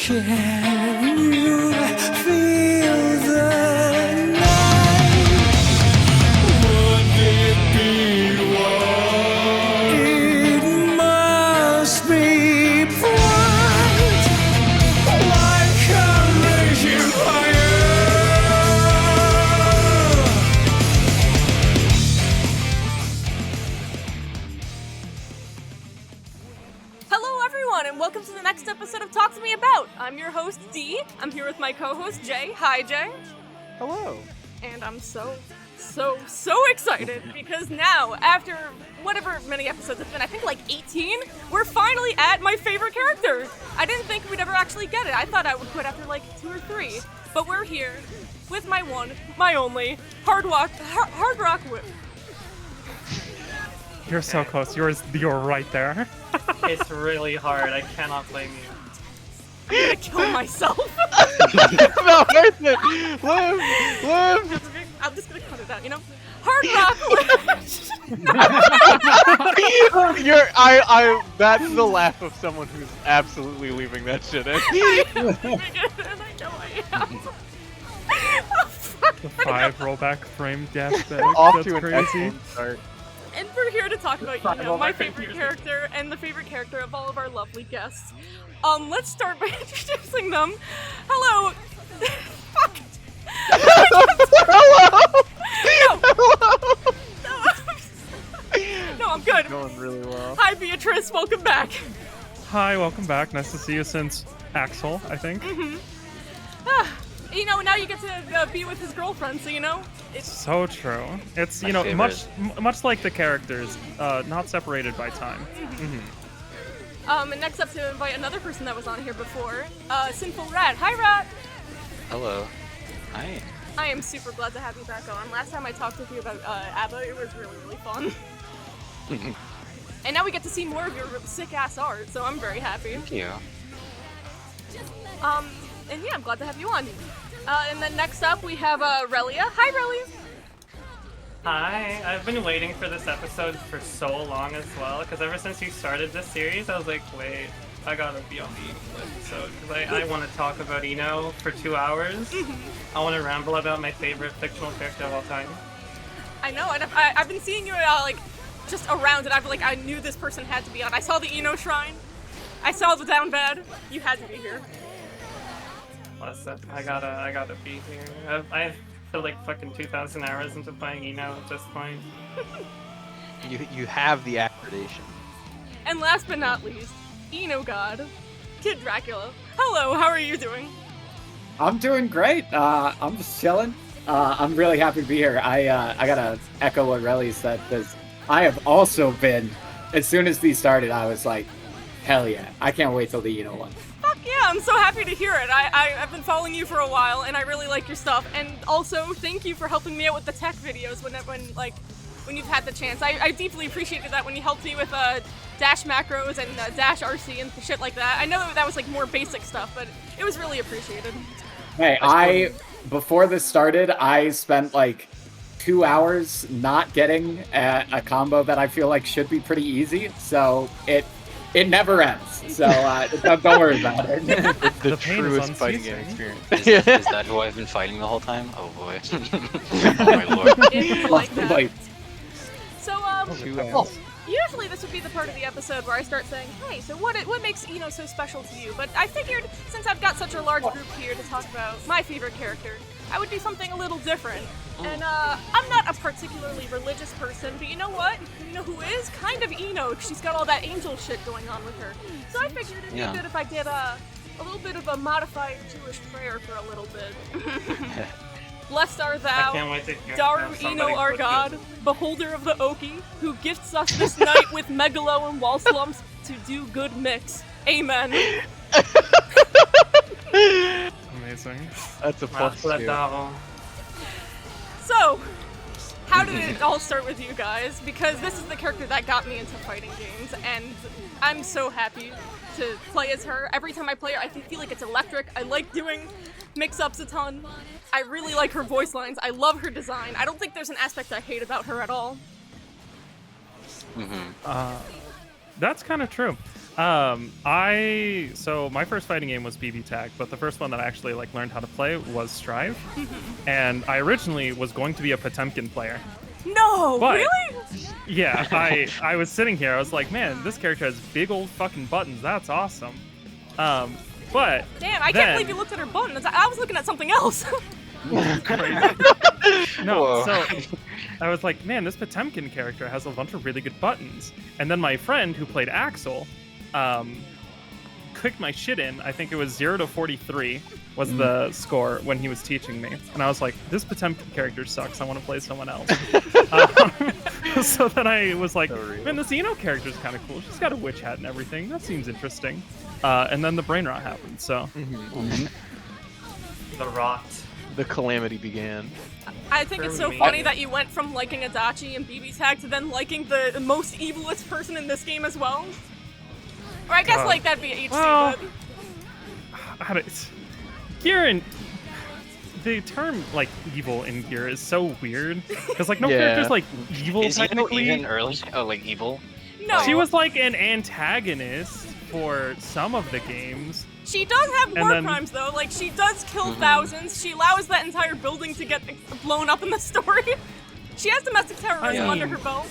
Can you feel the night? Would it be one? It must be bright, like a raging fire. Hello everyone, and welcome to the next episode of Talk to Me About. I'm your host, Dee. I'm here with my co-host, Jay. Hi, Jay. Hello. And I'm so excited because now, after whatever many episodes it's been, I think like 18, we're finally at my favorite character. I didn't think we'd ever actually get it. I thought I would quit after like 2 or 3. But we're here with my one, my only, Hard Rock Whip. You're so close. You're right there. It's really hard. I cannot blame you. I'm gonna kill myself. No, worth it. Live. I'm just gonna cut it out, you know? Hard Rock Whip. That's the laugh of someone who's absolutely leaving that shit in. I know I am. Oh, fuck. The 5 rollback frame death bag. Off That's to an crazy. excellent start. And we're here to talk about, you know, my favorite character and the favorite character of all of our lovely guests. Let's start by introducing them. Hello. Fuck. Hello. No, I'm good. Going really well. Hi, Beatrice. Welcome back. Hi, welcome back. Nice to see you since Axel, I think. You know, now you get to be with his girlfriend, so you know. So true. It's, you know, much like the characters, not separated by time. And next up to invite another person that was on here before, Sinful Rat. Hi, Rat. Hello. Hi. I am super glad to have you back on. Last time I talked with you about ABBA, it was really, really fun. And now we get to see more of your sick-ass art, so I'm very happy. Thank you. And yeah, I'm glad to have you on. And then next up, we have Relia. Hi, Relia. Hi. I've been waiting for this episode for so long as well, because ever since you started this series, I was like, wait, I gotta be on the Eno episode, because I want to talk about Eno for 2 hours. I want to ramble about my favorite fictional character of all time. I know, and I've been seeing you like just around, and I knew this person had to be on. I saw the Eno shrine. I saw the down bed. You had to be here. Plus, I gotta be here. I feel like fucking 2,000 hours into playing Eno at this point. You have the accreditation. And last but not least, Eno God, Kid Dracula. Hello, how are you doing? I'm doing great. I'm just chilling. I'm really happy to be here. I gotta echo what Relly said, because I have also been, as soon as these started, I was like, hell yeah, I can't wait till the Eno one. Fuck yeah, I'm so happy to hear it. I've been following you for a while, and I really like your stuff. And also, thank you for helping me out with the tech videos when you've had the chance. I deeply appreciated that when you helped me with dash macros and dash RC and shit like that. I know that was like more basic stuff, but it was really appreciated. Hey, before this started, I spent like 2 hours not getting a combo that I feel like should be pretty easy, so it never ends. So don't worry about it. It's the pain is truest fighting game unceasing. experience. Is that who I've been fighting the whole time? Oh boy. Oh my lord. It's like that. Like, So, 2 hours. usually this would be the part of the episode where I start saying, hey, so what makes Eno so special to you? But I figured, since I've got such a large group here to talk about my favorite character, I would do something a little different. And I'm not a particularly religious person, but you know what? You know who is? Kind of Eno. She's got all that angel shit going on with her. So I figured it'd be good if I did a little bit of a modified Jewish prayer for a little bit. Blessed art I can't thou, wait to hear Daru somebody Eno our put God, beholder of the Oki, who gifts us this night with megalo and wall slumps to do good mix. Amen. Amazing. That's a plus 2. So, how did it all start with you guys? Because this is the character that got me into fighting games, and I'm so happy to play as her. Every time I play her, I feel like it's electric. I like doing mix-ups a ton. I really like her voice lines. I love her design. I don't think there's an aspect I hate about her at all. That's kind of true. So my first fighting game was BB Tag, but the first one that I actually like learned how to play was Strive. And I originally was going to be a Potemkin player. No, But- really? Yeah, I was sitting here, I was like, man, this character has big old fucking buttons. That's awesome. But Damn, I can't believe you looked at her buttons. I was looking at something else. No, Whoa. so I was like, man, this Potemkin character has a bunch of really good buttons. And then my friend who played Axel clicked my shit in. I think it was 0 to 43 was the score when he was teaching me. And I was like, this Potemkin character sucks. I want to play someone else. So then I was like, man, this Eno character is kind of cool. She's got a witch hat and everything. That seems interesting. And then the brain rot happened, so. The rot. The calamity began. I think it's so me. funny that you went from liking Adachi and BB Tag to then liking the most evilest person in this game as well. Or I guess like that'd be HC, Well, but Gear and the term like evil in Gear is so weird because like no Yeah. character's like evil Is Eno technically. even early? Oh, like evil? no. She was like an antagonist for some of the games. She does have And war then- crimes though. Like she does kill thousands. She allows that entire building to get blown up in the story. She has domestic terrorism I under mean- her belt.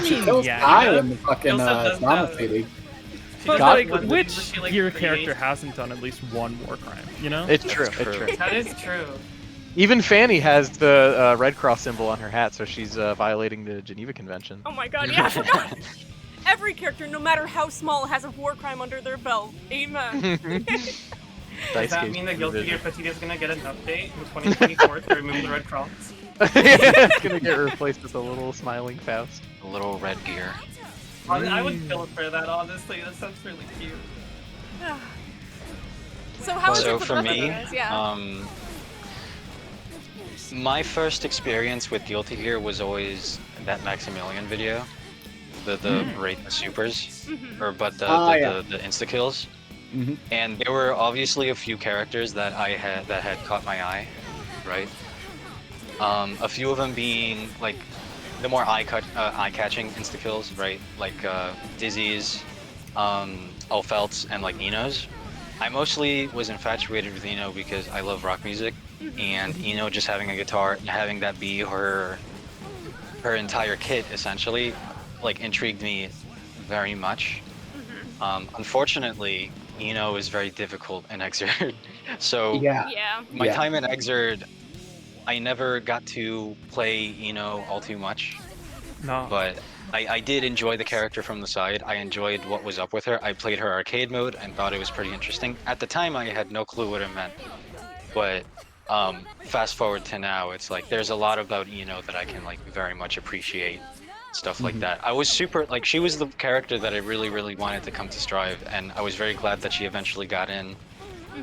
She kills Yeah. Kai in the fucking Kills does drama that. city. But got like, one which she, like, Gear creates- character hasn't done at least one war crime? You know? It's true. true. It's true. That is true. Even Fanny has the Red Cross symbol on her hat, so she's violating the Geneva Convention. Oh my god, yeah, I forgot. Every character, no matter how small, has a war crime under their belt. Amen. Does that mean that Guilty Gear Petite is gonna get an update in 2024 to remove the Red Cross? It's gonna get replaced with a little smiling Faust. A little red gear. I would kill for that, honestly. That sounds really cute. So how is So it for for the rest of you me, guys? Yeah. My first experience with Guilty Gear was always that Maximilian video, the rate the supers, or but the insta kills. And there were obviously a few characters that had caught my eye, right? A few of them being like the more eye-catching insta kills, right? Like Dizzy's, Elfelt's, and like Eno's. I mostly was infatuated with Eno because I love rock music, and Eno just having a guitar and having that be her entire kit essentially, like intrigued me very much. Unfortunately, Eno is very difficult in Exerd, so Yeah. my time in Exerd, I never got to play Eno all too much, No. but I did enjoy the character from the side. I enjoyed what was up with her. I played her arcade mode and thought it was pretty interesting. At the time, I had no clue what it meant, but fast forward to now, it's like there's a lot about Eno that I can like very much appreciate, stuff like that. I was super like she was the character that I really wanted to come to Strive, and I was very glad that she eventually got in.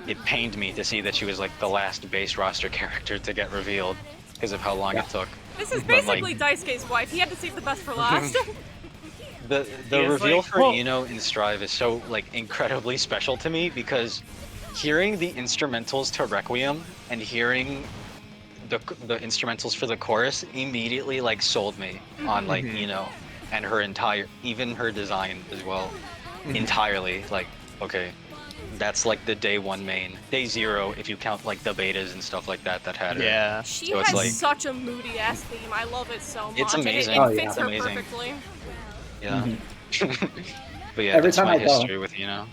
It pained me to see that she was like the last base roster character to get revealed because of how long it took. This is But, like- basically Daisuke's wife. He had to save the best for last. The He is, reveal like- for Well- Eno in Strive is so like incredibly special to me because hearing the instrumentals to Requiem and hearing the instrumentals for the chorus immediately like sold me on like Eno and her entire, even her design as well, entirely. Like, okay, that's like the day one main, day zero if you count like the betas and stuff like that had her. Yeah. She So it's has like- such a moody ass theme. I love it so much. It's and amazing. It, Oh, it yeah. fits It's her amazing. perfectly. Yeah. But yeah, Every that's time my I go- history with Eno.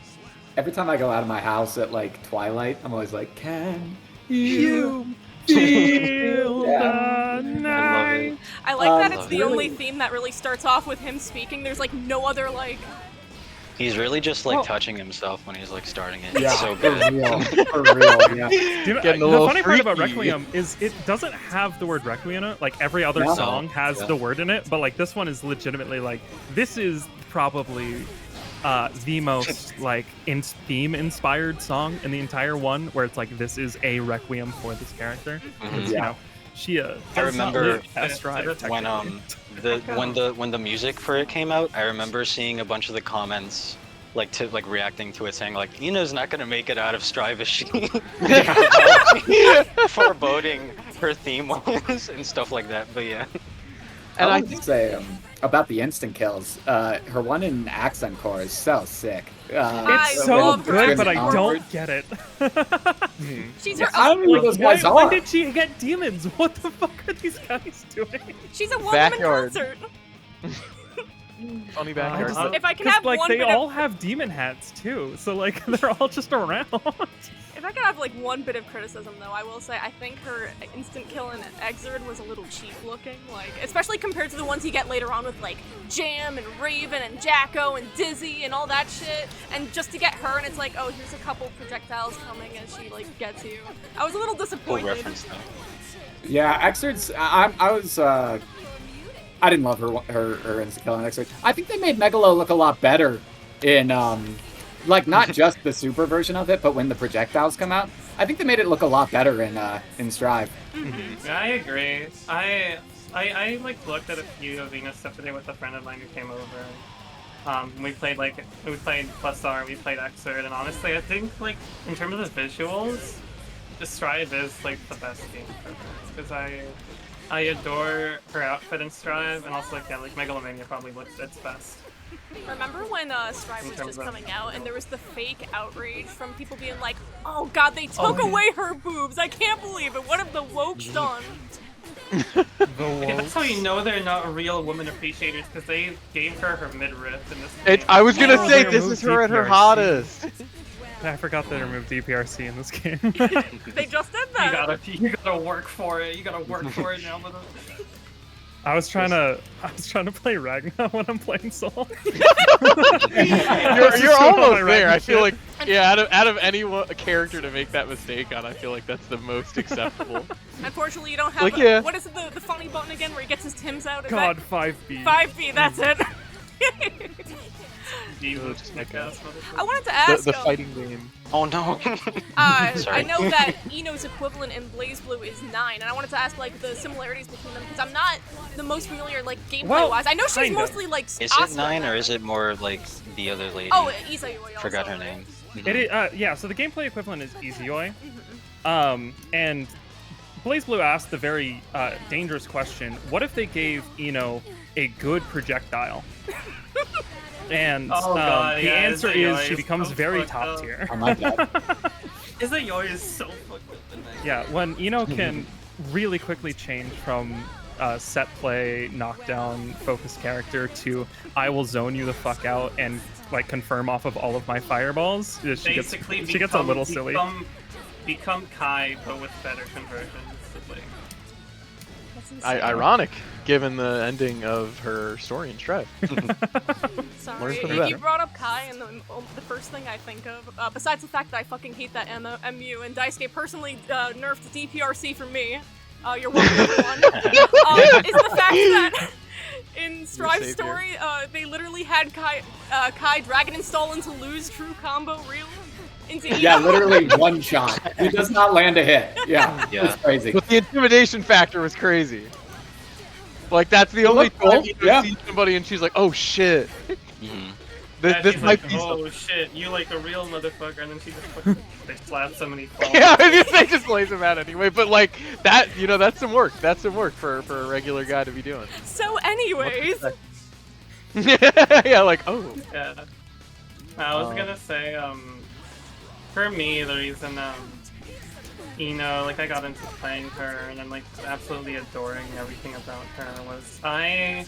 Every time I go out of my house at like twilight, I'm always like, can you Feel Yeah. the I love night. it. I like that it's love the it. only theme that really starts off with him speaking. There's like no other like. He's really just like Well- touching himself when he's like starting it. Yeah, It's so for good. real, for real, yeah. You know, Getting a the little funny part about freaky. Requiem is it doesn't have the word Requiem in it. Like every other No. song has Yeah. the word in it, but like this one is legitimately like this is probably the most like theme inspired song in the entire one, where it's like this is a requiem for this character. Mhm. You Yeah. know, she I does not remember live past Strive, when technically. when the music for it came out, I remember seeing a bunch of the comments like reacting to it saying like Ina's not gonna make it out of Strive, is she? Foreboding her theme was and stuff like that. But yeah. And I would say about the instant kills, her one in Accent Core is so sick. It's so love her good, but I Accent don't Core. get it. She's her I don't know who those guys are. When did she get demons? What the fuck are these guys doing? She's a one-woman Backyard. concert. Funny backyard. If I can have like one they bit all of, have demon hats too, so like they're all just around. if I could have like one bit of criticism though, I will say I think her instant kill in Exerd was a little cheap looking, like especially compared to the ones you get later on with like Jam and Raven and Jacko and Dizzy and all that shit. And just to get her, and it's like, oh, here's a couple projectiles coming as she like gets you. I was a little Cool disappointed. reference though. Yeah, Exerd's. I didn't love her instant kill on Exerd. I think they made Megalo look a lot better in like not just the super version of it, but when the projectiles come out. I think they made it look a lot better in Strive. Yeah, I agree. I like looked at a few of Venus stuff today with a friend of mine who came over. We played Plus R, we played Exerd, and honestly, I think like in terms of the visuals, the Strive is like the best game for her because I adore her outfit in Strive, and also like Megalomania probably looks its best. Remember when Strive was just coming out and there was the fake outrage from people being like, oh god, they took away her boobs, I can't believe it, what have the wokes done? Okay, that's how you know they're not real woman appreciators, because they gave her midriff in this game. I was gonna say they this removed is her at her DPRC. hottest. I forgot they removed DPRC in this game. They just did that. You gotta work for it. You gotta work for it now. I was trying to play Ragnar when I'm playing Soul. You're almost there. I feel like out of any character to make that mistake on, I feel like that's the most acceptable. Unfortunately, you don't have Like, what is it, the funny button again where he gets his Tims out? Is God, that... 5B. 5B, that's it. I wanted to ask The fighting game. Oh no. I Sorry. know that Eno's equivalent in BlazBlue is 9, and I wanted to ask like the similarities between them because I'm not the most familiar like gameplay-wise. I know she's kinda. mostly like. Is Asuka it 9 or now. is it more like the other lady? Oh, Izayoi also. Forgot her right? name. It is, yeah, so the gameplay equivalent is Izayoi. And BlazBlue asked the very dangerous question, what if they gave Eno a good projectile? And God, the answer is she Izayoi becomes so very fucked top up. tier. Oh my god. Izayoi is so fucked up in that. Yeah, when Eno can really quickly change from set play, knockdown, focused character to I will zone you the fuck out and like confirm off of all of my fireballs, she gets a little silly. Become Kai, but with better conversions. Like, Ironic, given the ending of her story in Strive. Sorry, from you better. brought up Kai, and the first thing I think of, besides the fact that I fucking hate that MU, and Daisuke personally nerfed DPRC for me, you're welcome everyone, is the fact that in Strive's story, they literally had Kai Dragon install into lose true combo reel. Yeah, literally one shot. He does not land a hit. Yeah. It's crazy. But the intimidation factor was crazy. Like that's the only looked cool, time you yeah. see somebody and she's like, "Oh shit." yeah, This she's might like, be. oh shit, you like a real motherfucker, and then she just fucking they slap somebody. Yeah, they just lays him out anyway. But like that, that's some work. That's some work for a regular guy to be doing. So, anyways, Yeah, like Yeah. I was gonna say, for me, the reason, like I got into playing her and I'm like absolutely adoring everything about her was I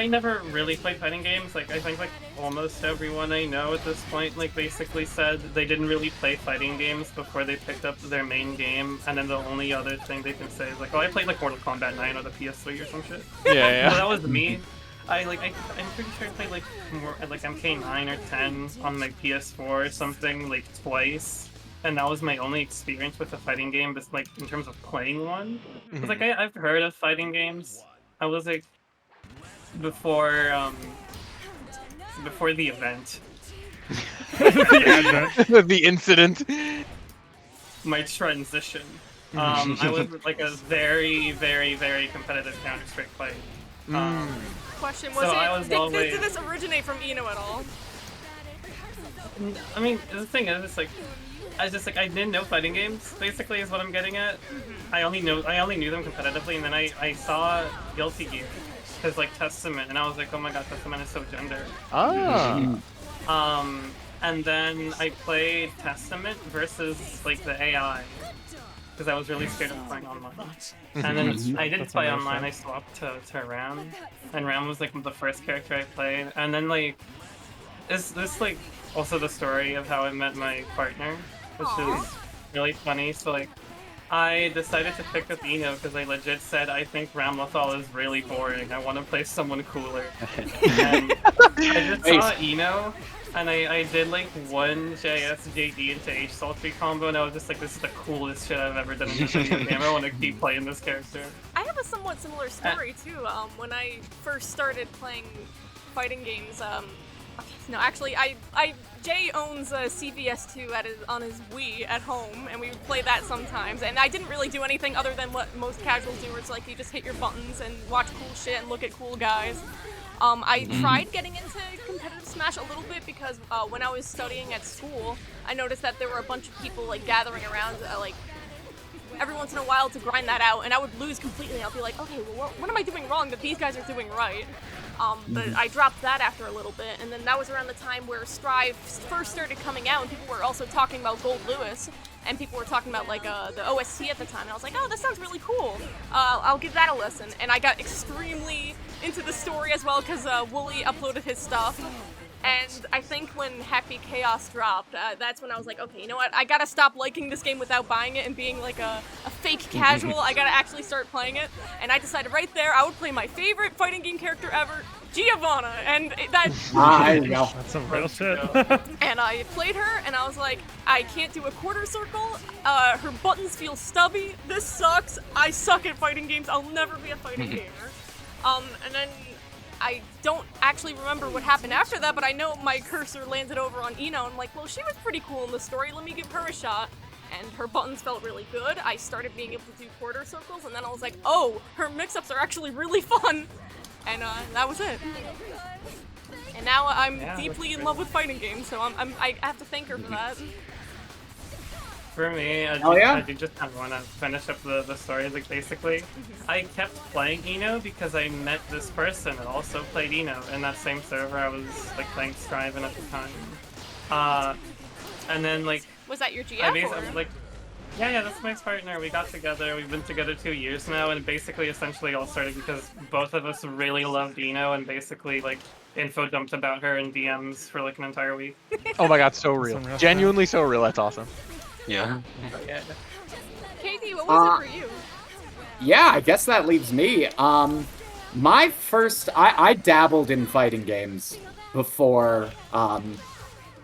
never really played fighting games. Like I think like almost everyone I know at this point like basically said they didn't really play fighting games before they picked up their main game, and then the only other thing they can say is like, oh, I played like Mortal Kombat 9 or the PS3 or some shit. Yeah. So that was me. I'm pretty sure I played like more like MK9 or 10 on my PS4 or something like twice, and that was my only experience with a fighting game. But like in terms of playing one, because like I've heard of fighting games. I was like before the event, the incident. my transition. I was like a very, very, very competitive Counter-Strike player. question So I was was did this originate from Eno at all? I mean, the thing is, it's like I just like I didn't know fighting games. Basically, is what I'm getting at. I only knew them competitively, and then I saw Guilty Gear because like Testament, and I was like, oh my god, Testament is so gender. And then I played Testament versus like the AI because I was really scared of playing online. And then I did play online. I swapped to Ram, and Ram was like the first character I played. And then like this like also the story of how I met my partner, which is really funny. So like I decided to pick up Eno because I legit said I think Ramlethal is really boring. I want to play someone cooler. And I just saw Eno. And I did like one JS JD into H Sultry combo, and I was just like, this is the coolest shit I've ever done in this video game. I want to keep playing this character. I have a somewhat similar story too. When I first started playing fighting games, no, actually, Jay owns a CVS2 on his Wii at home, and we would play that sometimes. And I didn't really do anything other than what most casuals do, where it's like you just hit your buttons and watch cool shit and look at cool guys. I tried getting into competitive Smash a little bit because when I was studying at school, I noticed that there were a bunch of people like gathering around like every once in a while to grind that out, and I would lose completely. I'll be like, okay, well, what am I doing wrong that these guys are doing right? But I dropped that after a little bit, and then that was around the time where Strive first started coming out, and people were also talking about Gold Lewis, and people were talking about like the OST at the time, and I was like, oh, this sounds really cool. I'll give that a listen, and I got extremely into the story as well because Wooly uploaded his stuff. And I think when Happy Chaos dropped, that's when I was like, okay, you know what? I gotta stop liking this game without buying it and being like a fake casual. I gotta actually start playing it. And I decided right there I would play my favorite fighting game character ever, Giovanna. And that's some real shit. And I played her, and I was like, I can't do a quarter circle. Her buttons feel stubby. This sucks. I suck at fighting games. I'll never be a fighting gamer. And then I don't actually remember what happened after that, but I know my cursor landed over on Eno, and I'm like, well, she was pretty cool in the story, let me give her a shot. And her buttons felt really good. I started being able to do quarter circles, and then I was like, oh, her mix-ups are actually really fun. And that was it. And now I'm deeply in love with fighting games, so I have to thank her for that. For me, I do just kind of want to finish up the story. Like basically, I kept playing Eno because I met this person that also played Eno in that same server. I was like playing Strive at the time, and then like was that your GF? I was like, yeah, that's my partner. We got together. We've been together 2 years now, and basically, essentially, all started because both of us really loved Eno, and basically like info dumped about her in DMs for like an entire week. Oh my god, so real. Genuinely so real. That's awesome. Yeah. Katie, what was it for you? Yeah, I guess that leaves me. My first, I dabbled in fighting games before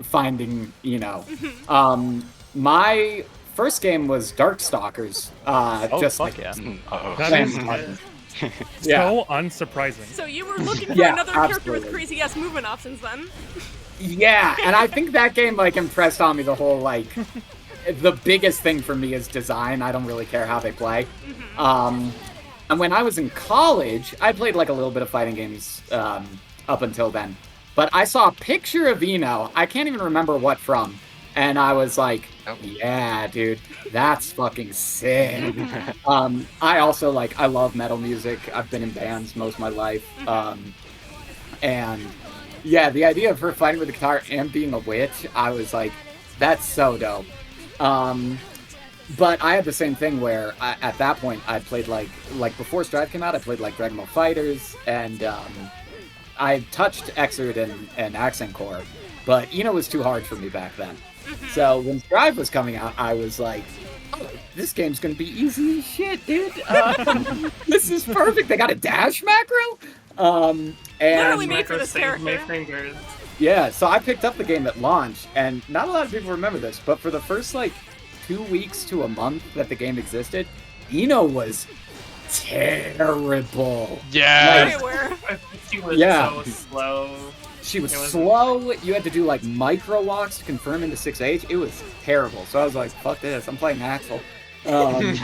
finding, my first game was Darkstalkers. Just fuck like yeah. That is so unsurprising. So you were looking for another character with crazy ass movement options then? Yeah, and I think that game like impressed on me the whole like the biggest thing for me is design. I don't really care how they play. And when I was in college, I played like a little bit of fighting games up until then. But I saw a picture of Eno, I can't even remember what from, and I was like, yeah, dude, that's fucking sick. I also like, I love metal music. I've been in bands most of my life. And yeah, the idea of her fighting with a guitar and being a witch, I was like, that's so dope. But I had the same thing where at that point I played like before Strive came out, I played like Dragon Ball Fighters, and I touched Xrd and Accent Core, but Eno was too hard for me back then. So when Strive was coming out, I was like, oh, this game's gonna be easy as shit, dude. This is perfect. They got a dash macro. And literally made for this character. Yeah, so I picked up the game at launch, and not a lot of people remember this, but for the first like 2 weeks to a month that the game existed, Eno was terrible. Yeah. She was so slow. She was slow. You had to do like micro walks to confirm into 6H. It was terrible. So I was like, fuck this. I'm playing Axel. I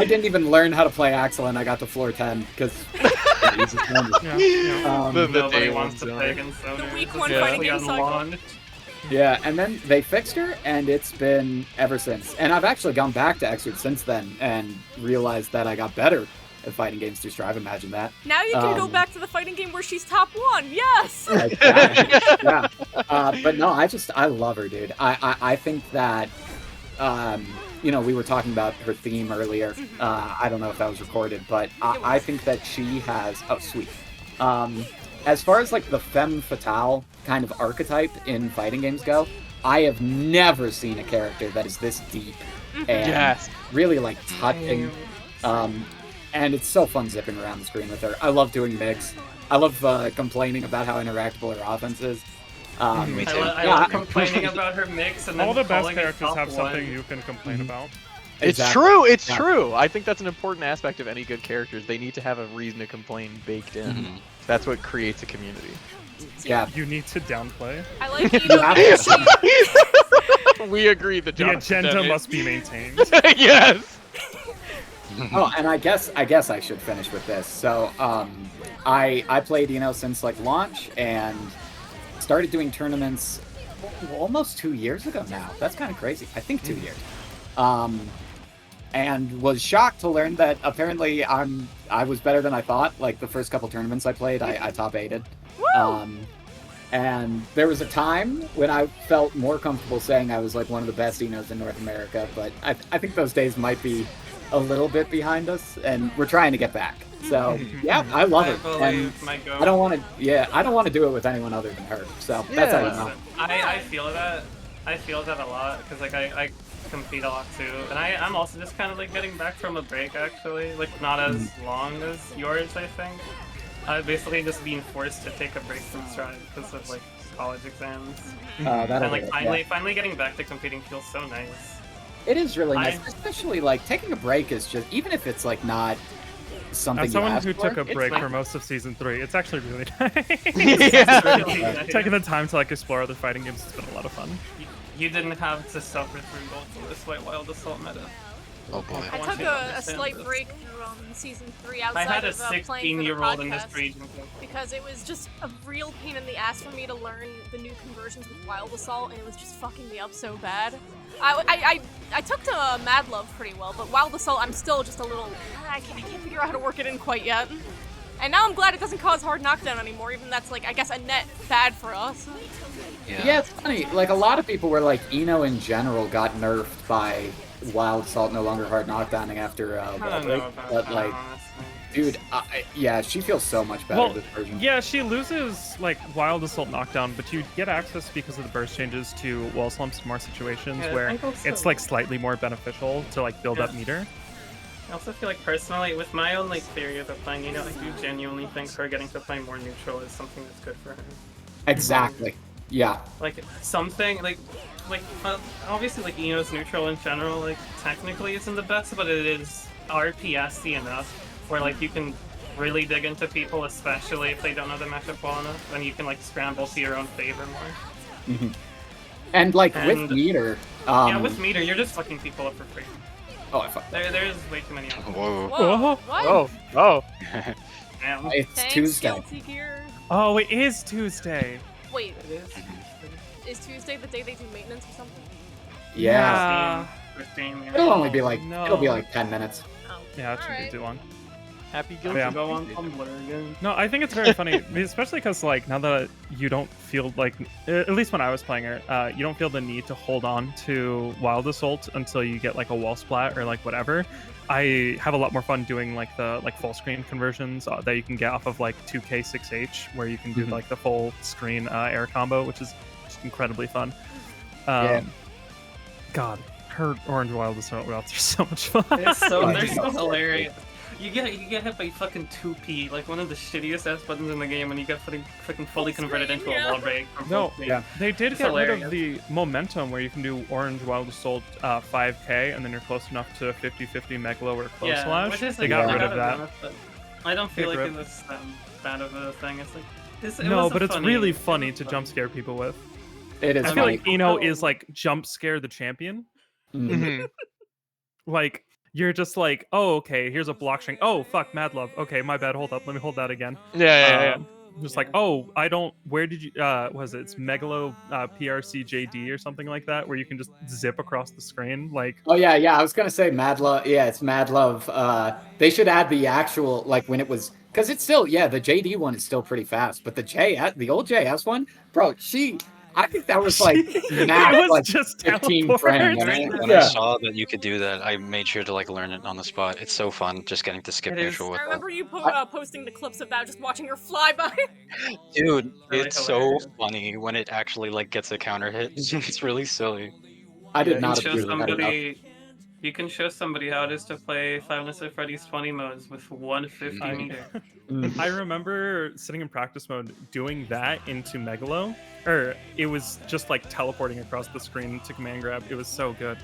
didn't even learn how to play Axel, and I got to floor 10 because nobody wants to play against the week one fighting game cycle. Yeah, and then they fixed her, and it's been ever since. And I've actually gone back to Xrd since then and realized that I got better at fighting games through Strive. Imagine that. Now you can go back to the fighting game where she's top 1. Yes. Yeah. But no, I love her, dude. I think that, we were talking about her theme earlier. I don't know if that was recorded, but I think that she has. Oh, sweet. As far as like the femme fatale kind of archetype in fighting games go, I have never seen a character that is this deep and really like touching. And it's so fun zipping around the screen with her. I love doing mix. I love complaining about how interactable her offense is. Me too. I love complaining about her mix and then All the best calling it characters top have something one. you can complain about. It's Exactly. true. It's Yeah. true. I think that's an important aspect of any good characters. They need to have a reason to complain baked in. That's what creates a community. Yeah. You need to downplay. I like Eno. We agree. The The job agenda must be maintained. Yes. Oh, and I guess I should finish with this. So, I played since like launch and started doing tournaments almost 2 years ago now. That's kind of crazy. I think 2 years. And was shocked to learn that apparently I was better than I thought. Like the first couple tournaments I played, I top 8'd. And there was a time when I felt more comfortable saying I was like one of the best Enos in North America, but I think those days might be a little bit behind us, and we're trying to get back. So yeah, I love it. And I don't want to do it with anyone other than her. So that's how you know. I feel that. I feel that a lot because like I compete a lot too, and I'm also just kind of like getting back from a break actually, like not as long as yours I think. I've basically just been forced to take a break from Strive because of like college exams, and like finally getting back to competing feels so nice. It is really nice, especially like taking a break is just, even if it's like not something. As someone you who asked took for, a break it's for most of season 3, it's actually really nice. Really nice. Taking the time to like explore other fighting games has been a lot of fun. You didn't have to suffer through both of this white wild assault meta. Oh boy. I took a slight break through season 3 outside I had a of playing for the 16-year-old in this podcast, region. because it was just a real pain in the ass for me to learn the new conversions with Wild Assault, and it was just fucking me up so bad. I took to Mad Love pretty well, but Wild Assault I'm still just a little, I can't figure out how to work it in quite yet. And now I'm glad it doesn't cause hard knockdown anymore, even that's like, I guess, a net bad for us. Yeah, it's funny. Like a lot of people were like, Eno in general got nerfed by Wild Assault no longer hard knockdowning after Wall Break, but like, dude, yeah, she feels so much better this version. Yeah, she loses like Wild Assault knockdown, but you get access because of the burst changes to wall slumps in more situations where it's like slightly more beneficial to like build up meter. I also feel like personally, with my own like theory of playing, I do genuinely think her getting to play more neutral is something that's good for her. Exactly. Yeah. Like something like obviously like Eno's neutral in general like technically isn't the best, but it is RPSy enough where like you can really dig into people, especially if they don't know the matchup well enough, then you can like scramble to your own favor more. And like with meter, yeah, with meter you're just fucking people up for free. Oh, I fucked. There's way too many. Whoa. Whoa. What? Oh. It's Thanks, Tuesday. Guilty Gear. Oh, it is Tuesday. Wait, It is. is Tuesday the day they do maintenance or something? Yeah. Christine, It'll only be like No. it'll be like 10 minutes. Oh. Yeah, it shouldn't Alright. be too long. Happy Don't guilty. go on Tumblr again. No, I think it's very funny, especially because like now that you don't feel like, at least when I was playing it, you don't feel the need to hold on to Wild Assault until you get like a wall splat or like whatever. I have a lot more fun doing like the full screen conversions that you can get off of like 2K6H, where you can do like the full screen air combo, which is just incredibly fun. God, her Orange Wild Assault routes are so much fun. They're so hilarious. You get hit by fucking 2P, like one of the shittiest S buttons in the game, and you get fucking fully converted into a wall break. No, Yeah. they did It's get rid of hilarious. the momentum where you can do Orange Wild Assault 5K, and then you're close enough to 50-50 Megalo or Close Slash. which is, They like, got I rid of gotta that. admit that I don't feel Get like rid- it was bad of a thing. It's like it No, was a but it's funny- really funny to jump scare people with. It is. I feel funny. like Eno is like jump scare the champion. Mhm. Like you're just like, oh okay, here's a block string. Oh fuck, Mad Love. Okay, my bad. Hold up, let me hold that again. Yeah. just like, oh, I don't. Where did you? Was it? It's Megalo PRC JD or something like that, where you can just zip across the screen, like. Oh yeah, I was gonna say Mad Love. Yeah, it's Mad Love. They should add the actual like when it was because it's still the JD one is still pretty fast, but the old JS one, bro, I think that was like max, was like just 15 frames. When I saw that you could do that, I made sure to like learn it on the spot. It's so fun just getting to skip It is. neutral with I that. remember you posting the clips of that, just watching her fly by. Dude, Really it's hilarious. so funny when it actually like gets a counter hit. It's really silly. I did You not can show approve that enough. somebody. You can show somebody how it is to play Five Nights at Freddy's 20 modes with 150 meter. I remember sitting in practice mode doing that into Megalo, or it was just like teleporting across the screen to command grab. It was so good.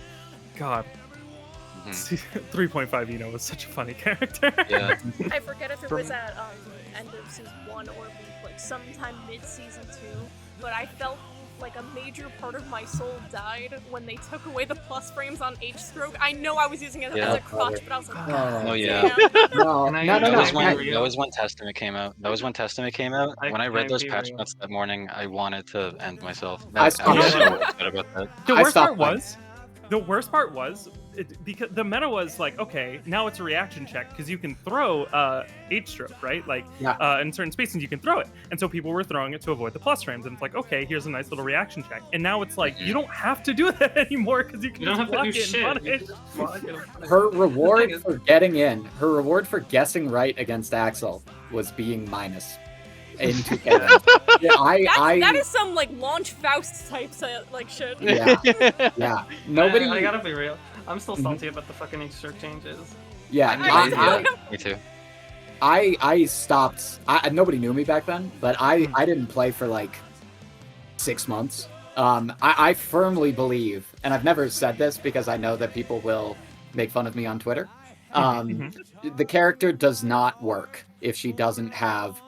God. 3.5 Eno was such a funny character. Yeah. I forget if it was at end of season 1 or like sometime mid season 2, but I felt like a major part of my soul died when they took away the plus frames on H stroke. I know I was using it as a crutch, but I was like, Oh yeah. damn. No, And I- no, no, That no. was when real. that was when Testament came out. When I read those patch notes that morning, I wanted to end myself. I was stopped so playing. upset about that. The I worst part stopped playing. was because the meta was like, okay, now it's a reaction check because you can throw H stroke, right? Like in certain spaces you can throw it, and so people were throwing it to avoid the plus frames, and it's like, okay, here's a nice little reaction check, and now it's like you don't have to do that anymore because you can You don't just have to block do it and shit. punish. You just block it. Her reward for getting in, her reward for guessing right against Axel was being minus in 2K. That is some like launch Faust type like shit. Yeah. Nobody. I gotta be real. I'm still salty about the fucking H stroke changes. Yeah, Me too. I stopped. Nobody knew me back then, but I didn't play for like 6 months. I firmly believe, and I've never said this because I know that people will make fun of me on Twitter. The character does not work if she doesn't have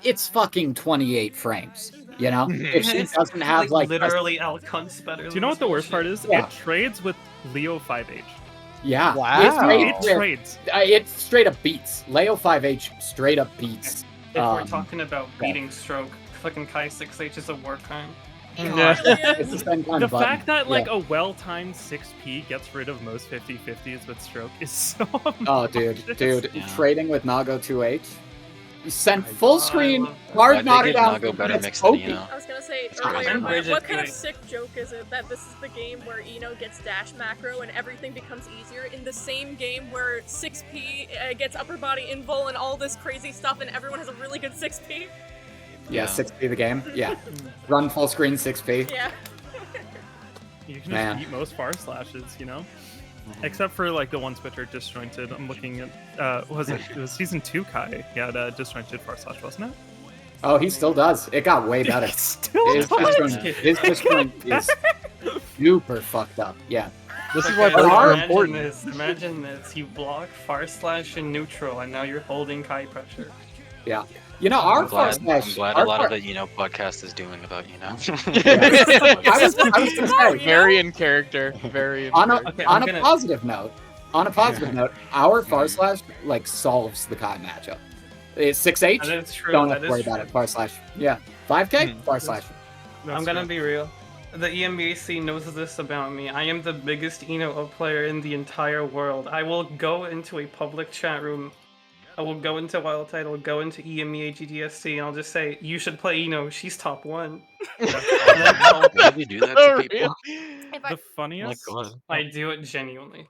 it's fucking 28 frames. You know, if she doesn't have like literally Alcun's better. Do you know what the worst part is? Yeah. It trades with Leo 5H. yeah, Wow. it Trades. it straight up beats Leo 5H. Straight up beats. If we're talking about beating stroke, fucking Kai 6H is a war crime. It's the same kind The of button. fact that like Yeah. a well-timed 6P gets rid of most 50-50s with stroke is so Oh, dude, Yeah. trading with Nago 2H. You sent full screen, Why hard they knock give down. Nago better It's mix than OP. Eno? I was gonna say not earlier, like Bridget what kind of doing- sick joke is it that this is the game where Eno gets dash macro and everything becomes easier in the same game where 6P gets upper body invul and all this crazy stuff and everyone has a really good 6P? Yeah, 6P the game. Yeah. Run full screen 6P. Yeah. You can Man. just beat most far slashes, you know? Except for like the ones which are disjointed. I'm looking at it was season 2 Kai. He had a disjointed far slash, wasn't it? Oh, he still does. It got way better. Still His disjoint is super fucked up. Yeah. This is why Okay, birds are imagine important. this. Imagine this. You block far slash in neutral, and now you're holding Kai pressure. Yeah. You know, our I'm glad, slash. I'm glad a our lot far- of the podcast is doing about I was gonna say, Very in character. Very in on a character. Okay, on I'm a gonna- positive note, our far slash like solves the Kai matchup. It's 6H. That is true. Don't that have to is worry true. about it. Far slash. Yeah. 5K. Far slash. I'm gonna be real. The EMBAC knows this about me. I am the biggest Eno player in the entire world. I will go into a public chat room. I will go into Wild Title, go into EMEA GDSC, and I'll just say, you should play Eno, she's top 1. Why do you do that to Oh, people? If The I, Oh my funniest. I do it genuinely.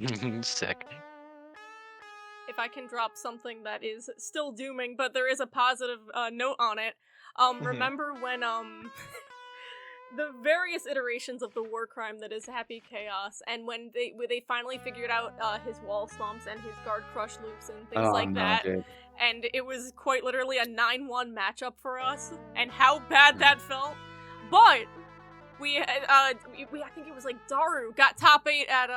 god. Sick. if I can drop something that is still dooming, but there is a positive note on it. Remember when the various iterations of the war crime that is Happy Chaos, and when they finally figured out his wall stomps and his guard crush loops and things like that, Dude. and it was quite literally a 9-1 matchup for us, and how bad that felt. But we I think it was like Daru got top 8 at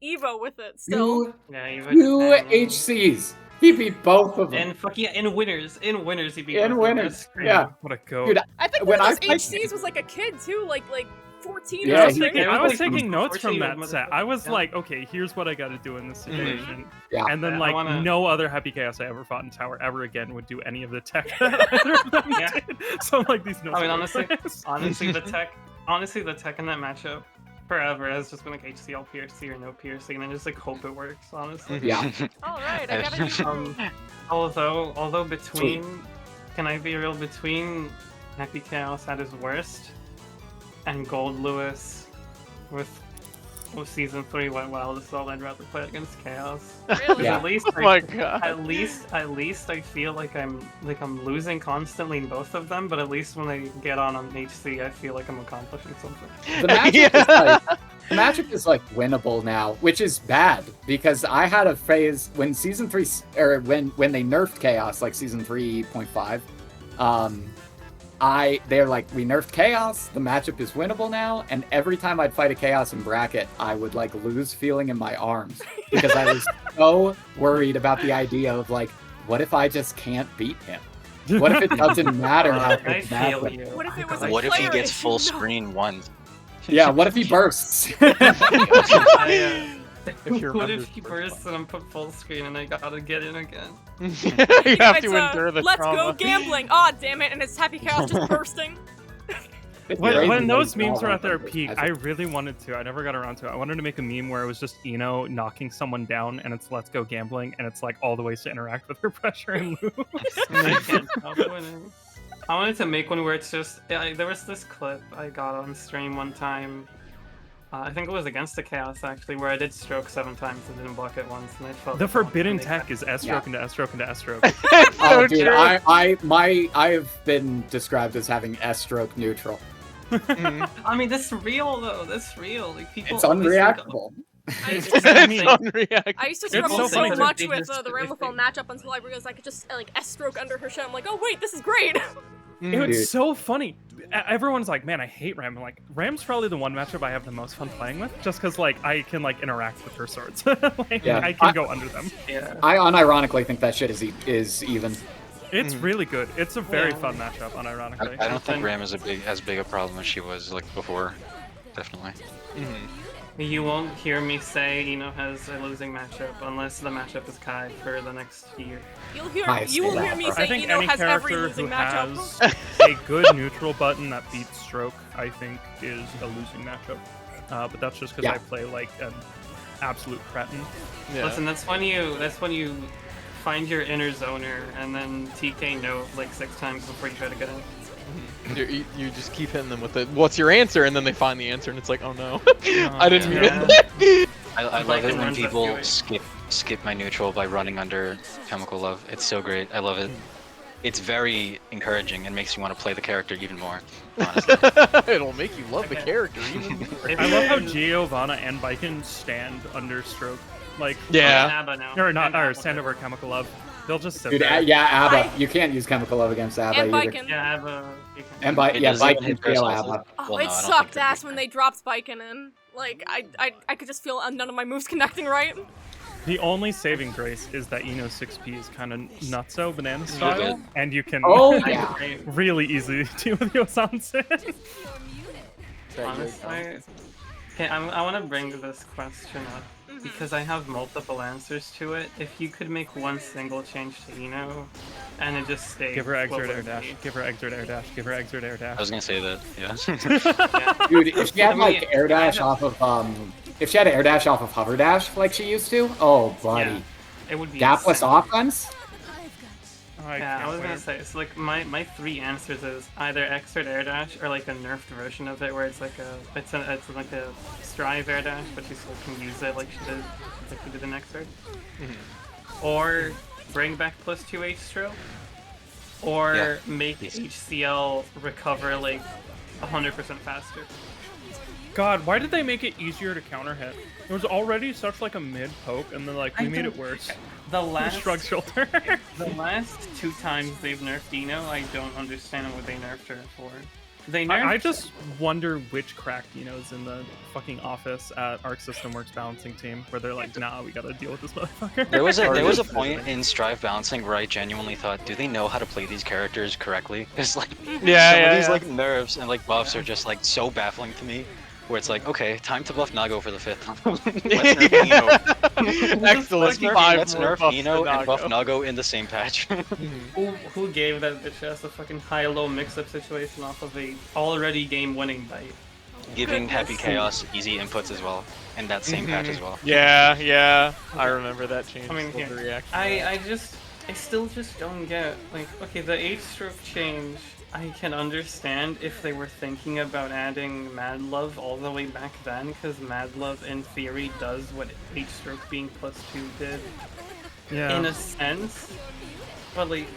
Evo with it still. Yeah, You HCs. He beat both of them. And fuck yeah, in winners he beat In both of them. winners. That's crazy. Yeah. What a go. Dude, I think when one I of those played- HCs was like a kid too, like 14 Yeah, or I something. was taking notes from that Unfortunately, set. I was yeah. like, okay, here's what I got to do in this situation. Yeah. And then I like wanna- no other Happy Chaos I ever fought in Tower ever again would do any of the tech that either of them Yeah. did. So like these notes. I mean, are honestly, worthless. honestly, the tech in that matchup forever has just been like HCL PRC or no PRC, and I just like hope it works. Honestly. Yeah. All right, I gotta do. Although between, can I be real? Between Happy Chaos at his worst and Gold Lewis with season 3 went well, this is all I'd rather play against Chaos. Really? Yeah. At least, Oh my god. at least I feel like I'm losing constantly in both of them, but at least when I get on HC, I feel like I'm accomplishing something. The matchup, is like, the matchup is like winnable now, which is bad because I had a phase when season 3 or when they nerfed Chaos, like season 3.5. They're like, we nerfed Chaos, the matchup is winnable now, and every time I'd fight a Chaos in bracket, I would like lose feeling in my arms because I was so worried about the idea of like, what if I just can't beat him? What if it doesn't matter how I good feel matchup? you. What if it was a What if he player gets issue? full No. screen once? Yeah, what if he bursts? If your What members if he were bursts and I'm put full screen and I gotta get in again? you Think have it's, to endure the let's trauma. go gambling. Aw, damn it, and it's Happy Chaos just bursting. When those memes were at their peak, I really wanted to. I never got around to it. I wanted to make a meme where it was just Eno knocking someone down, and it's "Let's go gambling," and it's like all the ways to interact with her pressure and lose. I can't stop winning. I wanted to make one where it's just there was this clip I got on stream one time. I think it was against the Chaos actually, where I did stroke 7 times and didn't block it once, and I felt The forbidden really tech is S stroke into S stroke into S stroke. Oh, dude, true. I have been described as having S-stroke neutral. I mean, that's real though. That's real. Like people. It's unreactable. I used It's to, unreactable. I used to It's struggle so so, funny. much They with just- the Ramblethal matchup until I realized I could just like S-stroke under her shit. I'm like, oh wait, this is great. It was Dude. so funny. Everyone's like, man, I hate Ram. I'm like, Ram's probably the one matchup I have the most fun playing with, just because like I can like interact with her swords. Like, Yeah. I can go under them. Yeah. I unironically think that shit is even. It's really good. It's a very Yeah. fun matchup, unironically. I don't think Ram is as big a problem as she was like before. Definitely. You won't hear me say Eno has a losing matchup unless the matchup is Kai for the next year. You'll hear, I you will see hear that. me I say think Eno any has every character losing who matchup. has a good neutral button that beats stroke, I think, is a losing matchup. But that's just because Yeah. I play like an absolute cretin. Yeah. Listen, that's when you find your inner zoner and then TK note like 6 times before you try to get in. You just keep hitting them with it. What's your answer? And then they find the answer, and it's like, oh no, Oh, I didn't yeah. mean it. I love Like it it when runs that people feeling. skip my neutral by running under Chemical Love. It's so great. I love it. It's very encouraging and makes you want to play the character even more. Honestly. It'll make you love the character even more. I love how Giovanna and Viken stand under stroke. Like, Yeah. Abba now. or not, And or Abba. stand over Chemical Love. They'll just sit Dude, there. yeah, ABBA. I- You can't use chemical love against ABBA And either. Viken. Yeah, Abba. You can- And It doesn't even Viken hit feel personals. ABBA. Oh, Well, it no, I don't sucked think ass they're when they dropped Viken in. Like, I could just feel none of my moves connecting right. The only saving grace is that Eno 6P is kind of nutso banana style, good. and you can Oh I yeah. agree. really easily deal with Yosan-san. Honestly, okay, I want to bring this question up because I have multiple answers to it. If you could make one single change to Eno, and it just stays. Give her what exert would air it dash. be? Give her exert air dash. Give her exert air I dash. was gonna say that. Yeah. Yeah. Dude, if she had I mean, like air dash I off of if she had air dash off of hoverdash like she used to, oh buddy. Yeah, it would be. Gapless insane. offense? I Yeah, I can't was gonna wait. say, so like my 3 answers is either exert air dash or like a nerfed version of it where it's like it's like a strive air dash, but you still can use it like we did in exert. Or bring back +2 H stroke, or Yeah. make Yes. HCL recover like 100% faster. God, why did they make it easier to counter hit? It was already such like a mid poke, and then like we I made don't- it worse. The last Shrug shoulder. the last 2 times they've nerfed Eno, I don't understand what they nerfed her for. They nerfed. I just wonder which cracked is in the fucking office at Arc System Works balancing team where they're like, nah, we gotta deal with this motherfucker. There was a point in Strive balancing where I genuinely thought, do they know how to play these characters correctly? It's like some of these like nerfs and like buffs are just like so baffling to me. Where it's like, okay, time to buff Nago for the 5th. Let's nerf Eno. Excellent. Let's nerf Eno and buff Nago in the same patch. Who gave that bitch ass a fucking high-low mix-up situation off of a already game-winning bite? Giving Happy Chaos easy inputs as well, in that same patch as well. Yeah, I remember that change. I mean, the reaction. I still just don't get, like, okay, the H-stroke change, I can understand if they were thinking about adding Mad Love all the way back then, because Mad Love, in theory, does what H-stroke being +2 did, in a sense, but, like,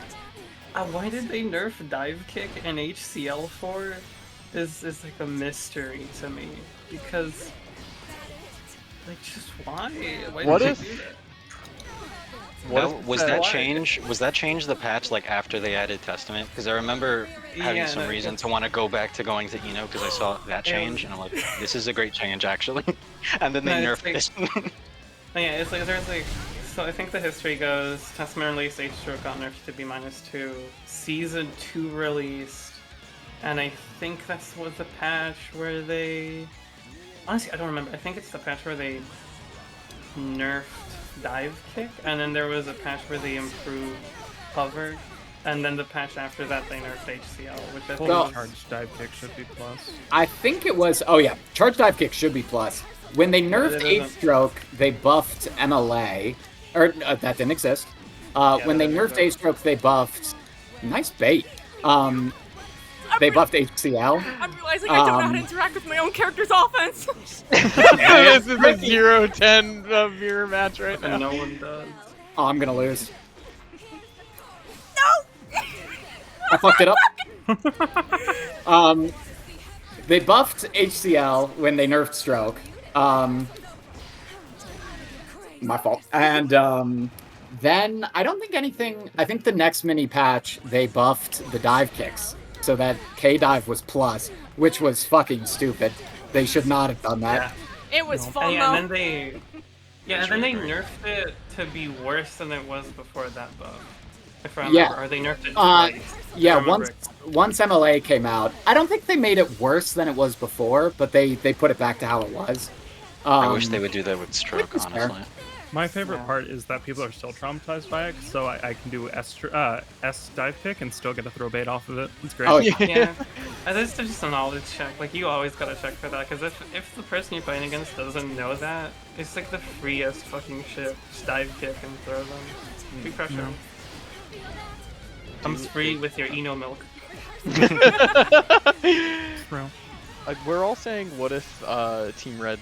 why did they nerf Dive Kick and HCL for is like a mystery to me, because, like, just why? Why What did if- they do that? Was that change the patch like after they added Testament? Because I remember having some reason to want to go back to going to Eno because I saw that change and I'm like, this is a great change actually. And then they nerfed this. Yeah, it's like there's like, so I think the history goes Testament released, H-stroke got nerfed to B -2, Season 2 released, and I think that was the patch where they, honestly I don't remember, I think it's the patch where they nerfed Dive Kick, and then there was a patch where they improved Hover, and then the patch after that they nerfed HCL, which I think Well, Charge Dive Kick should be plus. I think it was. Oh yeah, Charge Dive Kick should be plus. When they nerfed it isn't. 8-stroke, they buffed MLA, or that didn't exist. When they nerfed 8-stroke, they buffed. Nice bait. They buffed HCL. I'm realizing I don't know how to interact with my own character's offense. This is a 0-10 mirror match right now. and no one does. Oh, I'm gonna lose. No! I fucked it up. They buffed HCL when they nerfed Stroke. My fault. And then I don't think anything. I think the next mini patch they buffed the dive kicks so that K dive was plus, which was fucking stupid. They should not have done that. It was fun And though. then they, and then they nerfed it to be worse than it was before that buff. If I remember, Yeah. or they nerfed it twice. Yeah, I remember once MLA came out, I don't think they made it worse than it was before, but they put it back to how it was. I wish they would do that with Stroke, which is fair. honestly. My favorite part is that people are still traumatized by it, so I can do S dive kick and still get a throw bait off of it. It's great. Oh yeah. Yeah, this is just a knowledge check. Like, you always gotta check for that, because if the person you're fighting against doesn't know that, it's like the freest fucking shit. Just dive kick and throw them. Be pressure. No. Comes free with your Eno milk. Bro. We're all saying, what if Team Red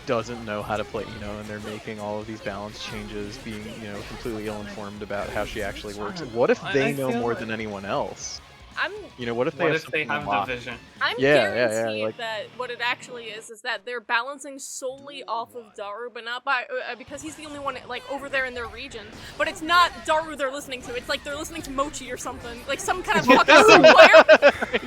doesn't know how to play Eno, and they're making all of these balance changes, being completely ill-informed about how she actually works. What if they know feel more like- than anyone else? I'm What if they What have if they something have unlocked? the vision? I'm Yeah, guaranteed like- that what it actually is that they're balancing solely off of Daru, but not by because he's the only one over there in their region. But it's not Daru they're listening to. It's like they're listening to Mochi or something, like some kind of fucking player.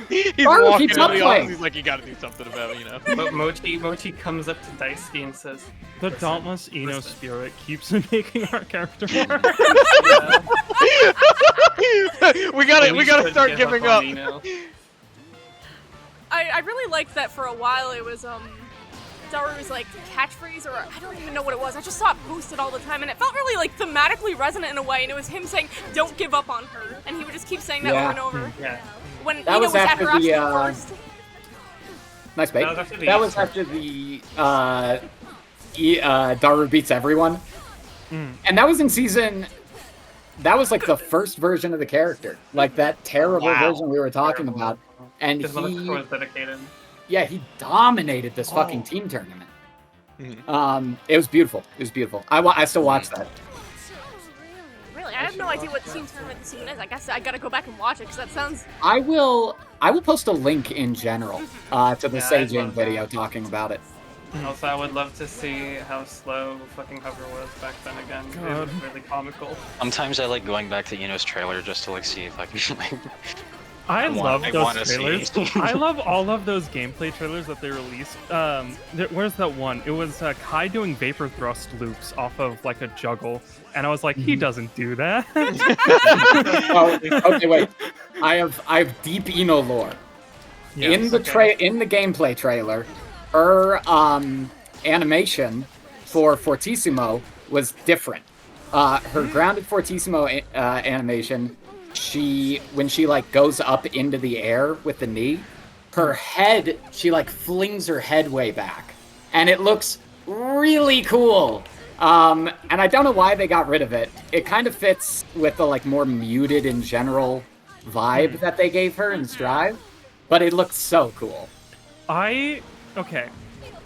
He's Daru walking keeps into the up office, playing. he's like, you gotta do something about it, But Mochi comes up to Daisuke and says, The Dauntless Eno spirit keeps making our character more. we gotta start giving up. I really liked that for a while. It was Daru's catchphrase, or I don't even know what it was. I just saw it posted all the time, and it felt really thematically resonant in a way. And it was him saying, "Don't give up on her," and he would just keep saying that over and over. Yeah. When That Eno was was at after her the, actual first. Nice bait. That was after the That was Easter. after the Daru beats everyone. And that was in season. That was the first version of the character, that terrible version we were talking about. And Because Motherfucker was dedicated. he dominated this fucking team tournament. It was beautiful. It was beautiful. I still watch that. Really, I have no idea what team tournament this even is. I guess I gotta go back and watch it because that sounds. I will post a link in general to the Yeah, Sage I'd love video that. talking about it. Also, I would love to see how slow fucking Hover was back then again. It was really comical. Sometimes I like going back to Eno's trailer just to see if I can I love I those wanna trailers. see. I love all of those gameplay trailers that they released. Where's that one? It was Kai doing vapor thrust loops off of like a juggle, and I was like, he doesn't do that. Oh, okay, wait. I have deep Eno lore. Yes, In the gameplay trailer, her animation for Fortissimo was different. Her grounded Fortissimo animation, when she like goes up into the air with the knee, her head, she like flings her head way back, and it looks really cool. And I don't know why they got rid of it. It kind of fits with the like more muted in general vibe that they gave her in Strive, but it looks so cool. I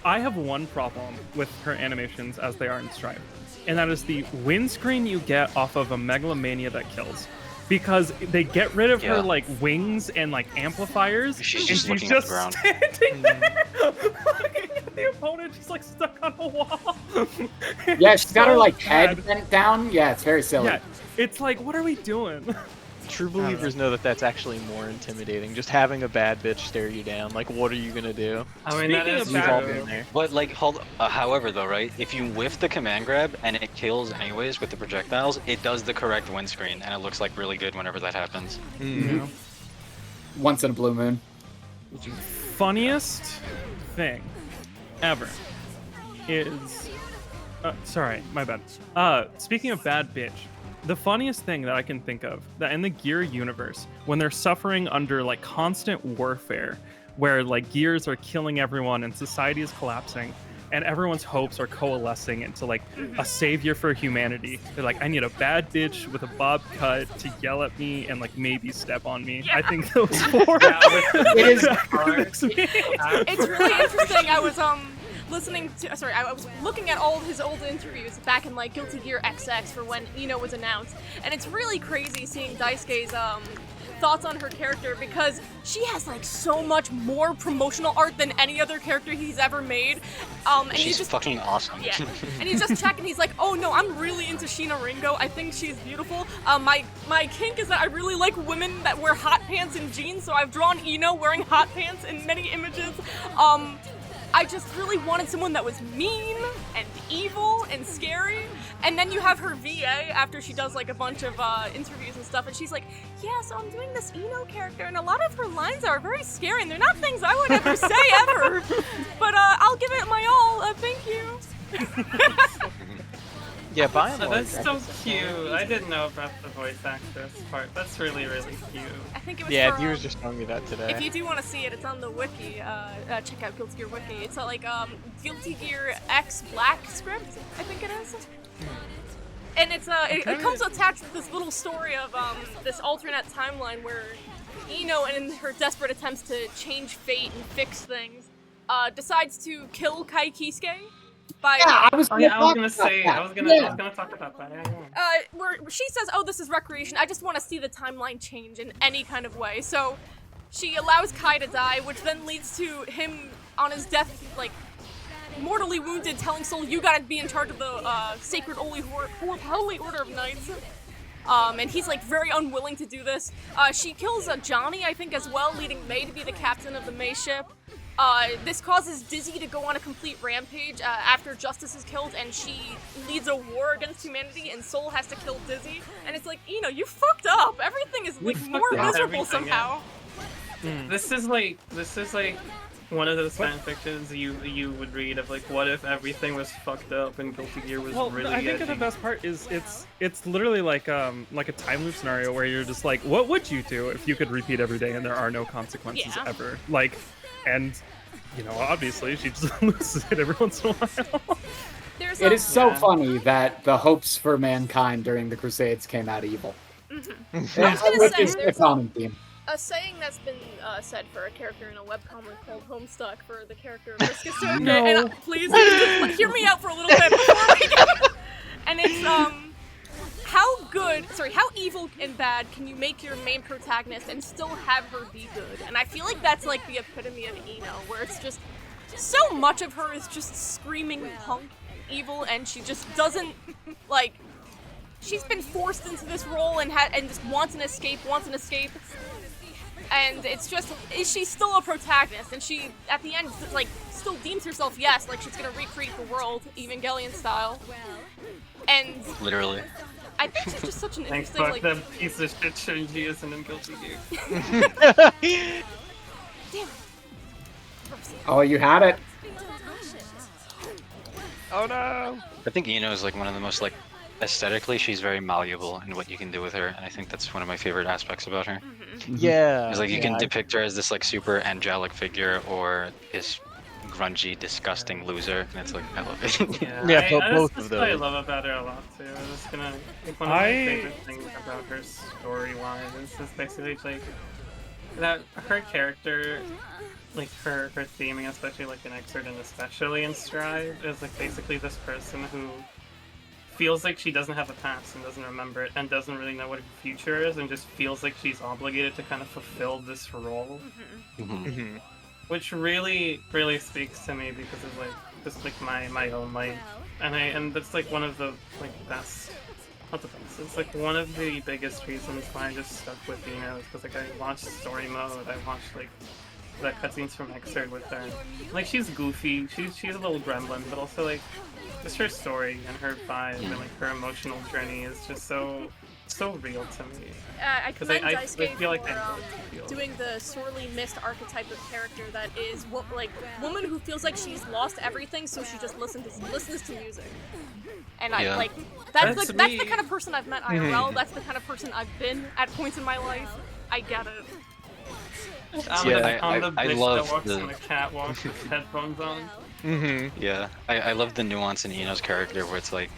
have one problem with her animations as they are in Strive, and that is the windscreen you get off of a Megalomania that kills. Because they get rid of her like wings and like amplifiers, She's and just she's looking just at the ground. standing there, looking at the opponent. She's like stuck on a wall. Yeah, she's got her like bad. head bent down. Yeah, it's very silly. Yeah, it's like, what are we doing? True believers know that that's actually more intimidating. Just having a bad bitch stare you down. Like, what are you gonna do? I mean, that Speaking is of We've all bad- been there. But like, however though, right? If you whiff the command grab and it kills anyways with the projectiles, it does the correct windscreen, and it looks like really good whenever that happens. Yeah. Once in a blue moon. Funniest thing ever is sorry, my bad. Speaking of bad bitch, the funniest thing that I can think of that in the Gear universe, when they're suffering under like constant warfare, where like gears are killing everyone and society is collapsing, and everyone's hopes are coalescing into like a savior for humanity. They're like, I need a bad bitch with a bob cut to yell at me and like maybe step on me. I think those four. It is It's really interesting. I was I was looking at all of his old interviews back in like Guilty Gear XX for when Eno was announced, and it's really crazy seeing Daisuke's thoughts on her character, because she has like so much more promotional art than any other character he's ever made. And She's he's just fucking awesome. yeah, and he's just checking. He's like, oh no, I'm really into Sheena Ringo. I think she's beautiful. My kink is that I really like women that wear hot pants and jeans, so I've drawn Eno wearing hot pants in many images. I just really wanted someone that was mean and evil and scary. And then you have her VA after she does like a bunch of interviews and stuff, and she's like, yeah, so I'm doing this Eno character, and a lot of her lines are very scary, and they're not things I would ever say ever. But I'll give it my all. Thank you. Yeah, by and Oh, large. that's so cute. I didn't know about the voice actress part. That's really, really cute. I think it was Yeah, for, he was just showing me that today. if you do want to see it, it's on the wiki. Check out Guilty Gear Wiki. It's like Guilty Gear X Black script, I think it is. And it's it comes attached with this little story of this alternate timeline where Eno, in her desperate attempts to change fate and fix things, decides to kill Kai Kisuke by I was gonna talk about that. Yeah. where she says, oh, this is recreation, I just want to see the timeline change in any kind of way. So she allows Kai to die, which then leads to him on his death, like, mortally wounded, telling Soul, you gotta be in charge of the Sacred Holy Order of Knights. And he's like very unwilling to do this. She kills Johnny, I think, as well, leading May to be the captain of the May ship. This causes Dizzy to go on a complete rampage after Justice is killed, and she leads a war against humanity, and Soul has to kill Dizzy. And it's like, you fucked up. Everything is like more miserable somehow. This is like one of those fan fictions you would read of like, what if everything was fucked up and Guilty Gear was really I think edgy. the best part is it's literally like a time loop scenario where you're just like, what would you do if you could repeat every day and there are no consequences ever? Like, and obviously she just loses it every once in a while. It is so funny that the hopes for mankind during the Crusades came out evil. I was gonna Which say, is a there's common theme. a saying that's been said for a character in a webcomic called Homestuck for the character of Riska Circuit. No. And please just hear me out for a little bit before we get. And it's how evil and bad can you make your main protagonist and still have her be good? And I feel like that's like the epitome of Eno, where it's just so much of her is just screaming punk and evil, and she just doesn't like. She's been forced into this role and just wants an escape. And it's just, is she still a protagonist? And she, at the end, like, still deems herself, yes, like she's gonna recreate the world, Evangelion style. And Literally. I think she's just such an Thanks, interesting, fuck like... that piece of shit Shinji isn't in Guilty Gear. Damn it. Oh, you had it. Oh no! I think Ino is like one of the most like aesthetically, she's very malleable in what you can do with her, and I think that's one of my favorite aspects about her. Yeah. It's like you can depict her as this like super angelic figure or this grungy, disgusting loser, and it's like I love it. Yeah, both of those. I love about her a lot too. I'm just gonna like one of my favorite things about her storyline is just basically like that her character, like her theming, especially like in Excerpt and especially in Stride, is like basically this person who feels like she doesn't have a past and doesn't remember it and doesn't really know what her future is and just feels like she's obligated to kind of fulfill this role. Which really, really speaks to me because of like just like my own life. And that's like one of the like best, not the best, it's like one of the biggest reasons why I just stuck with Ino is because like I watched story mode, I watched like the cutscenes from Excerpt with her. Like she's goofy, she's a little gremlin, but also like just her story and her vibe and like her emotional journey is just so real to me. I commend Daisuke feel like for doing the sorely missed archetype of character that is like woman who feels like she's lost everything, so she just listens to music. And I like that's the kind of person I've met IRL. That's the kind of person I've been at points in my life. I get it. I'm the I bitch love that walks on the catwalk with headphones on. Yeah, I love the nuance in Ino's character where it's like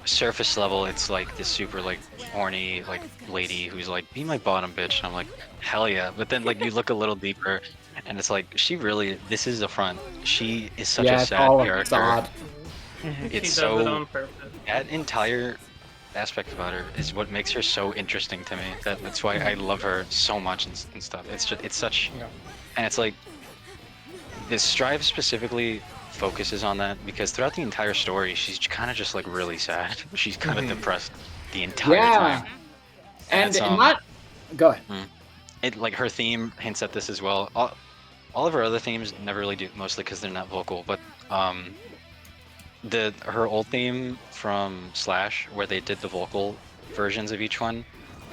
surface level, it's like this super like horny like lady who's like, be my bottom bitch, and I'm like, hell yeah. But then like you look a little deeper and it's like she really, this is the front, she is such a sad character. It's so, it on purpose. That entire aspect about her is what makes her so interesting to me. That's why I love her so much and stuff. It's such, and it's like this Strive specifically focuses on that because throughout the entire story she's kind of just like really sad. She's kind of depressed the entire time. And not go ahead. It like her theme hints at this as well. All of her other themes never really do, mostly because they're not vocal, but her old theme from Slash where they did the vocal versions of each one,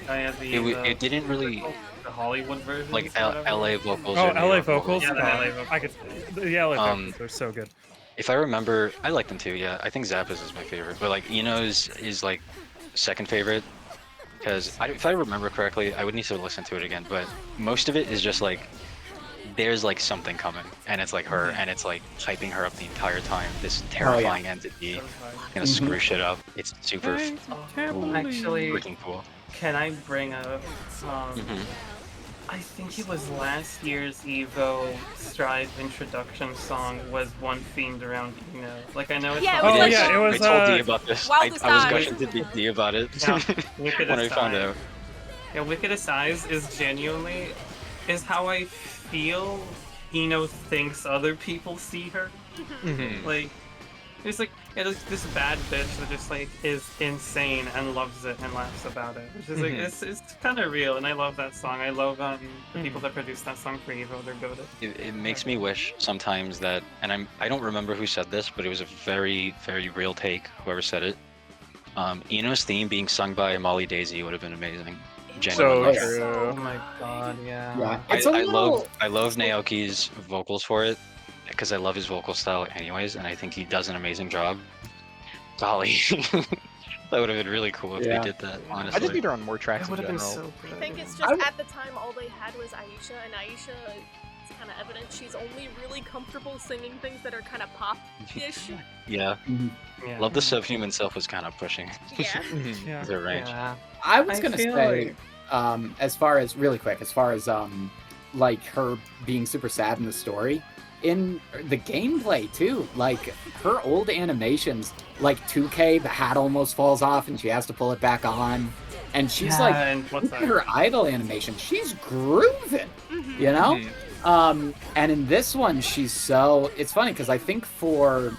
it didn't really the Hollywood version, like LA vocals. Oh, LA vocals. Yeah, the LA vocals. I could. The LA vocals are so good. If I remember, I like them too. Yeah, I think Zappa's is my favorite, but like Ino's is like second favorite because if I remember correctly, I would need to listen to it again. But most of it is just like there's like something coming, and it's like her, and it's like hyping her up the entire time. This terrifying entity gonna screw shit up. It's super Actually, freaking cool. Can I bring up? I think it was last year's Evo Strive introduction song was one themed around Ino. Like I know it's Yeah, not it was. I told D about this. I was Eyes. gushing to D about it when I found out. Yeah, Wickedest Eyes is genuinely how I feel Ino thinks other people see her. Like it's like this bad bitch that just like is insane and loves it and laughs about it. Which is like it's kind of real, and I love that song. I love the people that produced that song for Evo. They're good. It makes me wish sometimes that, and I don't remember who said this, but it was a very, very real take. Whoever said it, Ino's theme being sung by Molly Daisy would have been amazing. Genuinely. So true. Oh my god, yeah. It's I love Naoki's vocals for it because I love his vocal style anyways, and I think he does an amazing job. Golly, that would have been really cool if they did that, honestly. I just need her on more tracks in Would have been general. so good. I think it's just at the time all they had was Aisha, and Aisha, it's kind of evident she's only really comfortable singing things that are kind of pop-ish. Yeah. Love the Subhuman Self was kind of pushing. Yeah. The range. Yeah. I was gonna say, as far as like her being super sad in the story, in the gameplay too, like her old animations, like 2K, the hat almost falls off and she has to pull it back on, and she's and what's look at her idle animation, she's grooving, you know. And in this one, she's so, it's funny because I think for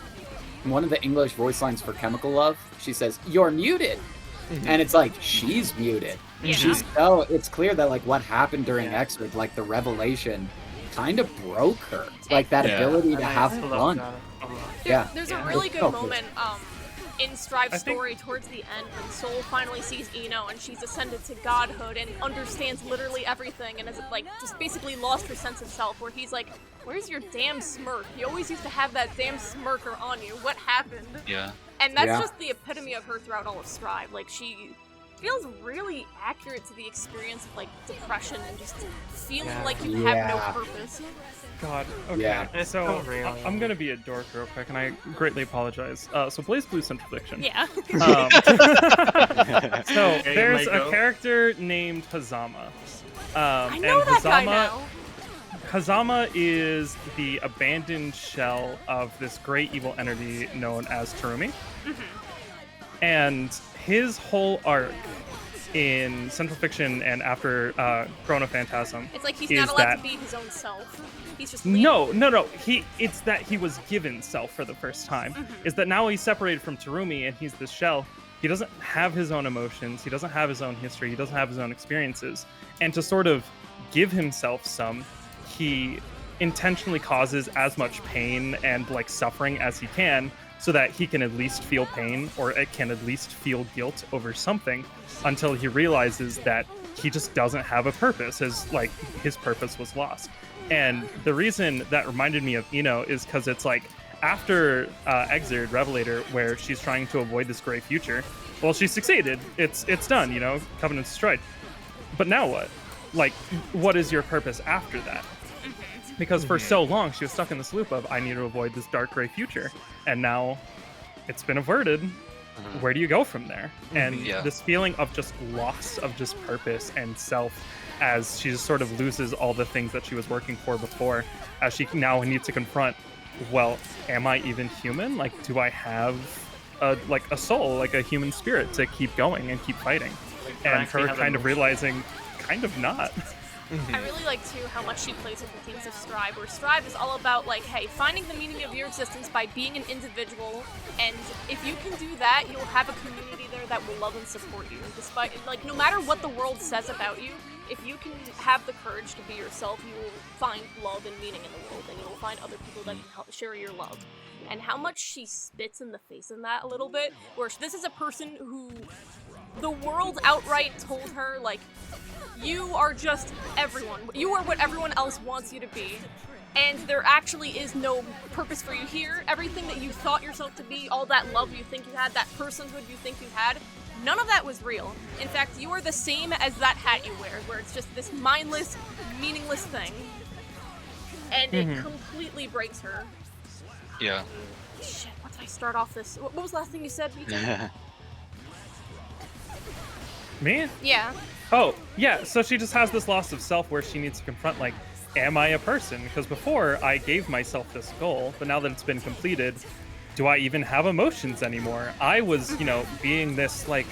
one of the English voice lines for Chemical Love, she says, "You're muted." and it's like she's muted. She's so it's clear that like what happened during Exford, like the revelation, kind of broke her. Like that ability to have fun. There's a really good moment in Strive's story towards the end when Soul finally sees Ino and she's ascended to godhood and understands literally everything and has like just basically lost her sense of self, where he's like, where's your damn smirk? You always used to have that damn smirker on you. What happened? Yeah. And that's just the epitome of her throughout all of Strive. Like, she feels really accurate to the experience of like depression and just feeling like you have no purpose. God, okay. So I'm gonna be a dork real quick, and I greatly apologize. So Blaze Blue Central Fiction. Yeah. So there's a character named Hazama. I know that guy now. Hazama is the abandoned shell of this great evil entity known as Terumi. And his whole arc in Central Fiction and after Chrono Phantasm. It's like he's not allowed to be his own self. He's just No. It's that he was given self for the first time. Is that now he's separated from Terumi and he's this shell. He doesn't have his own emotions. He doesn't have his own history. He doesn't have his own experiences. And to sort of give himself some, he intentionally causes as much pain and like suffering as he can, so that he can at least feel pain or it can at least feel guilt over something, until he realizes that he just doesn't have a purpose, his purpose was lost. And the reason that reminded me of Ino is because it's like after Exerd Revelator, where she's trying to avoid this gray future, well, she succeeded. It's done, Covenant's destroyed. But now what? Like, what is your purpose after that? Because for so long, she was stuck in this loop of, I need to avoid this dark gray future. And now it's been averted. Where do you go from there? And this feeling of just loss of just purpose and self, as she just sort of loses all the things that she was working for before, as she now needs to confront, well, am I even human? Like, do I have a soul, like a human spirit to keep going and keep fighting? And her kind of realizing, kind of not. I really like, too, how much she plays with the themes of Strive, where Strive is all about, like, hey, finding the meaning of your existence by being an individual, and if you can do that, you'll have a community there that will love and support you. Despite, like, no matter what the world says about you, if you can have the courage to be yourself, you will find love and meaning in the world, and you will find other people that can help share your love. And how much she spits in the face in that a little bit, where this is a person who the world outright told her, like, you are just everyone. You are what everyone else wants you to be. And there actually is no purpose for you here. Everything that you thought yourself to be, all that love you think you had, that personhood you think you had, none of that was real. In fact, you are the same as that hat you wear, where it's just this mindless, meaningless thing. And it completely breaks her. Yeah. Shit, what did I start off this? What was the last thing you said, BJ? Me? Yeah. Oh, yeah, so she just has this loss of self where she needs to confront, like, am I a person? Because before, I gave myself this goal, but now that it's been completed, do I even have emotions anymore? I was, being this, like,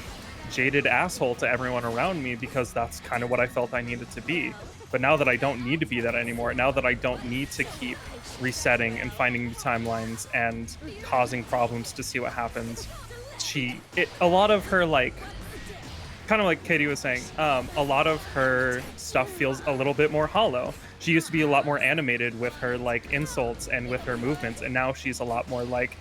jaded asshole to everyone around me because that's kind of what I felt I needed to be. But now that I don't need to be that anymore, now that I don't need to keep resetting and finding new timelines and causing problems to see what happens, a lot of her, like, kind of like Katie was saying, a lot of her stuff feels a little bit more hollow. She used to be a lot more animated with her like insults and with her movements, and now she's a lot more like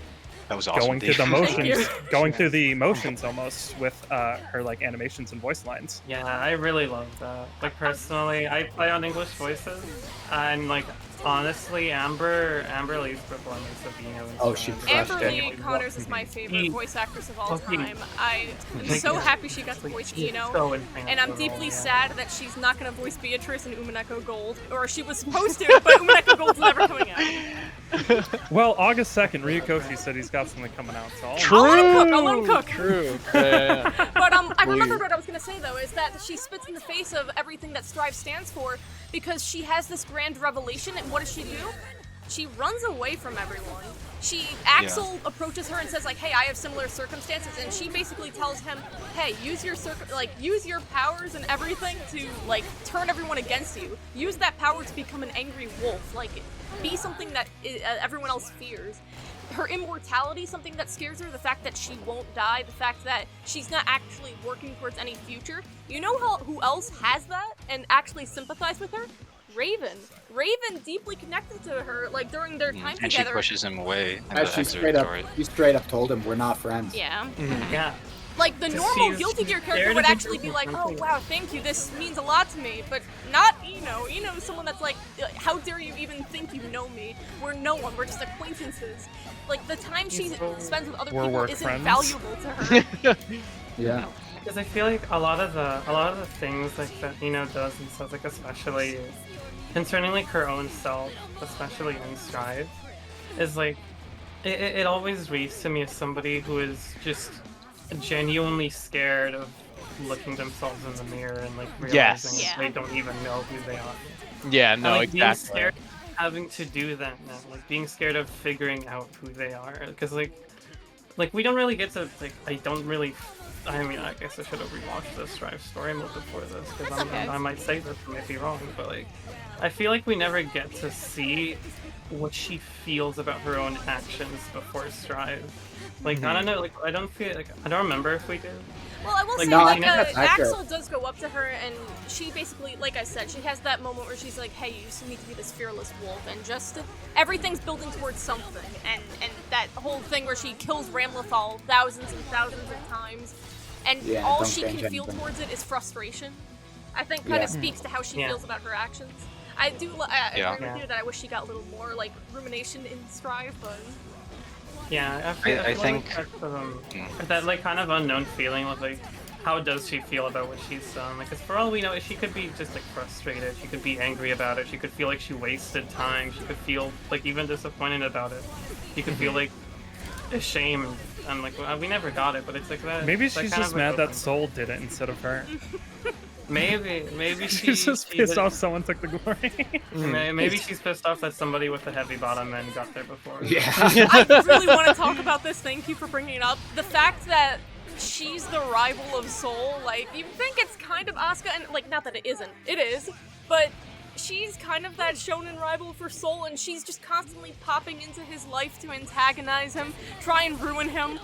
that was awesome, going through the motions, going through the emotions almost with her like animations and voice lines. Yeah, I really love that. Like personally, I play on English voices, and like honestly, Amber Lee's performance of Ino. She Amber Lee Connors is my favorite voice actress of all time. I am so happy she got to voice Ino, and I'm deeply sad that she's not going to voice Beatrice in Umineko Gold, or she was supposed to, but Umineko Gold's never coming out. Well, August 2nd, Ryukoshi said he's got something coming out, so I'll let him cook. True. Yeah. But I remember what I was going to say, though, is that she spits in the face of everything that Strive stands for, because she has this grand revelation, and what does she do? She runs away from everyone. Axel approaches her and says, like, hey, I have similar circumstances, and she basically tells him, hey, use your powers and everything to, like, turn everyone against you. Use that power to become an angry wolf. Like, be something that everyone else fears. her immortality, something that scares her, the fact that she won't die, the fact that she's not actually working towards any future. You know who else has that and actually sympathize with her? Raven. Raven deeply connected to her, like, during their time and together. she pushes him away. She straight up told him, we're not friends. Yeah. Yeah. Like, the normal Guilty Gear character would actually be like, oh, wow, thank you, this means a lot to me, but not Ino. Ino's someone that's like, how dare you even think you know me? We're no one, we're just acquaintances. Like, the time she spends with other people isn't valuable to her. Yeah. Because I feel like a lot of the things like that Ino does and stuff, like especially concerning like her own self, especially in Strive, is like it always reads to me as somebody who is just genuinely scared of looking themselves in the mirror and like realizing they don't even know who they are. Yeah, no, and, like, exactly. Being scared of having to do that now, like being scared of figuring out who they are, because like we don't really get to like I mean, I guess I should have rewatched the Strive story mode before this, because I might say this and might be wrong, but like, I feel like we never get to see what she feels about her own actions before Strive. Like, I don't know, like, I don't remember if we did. Well, I will say, no, like, accurate. Axel does go up to her, and she basically, like I said, she has that moment where she's like, hey, you just need to be this fearless wolf, and just everything's building towards something, and that whole thing where she kills Ramlethal thousands and thousands of times, and all she can feel towards it is frustration. I think kind of speaks to how she feels about her actions. I do agree with you that I wish she got a little more, like, rumination in Strive, but... Yeah, I think that like kind of unknown feeling of like, how does she feel about what she's done? Like, 'cause for all we know, she could be just like frustrated. She could be angry about it. She could feel like she wasted time. She could feel like even disappointed about it. She could feel like ashamed. And like, we never got it, but it's like that. Maybe that she's kind just of, mad that Soul did it instead of her. Maybe She's just pissed off someone took the glory. Maybe she's pissed off that somebody with a heavy bottom end got there before. Yeah. I really want to talk about this. Thank you for bringing it up. The fact that she's the rival of Soul, like, you think it's kind of Asuka, and like, not that it isn't. It is, but she's kind of that shonen rival for Soul, and she's just constantly popping into his life to antagonize him, try and ruin him.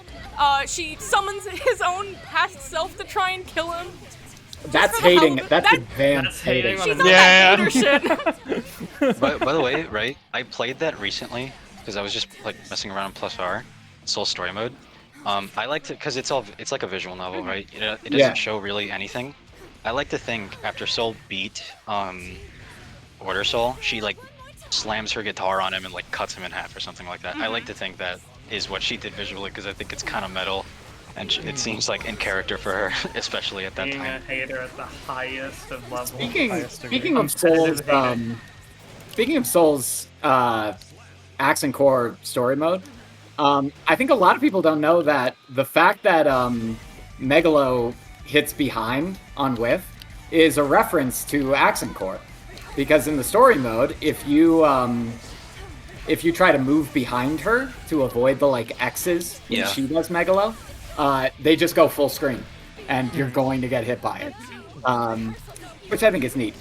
She summons his own past self to try and kill him. That's hating. That's advanced hating. She's on that hater shit. By the way, right? I played that recently because I was just like messing around in Plus R, Soul Story Mode. I liked it because it's like a visual novel, right? It doesn't show really anything. I like to think after Soul beat Order Soul, she like slams her guitar on him and like cuts him in half or something like that. I like to think that is what she did visually because I think it's kind of metal. And it seems like in character for her, especially at that Being time. a hater at the highest of levels. Speaking of Soul's Axe and Core story mode, I think a lot of people don't know that the fact that Megalo hits behind on Whiff is a reference to Axe and Core, because in the story mode, if you try to move behind her to avoid the like X's when she does Megalo, they just go full screen, and you're going to get hit by it, which I think is neat.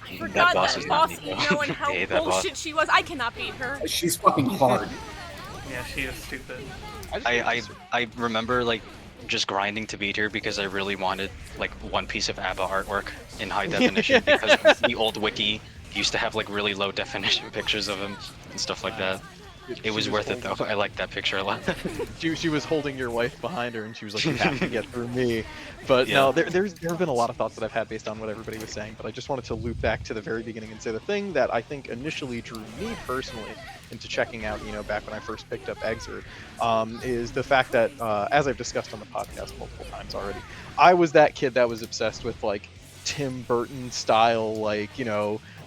I forgot that boss Ino and how bullshit she was. I cannot beat her. She's fucking hard. Yeah, she is stupid. I remember like just grinding to beat her because I really wanted like one piece of ABBA artwork in high definition because the old wiki used to have like really low definition pictures of him and stuff like that. It was worth it though. I liked that picture a lot. She was holding your wife behind her, and she was like, "You have to get through me." But no, there have been a lot of thoughts that I've had based on what everybody was saying. But I just wanted to loop back to the very beginning and say the thing that I think initially drew me personally into checking out, back when I first picked up Exert, is the fact that, as I've discussed on the podcast multiple times already, I was that kid that was obsessed with like Tim Burton style, like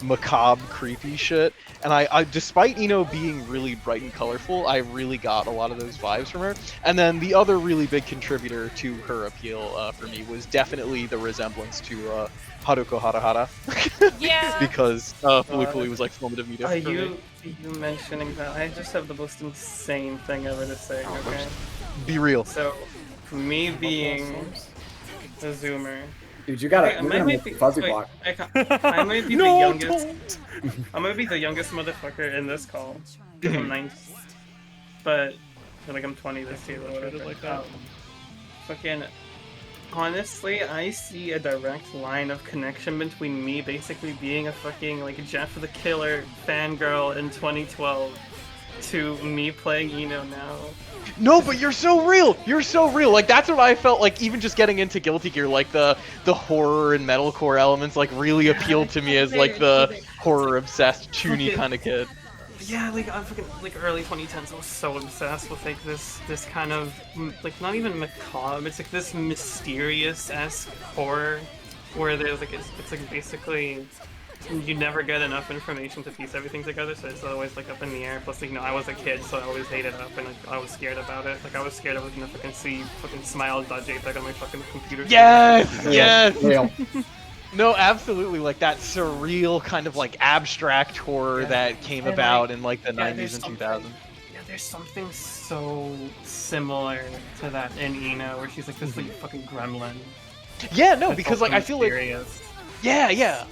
macabre, creepy shit. And I despite being really bright and colorful, I really got a lot of those vibes from her. And then the other really big contributor to her appeal for me was definitely the resemblance to Haruko Harahara. Yeah. Because Fuli Fuli was like formative media for me. You mentioning that, I just have the most insane thing ever to say, okay? Be real. So, me being a Zoomer, dude, you gotta fuzzy block. I might be the youngest. I might be the youngest motherfucker in this call. I'm 19. but like I'm 20 this year. Like that. Fucking. Honestly, I see a direct line of connection between me basically being a fucking like Jeff the Killer fangirl in 2012 to me playing Eno now. No, but you're so real. You're so real. Like that's what I felt like. Even just getting into Guilty Gear, like the horror and metalcore elements, like really appealed to me as like the horror obsessed, toony kind of kid. Yeah, like I'm fucking like early 2010s. I was so obsessed with like this kind of like not even macabre. It's like this mysterious-esque horror where there's like it's like basically you never get enough information to piece everything together, so it's always like up in the air. Plus, like, I was a kid, so I always hated it up, and I was scared about it. Like I was scared I was gonna fucking see fucking smile.jpg on my fucking computer. Yes, yes. No, absolutely, like that surreal kind of like abstract horror that came about in like the 90s and 2000s. Yeah, there's something so similar to that in Eno, where she's like this like fucking gremlin. Yeah, no, because like I feel like mysterious. yeah.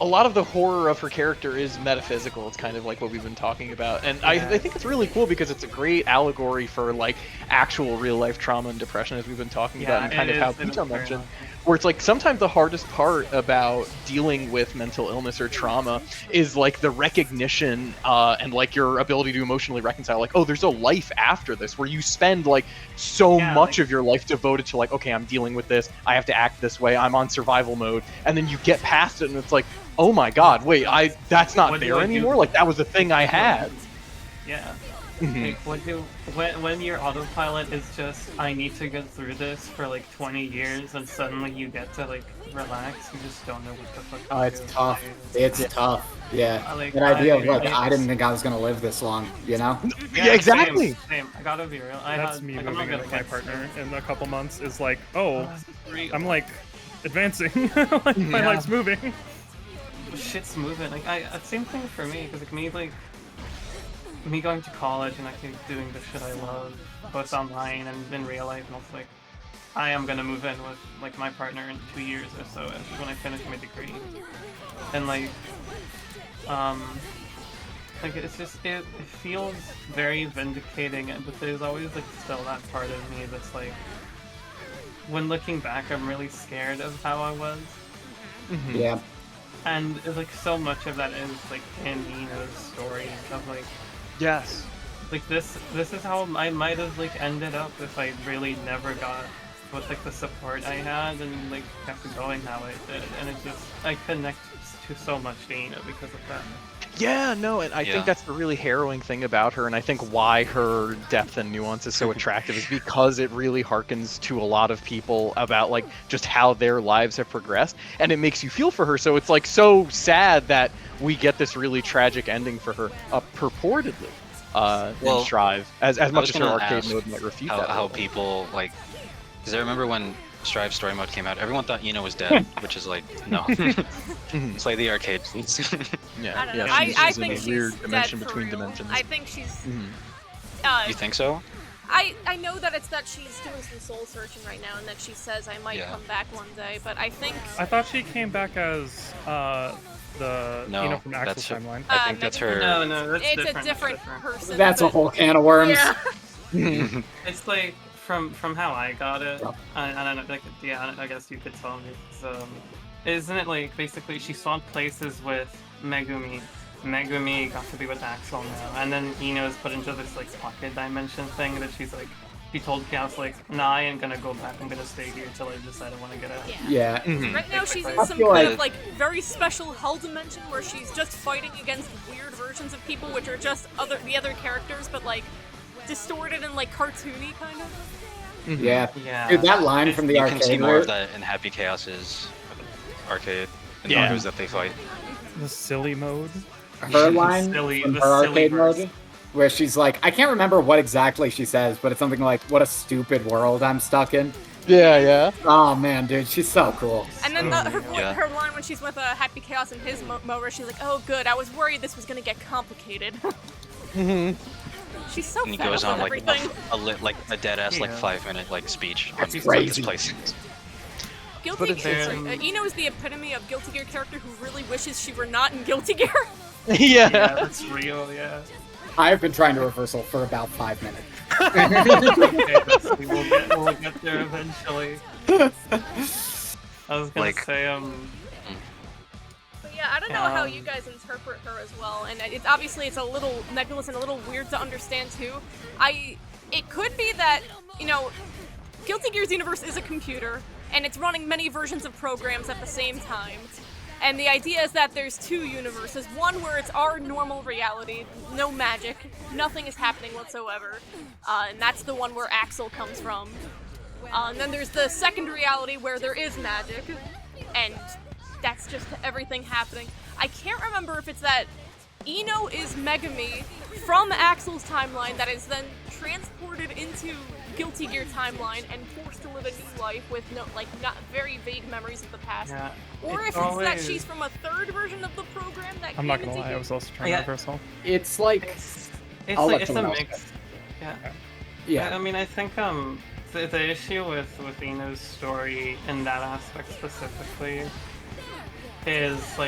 A lot of the horror of her character is metaphysical. It's kind of like what we've been talking about. And I think it's really cool because it's a great allegory for like actual real life trauma and depression, as we've been talking about, and kind of how Pito mentioned. Where it's like sometimes the hardest part about dealing with mental illness or trauma is like the recognition and like your ability to emotionally reconcile, like, oh, there's a life after this, where you spend like so much of your life devoted to like, okay, I'm dealing with this, I have to act this way, I'm on survival mode, and then you get past it and it's like, oh my god, wait, that's not there anymore? Like that was a thing I had. Yeah. Like, when your autopilot is just, I need to get through this for like 20 years, and suddenly you get to like relax, you just don't know what the fuck to do. It's tough. It's tough. Yeah. Like, that idea of like, I didn't think I was gonna live this long, you know? Yeah, exactly. Same. I gotta be real. That's me moving in with my partner in a couple months is like, oh, I'm like advancing. Like my life's moving. Shit's moving. Like same thing for me, because like me going to college and actually doing the shit I love, both online and in real life, and also like I am gonna move in with like my partner in 2 years or so when I finish my degree, and like it's just it feels very vindicating, but there's always like still that part of me that's like, when looking back, I'm really scared of how I was. Yeah. And like so much of that is like in Eno's story of like, yes, like this is how I might have like ended up if I really never got with like the support I had and like kept going how I did, and it just, I connect to so much to Eno because of that. Yeah, no, and I think that's the really harrowing thing about her, and I think why her depth and nuance is so attractive is because it really harkens to a lot of people about like just how their lives have progressed, and it makes you feel for her. So it's like so sad that we get this really tragic ending for her, purportedly, in Strive, as much as her arcade mode might refute that. How people like, because I remember when Strive story mode came out, everyone thought Eno was dead, which is like, no. Play the arcade, please. I don't know. I think in a she's weird dimension dead between for real. dimensions. I think she's. You think so? I know that it's that she's doing some soul searching right now, and that she says I might come back one day, but I think. I thought she came back as the Eno from Axel's timeline. I think that's her. No, that's it's different. a different person. That's a whole can of worms. Yeah. It's like from how I got it, I don't know, like, I guess you could tell me. Isn't it like basically she swapped places with Megumi? Megumi got to be with Axel now, and then Eno is put into this like pocket dimension thing that she's like, she told Chaos like, nah, I ain't gonna go back, I'm gonna stay here till I decide I want to get out. Yeah. Right now she's in some kind of like very special hell dimension where she's just fighting against weird versions of people, which are just the other characters, but like distorted and like cartoony kind of. Yeah. Dude, that line from the arcade. You can see more of that in Happy Chaos's arcade. And those that they fight. The silly mode. Her line from her arcade mode, where she's like, I can't remember what exactly she says, but it's something like, "What a stupid world I'm stuck in." Yeah. Oh man, dude, she's so cool. And then her line when she's with Happy Chaos in his mode, where she's like, "Oh, good, I was worried this was gonna get complicated." She's so and he fed goes up on with like everything. a dead ass like 5-minute like speech on crazy. this place. Guilty Gear. Eno is the epitome of Guilty Gear character who really wishes she were not in Guilty Gear. Yeah, that's real. Yeah. I've been trying to reversal for about 5 minutes. Okay, we'll get there eventually. I was gonna say, But yeah, I don't know how you guys interpret her as well, and it's obviously it's a little nebulous and a little weird to understand too. It could be that, you know, Guilty Gear's universe is a computer, and it's running many versions of programs at the same time. And the idea is that there's two universes, one where it's our normal reality, no magic, nothing is happening whatsoever, and that's the one where Axel comes from. And then there's the second reality where there is magic, and that's just everything happening. I can't remember if it's that Ino is Megami from Axel's timeline that is then transported into Guilty Gear timeline and forced to live a new life with not very vague memories of the past. yeah, Or if it's that she's from a third version of the program that I'm not gonna lie, I was also trying to reversal. It's like it's I'll like let it's a someone else mix. Yeah. yeah. I mean, I think the issue with Ino's story in that aspect specifically is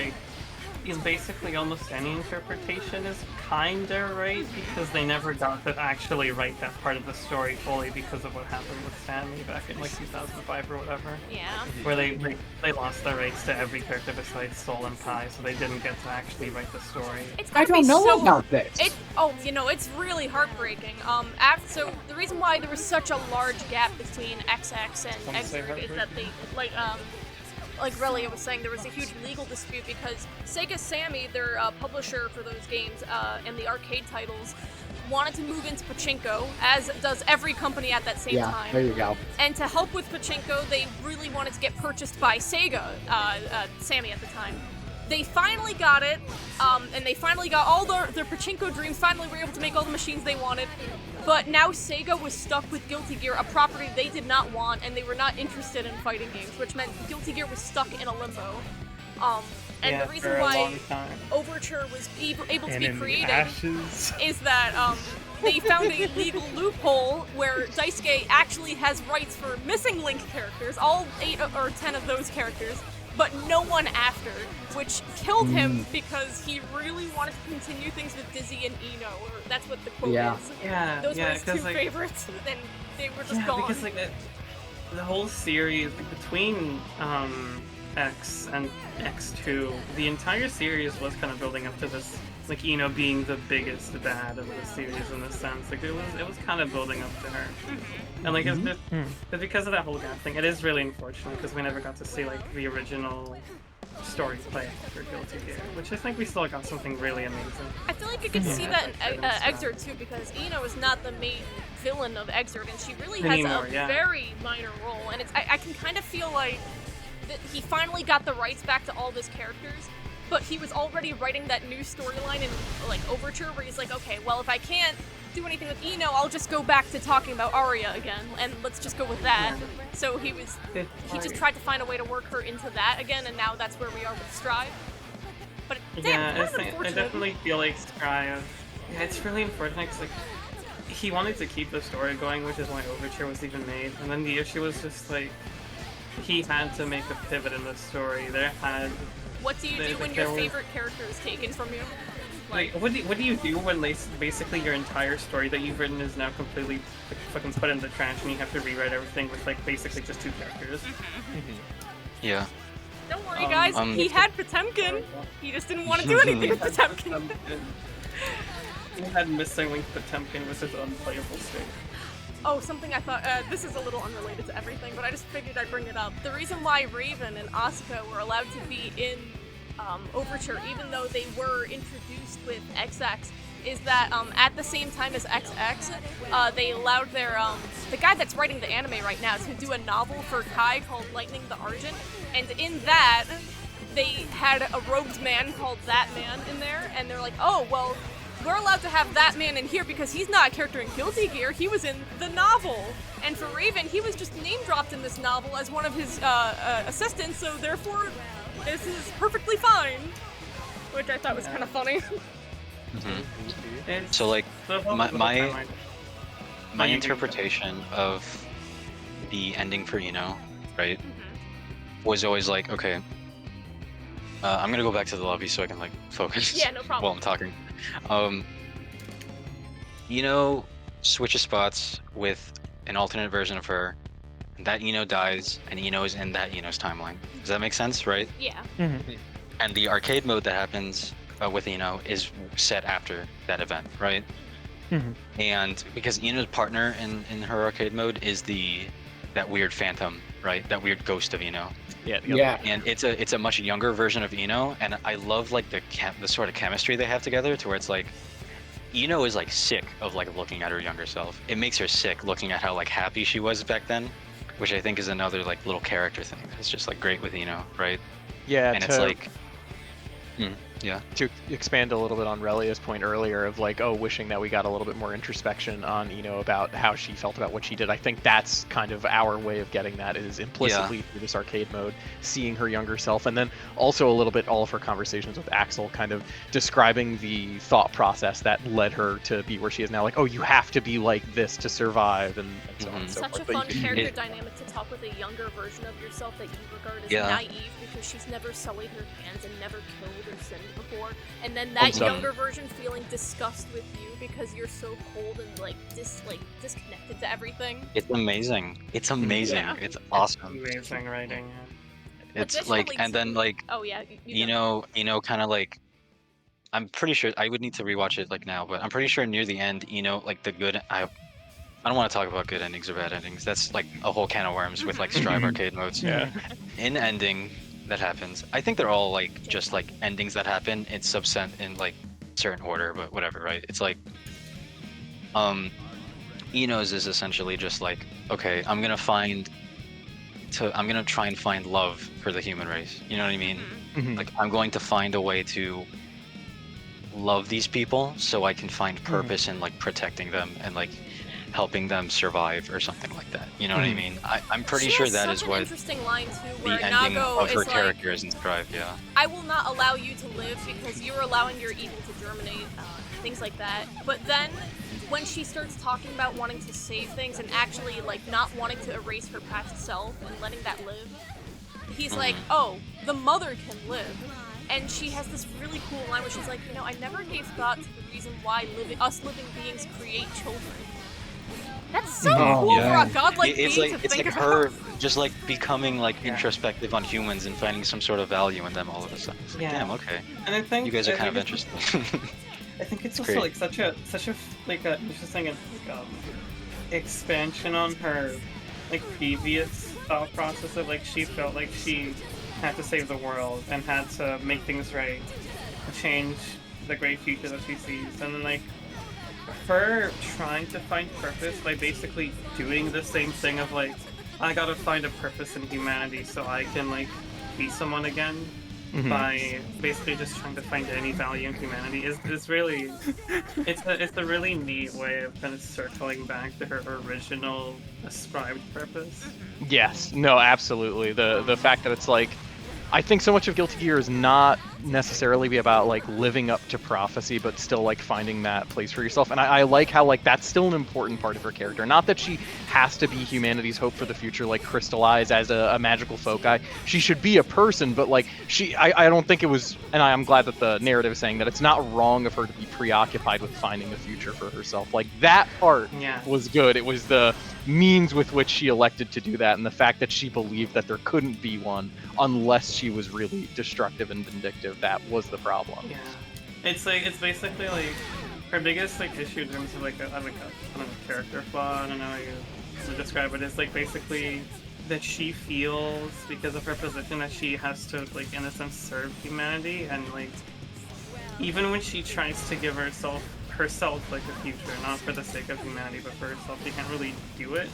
basically almost any interpretation is kinda right because they never got to actually write that part of the story fully because of what happened with Sammy back in like 2005 or whatever. Yeah. Where they lost the rights to every character besides Soul and Pi, so they didn't get to actually write the story. I don't know about this. It's really heartbreaking. So the reason why there was such a large gap between XX and Xrd is that they like Relia was saying, there was a huge legal dispute because Sega Sammy, their publisher for those games and the arcade titles, wanted to move into pachinko, as does every company at that same time. There you go. And to help with pachinko, they really wanted to get purchased by Sega, Sammy at the time. They finally got it, and they finally got all their pachinko dreams, finally were able to make all the machines they wanted. But now Sega was stuck with Guilty Gear, a property they did not want, and they were not interested in fighting games, which meant Guilty Gear was stuck in a limbo. And the reason why Overture was able to be created is that they found a legal loophole where Daisuke actually has rights for missing Link characters, all 8 or 10 of those characters, but no one after, which killed him because he really wanted to continue things with Dizzy and Ino, or that's what the quote is. Yeah, those were his two favorites, and they were just gone. Because the whole series between X and X2, the entire series was kind of building up to this, like Ino being the biggest bad of the series in a sense. Like it was kind of building up to her. And like it's because of that whole gap thing, it is really unfortunate because we never got to see like the original story play for Guilty Gear, which I think we still got something really amazing. I feel like you can see that in Xrd too, because Ino is not the main villain of Xrd, and she really has a very minor role. And I can kind of feel like that he finally got the rights back to all of his characters, but he was already writing that new storyline in like Overture, where he's like, okay, well if I can't do anything with Ino, I'll just go back to talking about Arya again, and let's just go with that. So he just tried to find a way to work her into that again, and now that's where we are with Strive. But I definitely feel like Strive. Yeah, it's really unfortunate because like he wanted to keep the story going, which is why Overture was even made, and then the issue was just like he had to make a pivot in the story. What do you do when your favorite character is taken from you? Like, what do you do when basically your entire story that you've written is now completely fucking put in the trash and you have to rewrite everything with like basically just 2 characters? Yeah. Don't worry, guys. He had Potemkin. He just didn't want to do anything with Potemkin. He had missing Link Potemkin with his unplayable state. Oh, something I thought, this is a little unrelated to everything, but I just figured I'd bring it up. The reason why Raven and Asuka were allowed to be in Overture, even though they were introduced with XX, is that at the same time as XX, they allowed their the guy that's writing the anime right now to do a novel for Kai called Lightning the Argent, and in that they had a robed man called That Man in there, and they're like, oh well, we're allowed to have That Man in here because he's not a character in Guilty Gear, he was in the novel. And for Raven, he was just name dropped in this novel as one of his assistants, so therefore this is perfectly fine. Which I thought was kind of funny. So like my interpretation of the ending for Ino, right, was always like, okay, I'm gonna go back to the lobby so I can like focus yeah, no problem. while I'm talking. Ino switches spots with an alternate version of her, and that Ino dies, and Ino is in that Ino's timeline. Does that make sense, right? Yeah. And the arcade mode that happens with Ino is set after that event, right? And because Ino's partner in her arcade mode is that weird phantom, right? That weird ghost of Ino. Yeah. And it's a much younger version of Ino, and I love like the sort of chemistry they have together, to where it's like Ino is like sick of like looking at her younger self. It makes her sick looking at how like happy she was back then, which I think is another like little character thing. It's just like great with Ino, right? Yeah, And it's like, yeah. To expand a little bit on Relia's point earlier of like, wishing that we got a little bit more introspection on Ino about how she felt about what she did. I think that's kind of our way of getting that, is implicitly through this arcade mode, seeing her younger self, and then also a little bit all of her conversations with Axel, kind of describing the thought process that led her to be where she is now. Like, you have to be like this to survive, and so on and so Such forth. a But fun character dynamic to talk with a younger version of yourself that you regard as naive, because she's never sullied her hands and never killed or sinned before, and then that younger version feeling disgust with you because you're so cold and like disconnected to everything. It's amazing. It's amazing. Yeah. It's awesome. Amazing writing. It's like, and then like, Ino kind of like, I'm pretty sure I would need to rewatch it like now, but I'm pretty sure near the end, Ino, like the good, I don't want to talk about good endings or bad endings. That's like a whole can of worms with like Strive arcade modes. Yeah. In ending that happens, I think they're all like just like endings that happen in in like certain order, but whatever, right? It's like, Ino's is essentially just like, okay, I'm gonna try and find love for the human race. You know what I mean? Like, I'm going to find a way to love these people so I can find purpose in like protecting them and like helping them survive or something like that. You know what I mean? I'm pretty sure that is what interesting line too, the where ending Nago of her is character like, is in Strive. Yeah. I will not allow you to live because you're allowing your evil to germinate, things like that. But then, when she starts talking about wanting to save things and actually like not wanting to erase her past self and letting that live, he's like, oh, the mother can live. And she has this really cool line where she's like, I never gave thought to the reason why us living beings create children. That's so cool for a godlike being to it's think like about. her just like becoming like introspective on humans and finding some sort of value in them all of a sudden. It's like, damn, okay. And I think You guys are kind of interesting. I think it's It's also great. like such a like a interesting expansion on her like previous thought process of like she felt like she had to save the world and had to make things right, change the great future that she sees, and then like her trying to find purpose by basically doing the same thing of like, I gotta find a purpose in humanity so I can like be someone again. By basically just trying to find any value in humanity is really it's a really neat way of kind of circling back to her original ascribed purpose. Yes, no, absolutely. The fact that it's like, I think so much of Guilty Gear is not necessarily be about like living up to prophecy, but still like finding that place for yourself. And I like how like that's still an important part of her character. Not that she has to be humanity's hope for the future, like crystallized as a magical foci. She should be a person, but like I don't think it was, and I'm glad that the narrative is saying that it's not wrong of her to be preoccupied with finding a future for herself. Like that part was good. It was the means with which she elected to do that, and the fact that she believed that there couldn't be one unless she was really destructive and vindictive. That was the problem. Yeah, it's basically like her biggest like issue in terms of like a kind of character flaw. I don't know how you to describe it. Is like basically that she feels because of her position that she has to like in a sense serve humanity, and like even when she tries to give herself like a future, not for the sake of humanity but for herself, she can't really do it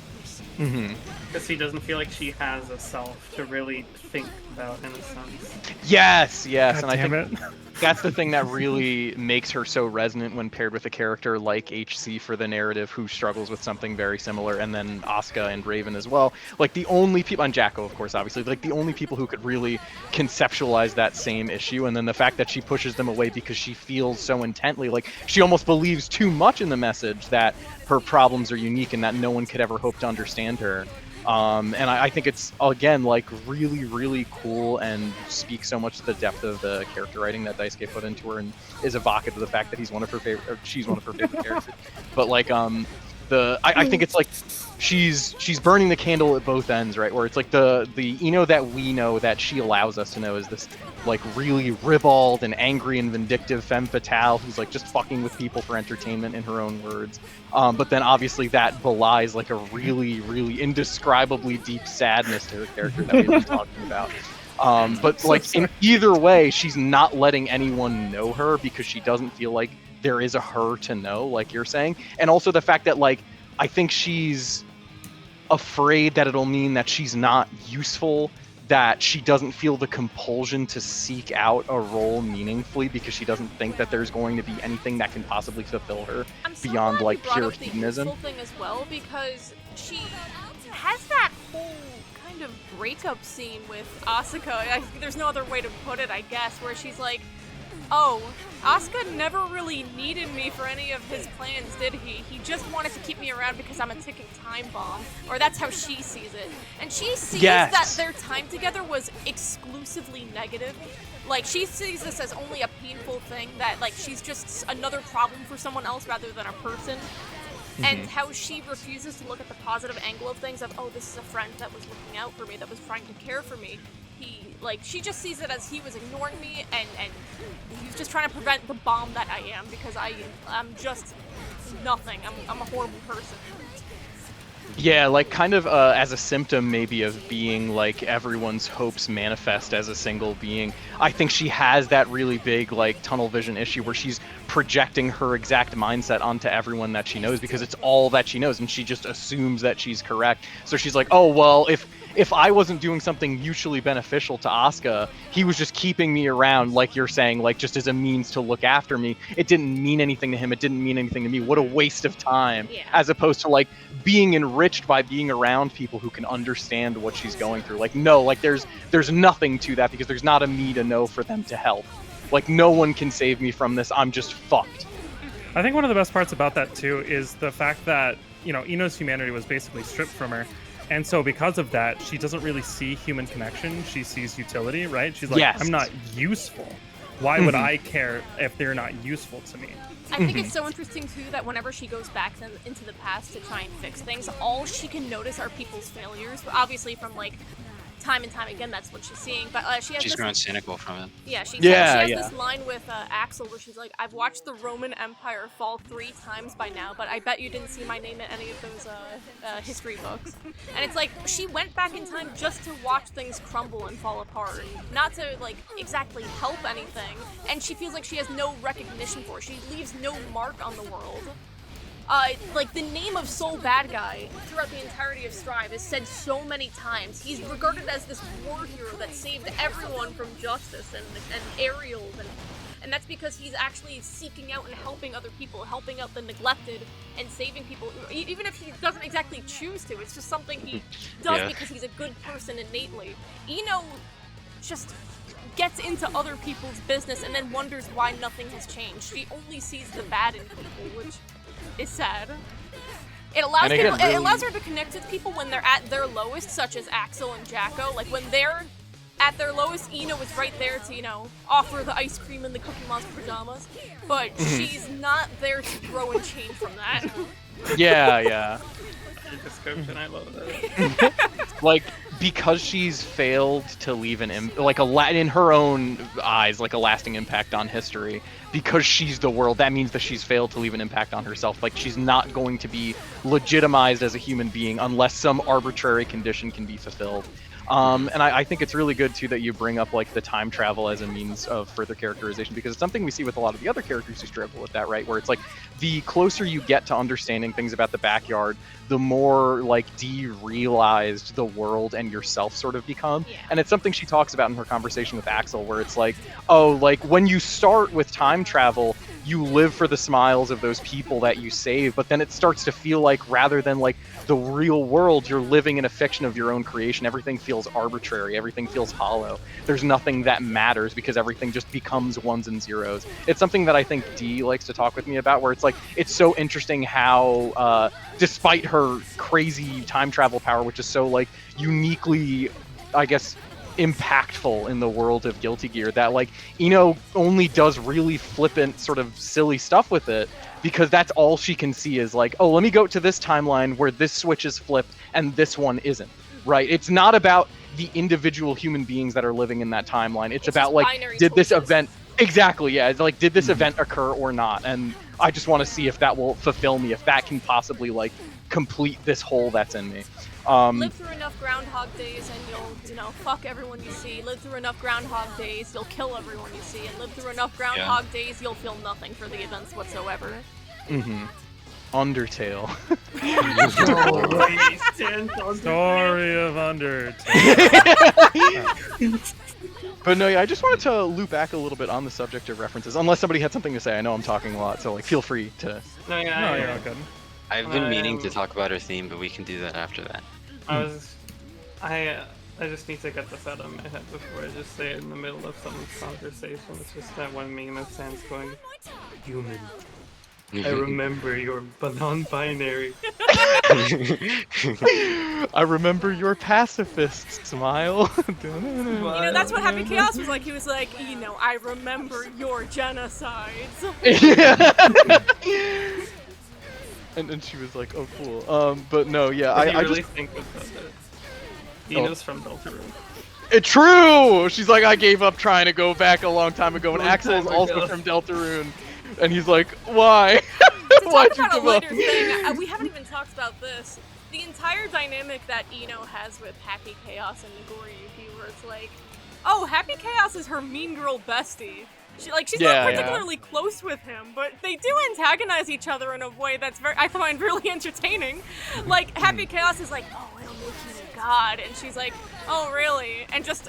because she doesn't feel like she has a self to really think about in a sense. Yes, God and I damn think that's the thing that really makes her so resonant when paired with a character like HC for the narrative, who struggles with something very similar, and then Asuka and Raven as well. Like the only people, and Jacko of course, obviously, like the only people who could really conceptualize that same issue, and then the fact that she pushes them away because she feels so intently, like she almost believes too much in the message that her problems are unique and that no one could ever hope to understand her. And I think it's, again, like really, really cool and speaks so much to the depth of the character writing that Daisuke put into her, and is evocative of the fact that he's one of her favorite, or she's one of her favorite characters. But like, I think it's like she's burning the candle at both ends, right? Where it's like the Ino that we know, that she allows us to know, is this like really ribald and angry and vindictive femme fatale who's like just fucking with people for entertainment, in her own words. But then obviously that belies like a really, really indescribably deep sadness to her character that we've been talking about. But like in either way, she's not letting anyone know her because she doesn't feel like there is a her to know, like you're saying. And also the fact that like, I think she's afraid that it'll mean that she's not useful, that she doesn't feel the compulsion to seek out a role meaningfully because she doesn't think that there's going to be anything that can possibly fulfill her beyond like pure hedonism. Thing as well, because she has that whole kind of breakup scene with Asuka. There's no other way to put it, I guess, where she's like, oh, Asuka never really needed me for any of his plans, did he? He just wanted to keep me around because I'm a ticking time bomb. Or that's how she sees it. And she sees that their time together was exclusively negative. Like, she sees this as only a painful thing, that, like, she's just another problem for someone else rather than a person. And how she refuses to look at the positive angle of things, of, oh, this is a friend that was looking out for me, that was trying to care for me. She just sees it as he was ignoring me, and he's just trying to prevent the bomb that I am, because I'm just nothing. I'm a horrible person. Yeah, like kind of as a symptom maybe of being like everyone's hopes manifest as a single being. I think she has that really big like tunnel vision issue where she's projecting her exact mindset onto everyone that she knows because it's all that she knows, and she just assumes that she's correct. So she's like, oh, well, if I wasn't doing something mutually beneficial to Asuka, he was just keeping me around, like you're saying, like just as a means to look after me. It didn't mean anything to him. It didn't mean anything to me. What a waste of time. Yeah. As opposed to like being enriched by being around people who can understand what she's going through. Like, no, like there's nothing to that because there's not a me to know for them to help. Like, no one can save me from this. I'm just fucked. I think one of the best parts about that too is the fact that, you know, Ino's humanity was basically stripped from her. And so because of that, she doesn't really see human connection. She sees utility, right? She's like, yes. I'm not useful. Why would I care if they're not useful to me? I think it's so interesting, too, that whenever she goes back into the past to try and fix things, all she can notice are people's failures. But obviously from, like, time and time again, that's what she's seeing. But she's grown cynical from it. Yeah, she has this line with Axel where she's like, I've watched the Roman Empire fall 3 times by now, but I bet you didn't see my name in any of those history books. And it's like, she went back in time just to watch things crumble and fall apart, not to, like, exactly help anything. And she feels like she has no recognition for it. She leaves no mark on the world. Like, the name of Soul Bad Guy throughout the entirety of Strive is said so many times. He's regarded as this war hero that saved everyone from justice and Ariel, and that's because he's actually seeking out and helping other people, helping out the neglected and saving people, even if he doesn't exactly choose to. It's just something he does because he's a good person innately. Ino just gets into other people's business and then wonders why nothing has changed. She only sees the bad in people, which is sad. It allows her to connect with people when they're at their lowest, such as Axel and Jacko. Like, when they're at their lowest, Ino is right there to, you know, offer the ice cream and the Cookie Monster pajamas. But she's not there to grow and change from that. Yeah. Description, I love that. Like, because she's failed to leave in her own eyes, like a lasting impact on history, because she's the world, that means that she's failed to leave an impact on herself. Like, she's not going to be legitimized as a human being unless some arbitrary condition can be fulfilled. And I think it's really good, too, that you bring up, like, the time travel as a means of further characterization, because it's something we see with a lot of the other characters who struggle with that, right? Where it's like, the closer you get to understanding things about the backyard, the more, like, derealized the world and yourself sort of become. Yeah. And it's something she talks about in her conversation with Axel, where it's like, oh, like, when you start with time travel, you live for the smiles of those people that you save, but then it starts to feel like rather than like the real world, you're living in a fiction of your own creation. Everything feels arbitrary, everything feels hollow. There's nothing that matters because everything just becomes ones and zeros. It's something that I think Dee likes to talk with me about, where it's like, it's so interesting how despite her crazy time travel power, which is so like uniquely, I guess, impactful in the world of Guilty Gear, that like Ino only does really flippant sort of silly stuff with it because that's all she can see is like, oh, let me go to this timeline where this switch is flipped and this one isn't, right? It's not about the individual human beings that are living in that timeline. It's about like, did this event exactly, yeah, it's like, did this event occur or not? And I just want to see if that will fulfill me, if that can possibly like complete this hole that's in me. Live through enough Groundhog Days and you'll, fuck everyone you see. Live through enough Groundhog Days, you'll kill everyone you see. And live through enough Groundhog Days, you'll feel nothing for the events whatsoever. Mm-hmm. Undertale. Story of Undertale. But no, yeah, I just wanted to loop back a little bit on the subject of references, unless somebody had something to say. I know I'm talking a lot, so like feel free to... No, you're all good. I've been meaning to talk about our theme, but we can do that after that. I just need to get this out of my head before I just say it in the middle of someone's conversation. It's just that one meme of Sans going, "Human, I remember your non-binary." I remember your pacifist smile. That's what Happy Chaos was like. He was like, I remember your genocides. And she was like, oh, cool. But no, yeah, I really just think about it. Ino's from Deltarune. It's true! She's like, I gave up trying to go back a long time ago, and Axel's also from Deltarune. And he's like, why? Why'd you give up? Thing, we haven't even talked about this. The entire dynamic that Ino has with Happy Chaos and Nagoriyuki, where it's like, oh, Happy Chaos is her mean girl bestie. She's not particularly close with him, but they do antagonize each other in a way that's I find really entertaining. Like, Happy Chaos is like, oh, it'll make you a god, and she's like, oh, really? And just,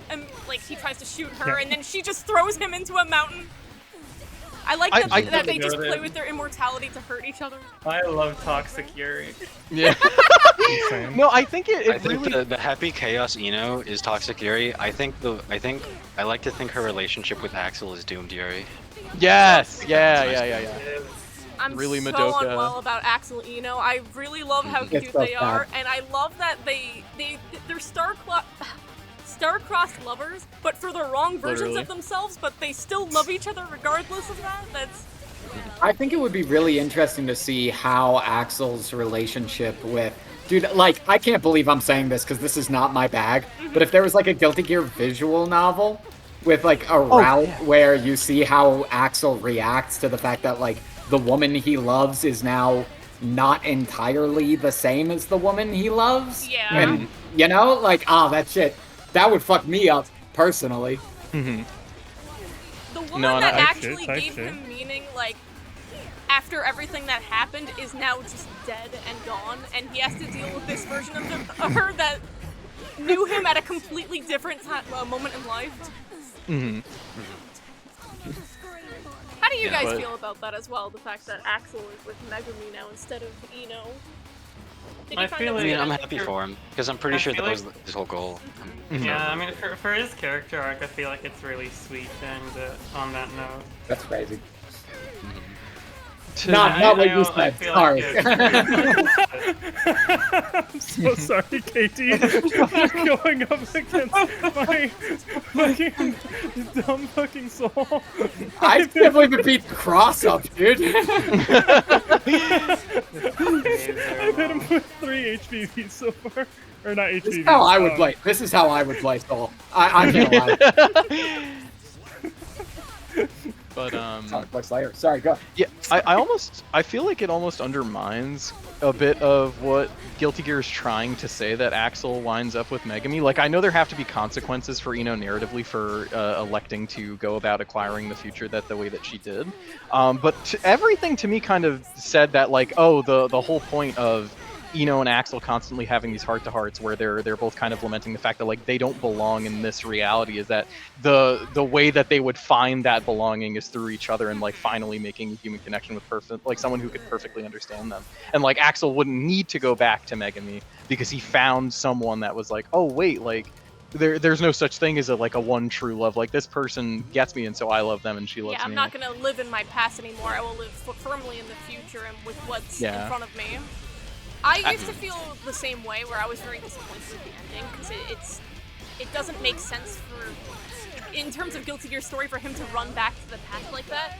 he tries to shoot her, and then she just throws him into a mountain. I like that they just play with their immortality to hurt each other. I love Toxic Yuri. Yeah. No, I think I think the Happy Chaos Ino is Toxic Yuri. I like to think her relationship with Axel is Doomed Yuri. Yes. Yeah. I'm really so Madoka. unwell about Axel and Ino. I really love how cute they are, and I love that they're star-crossed lovers, but for the wrong versions of themselves, but they still love each other regardless of that. I think it would be really interesting to see how Axel's relationship with... Dude, like, I can't believe I'm saying this because this is not my bag, but if there was like a Guilty Gear visual novel with like a route where you see how Axel reacts to the fact that like the woman he loves is now not entirely the same as the woman he loves. Yeah. And, that shit, that would fuck me up, personally. The woman that actually gave him meaning, like, after everything that happened, is now just dead and gone, and he has to deal with this version of her that knew him at a completely different moment in life. How do you guys feel about that as well, the fact that Axel is with Megumi now instead of Ino? I'm happy for him, because I'm pretty sure that was his whole goal. Yeah, I mean, for his character arc, I feel like it's really sweet, and on that note. That's crazy. Not what you said. Sorry. I'm so sorry, Katie. You're going up against my fucking dumb fucking soul. I can't believe it beat the cross up, dude. I've hit him with 3 HPV so far. Or not HPV. This is how I would play. This is how I would play Soul. I can't lie. But Slayer. Sorry, go. Yeah, I feel like it almost undermines a bit of what Guilty Gear is trying to say, that Axel winds up with Megumi. Like, I know there have to be consequences for Ino narratively for electing to go about acquiring the future the way that she did. But everything to me kind of said that, like, oh, the whole point of Eno and Axel constantly having these heart-to-hearts where they're both kind of lamenting the fact that like they don't belong in this reality, is that the way that they would find that belonging is through each other and like finally making a human connection with like someone who could perfectly understand them. And like Axel wouldn't need to go back to Megami because he found someone that was like, oh wait, like there's no such thing as a one true love. Like this person gets me, and so I love them, and she loves me. Yeah, I'm not gonna live in my past anymore. I will live firmly in the future and with what's in front of me. I used to feel the same way, where I was very disappointed with the ending because it doesn't make sense in terms of Guilty Gear's story, for him to run back to the past like that.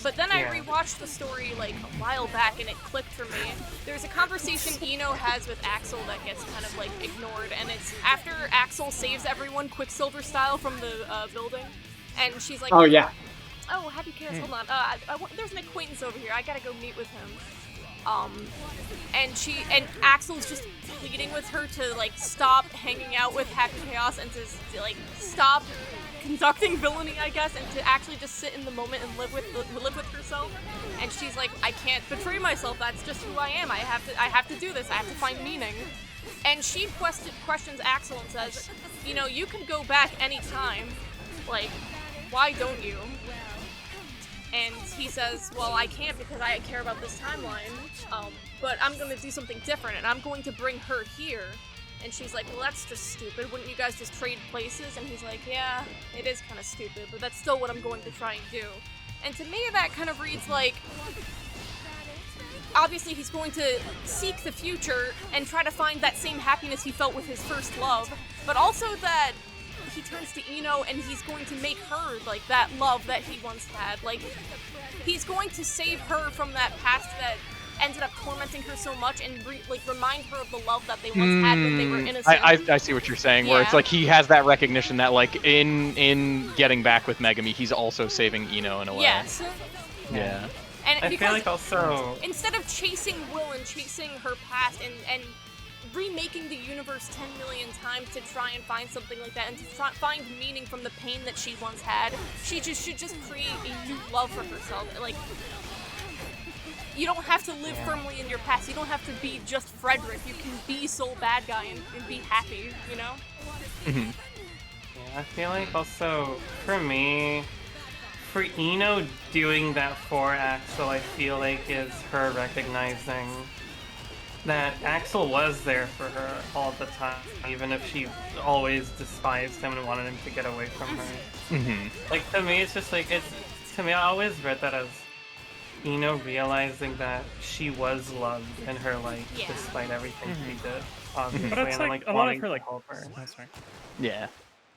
But then I rewatched the story like a while back, and it clicked for me. There's a conversation Eno has with Axel that gets kind of like ignored, and it's after Axel saves everyone Quicksilver style from the building, and she's like, "Oh yeah, oh happy chaos, hold on, there's an acquaintance over here. I gotta go meet with him." And Axel's just pleading with her to like stop hanging out with Happy Chaos and to like stop conducting villainy, I guess, and to actually just sit in the moment and live with herself. And she's like, I can't betray myself. That's just who I am. I have to do this. I have to find meaning. And she questions Axel and says, you know, you can go back anytime. Like, why don't you? And he says, well, I can't because I care about this timeline. But I'm going to do something different, and I'm going to bring her here. And she's like, well, that's just stupid. Wouldn't you guys just trade places? And he's like, yeah, it is kind of stupid, but that's still what I'm going to try and do. And to me, that kind of reads like, obviously he's going to seek the future and try to find that same happiness he felt with his first love, but also that he turns to Eno and he's going to make her like that love that he once had. Like, he's going to save her from that past that ended up tormenting her so much and remind her of the love that they once had when they were innocent. I see what you're saying, where it's like he has that recognition that like in getting back with Megami, he's also saving Eno in a way. Yes. Yeah. And I feel like also instead of chasing Will and chasing her past and remaking the universe 10 million times to try and find something like that and to find meaning from the pain that she once had, she should just create a new love for herself. Like, you don't have to live firmly in your past. You don't have to be just Frederick. You can be Soul Bad Guy and be happy, you know? Yeah, I feel like also, for me, for Eno doing that for Axel, I feel like is her recognizing that Axel was there for her all the time, even if she always despised him and wanted him to get away from her. Like, to me, it's just like, I always read that as Eno realizing that she was loved in her life, despite everything she did. Obviously, but it's and like a lot of her like, help her. Oh, sorry. Yeah.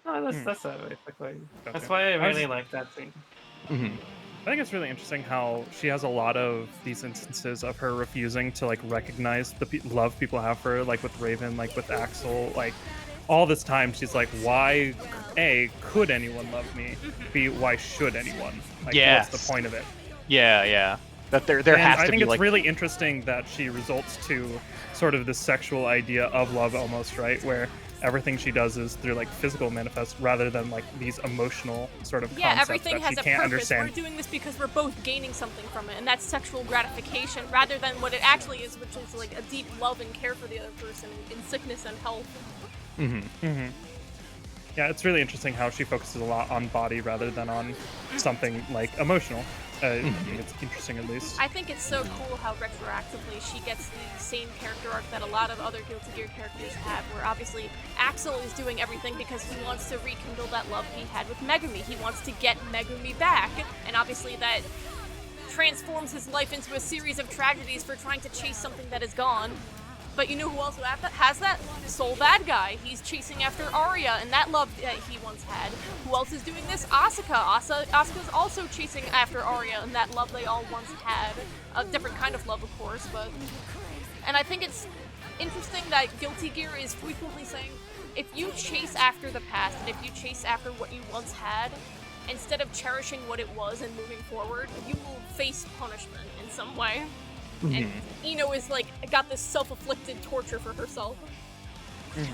No, that's it, basically. Okay. That's why I really like that scene. I think it's really interesting how she has a lot of these instances of her refusing to like recognize the love people have for her, like with Raven, like with Axel, like all this time she's like, why could anyone love me? B, why should anyone? Like, what's the point of it? Yeah. That there has to be. I think it's really interesting that she results to sort of this sexual idea of love almost, right? Where everything she does is through like physical manifest rather than like these emotional sort of concepts everything that has she a can't purpose. understand. We're doing this because we're both gaining something from it, and that's sexual gratification rather than what it actually is, which is like a deep love and care for the other person in sickness and health. Yeah, it's really interesting how she focuses a lot on body rather than on something like emotional. I think it's interesting, at least. I think it's so cool how retroactively she gets the same character arc that a lot of other Guilty Gear characters have, where obviously Axel is doing everything because he wants to rekindle that love he had with Megumi. He wants to get Megumi back, and obviously that transforms his life into a series of tragedies for trying to chase something that is gone. But you know who else has that? Soul Bad Guy. He's chasing after Arya and that love that he once had. Who else is doing this? Asuka. Asuka's also chasing after Arya and that love they all once had. A different kind of love, of course, but... And I think it's interesting that Guilty Gear is frequently saying, if you chase after the past and if you chase after what you once had, instead of cherishing what it was and moving forward, you will face punishment in some way. And Eno is like got this self-afflicted torture for herself.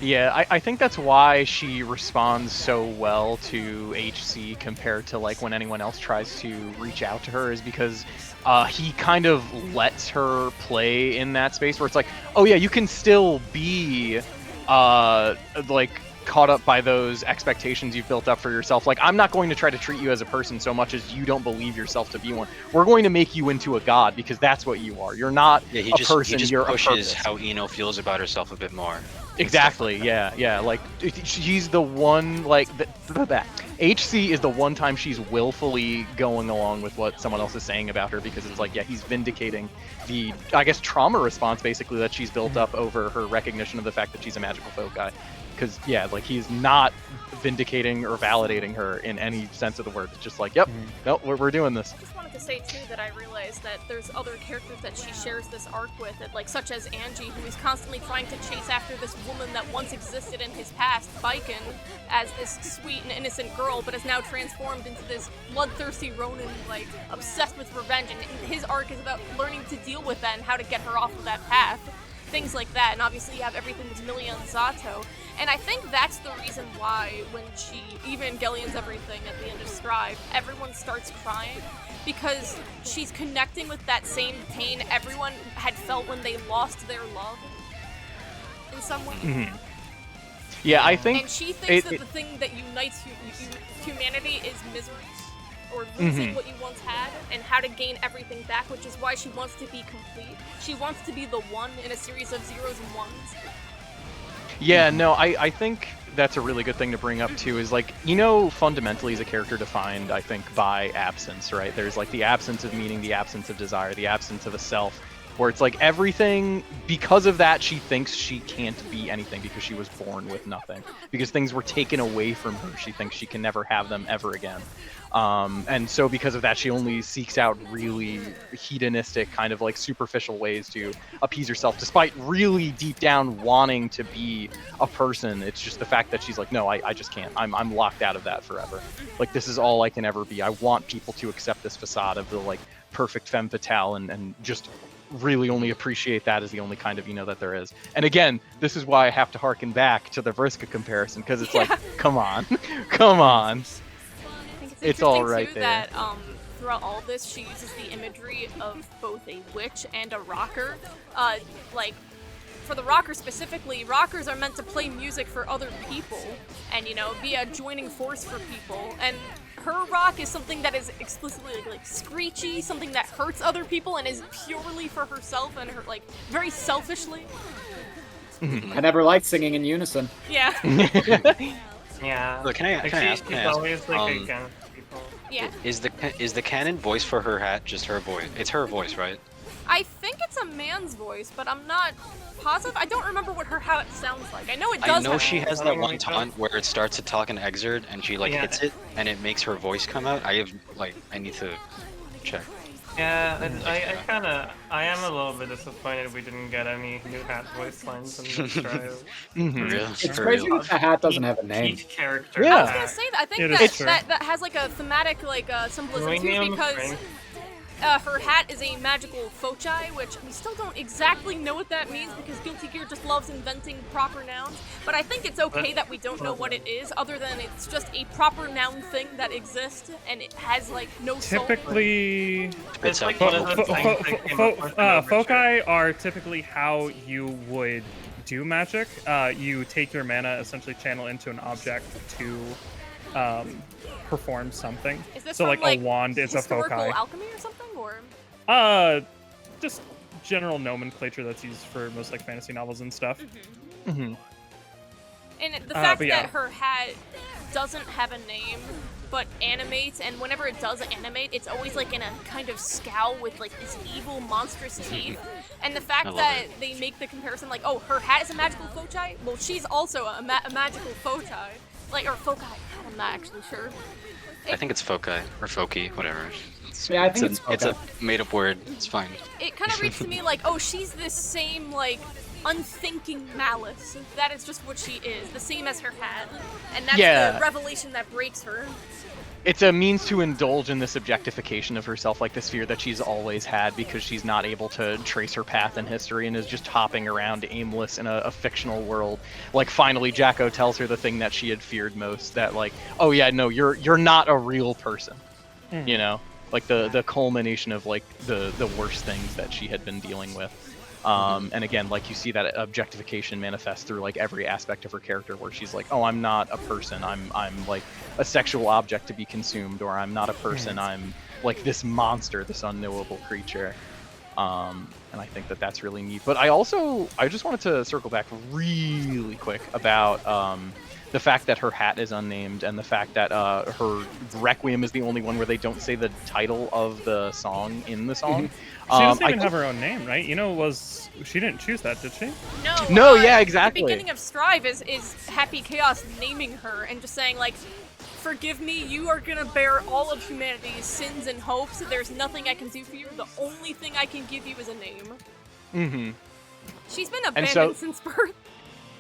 Yeah, I think that's why she responds so well to HC compared to like when anyone else tries to reach out to her, is because he kind of lets her play in that space where it's like, oh yeah, you can still be like caught up by those expectations you've built up for yourself. Like, I'm not going to try to treat you as a person so much as you don't believe yourself to be one. We're going to make you into a god because that's what you are. You're not a person, you're a purpose. He just pushes how Ino feels about herself a bit more. Exactly, yeah. Like, she's the one, like, that. HC is the one time she's willfully going along with what someone else is saying about her, because it's like, yeah, he's vindicating the, I guess, trauma response, basically, that she's built up over her recognition of the fact that she's a magical folk guy. Because, yeah, like, he's not vindicating or validating her in any sense of the word. It's just like, yep, no, we're doing this. I just wanted to say, too, that I realized that there's other characters that she shares this arc with, like such as Angie, who is constantly trying to chase after this woman that once existed in his past, Baiken, as this sweet and innocent girl, but is now transformed into this bloodthirsty Ronin, like, obsessed with revenge, and his arc is about learning to deal with that and how to get her off of that path. Things like that, and obviously you have everything with Milia and Zato, and I think that's the reason why when she Evangelion's everything at the end of Strive, everyone starts crying, because she's connecting with that same pain everyone had felt when they lost their love in some way. Yeah, I think... And she thinks that the thing that unites humanity is misery, or losing what you once had, and how to gain everything back, which is why she wants to be complete. She wants to be the one in a series of zeros and ones. Yeah, no, I think that's a really good thing to bring up, too, is like, fundamentally is a character defined, I think, by absence, right? There's like the absence of meaning, the absence of desire, the absence of a self, where it's like everything, because of that, she thinks she can't be anything because she was born with nothing. Because things were taken away from her, she thinks she can never have them ever again. And so because of that, she only seeks out really hedonistic, kind of like superficial ways to appease herself, despite really deep down wanting to be a person. It's just the fact that she's like, no, I just can't. I'm locked out of that forever. Like, this is all I can ever be. I want people to accept this facade of the like perfect femme fatale and just really only appreciate that as the only kind of that there is. And again, this is why I have to harken back to the Vriska comparison, because it's like, come on. It's all right too, there. That throughout all of this, she uses the imagery of both a witch and a rocker. Like, for the rocker specifically, rockers are meant to play music for other people and, be a joining force for people. And her rock is something that is explicitly like screechy, something that hurts other people and is purely for herself and her, like, very selfishly. I never liked singing in unison. Yeah. Yeah. Look, can I ask? Always like against people. Yeah. Is the canon voice for her hat just her voice? It's her voice, right? I think it's a man's voice, but I'm not positive. I don't remember what her hat sounds like. I know it does. I know she has that one taunt where it starts to talk in Exerd and she like hits it and it makes her voice come out. I need to check. Yeah, I am a little bit disappointed we didn't get any new hat voice lines in this drive. It's crazy that the hat doesn't have a name. Each character. I was gonna say that. I think that has like a thematic symbolism too, because her hat is a magical foci, which we still don't exactly know what that means because Guilty Gear just loves inventing proper nouns. But I think it's okay that we don't know what it is, other than it's just a proper noun thing that exists and it has like no soul. Typically, it's like one of the things that came up with foci are typically how you would do magic. You take your mana, essentially channel into an object to perform something. Is this so from, like a wand is a foci. Alchemy or something, or? Just general nomenclature that's used for most like fantasy novels and stuff. And the fact that her hat doesn't have a name, but animates, and whenever it does animate, it's always like in a kind of scowl with like this evil, monstrous teeth. And the fact that they make the comparison like, oh, her hat is a magical foci? Well, she's also a magical foci. Or foci, I'm not actually sure. I think it's foci, or foci, whatever. Yeah, I think it's a made-up word. It's fine. It kind of reads to me like, oh, she's this same, like, unthinking malice. That is just what she is, the same as her hat. And that's the revelation that breaks her. it's a means to indulge in this objectification of herself, like this fear that she's always had because she's not able to trace her path in history and is just hopping around aimless in a fictional world. Like finally Jacko tells her the thing that she had feared most, that like, oh yeah, no, you're not a real person. You know? Like the culmination of like the worst things that she had been dealing with. And again, like you see that objectification manifest through like every aspect of her character, where she's like, oh, I'm not a person, I'm like a sexual object to be consumed, or I'm not a person, I'm like this monster, this unknowable creature. And I think that that's really neat. But I just wanted to circle back really quick about the fact that her hat is unnamed, and the fact that her Requiem is the only one where they don't say the title of the song in the song. She doesn't even have her own name, right? She didn't choose that, did she? No, yeah, exactly. The beginning of Strive is Happy Chaos naming her and just saying like, forgive me, you are gonna bear all of humanity's sins and hopes. There's nothing I can do for you. The only thing I can give you is a name. Mm-hmm. She's been abandoned since birth.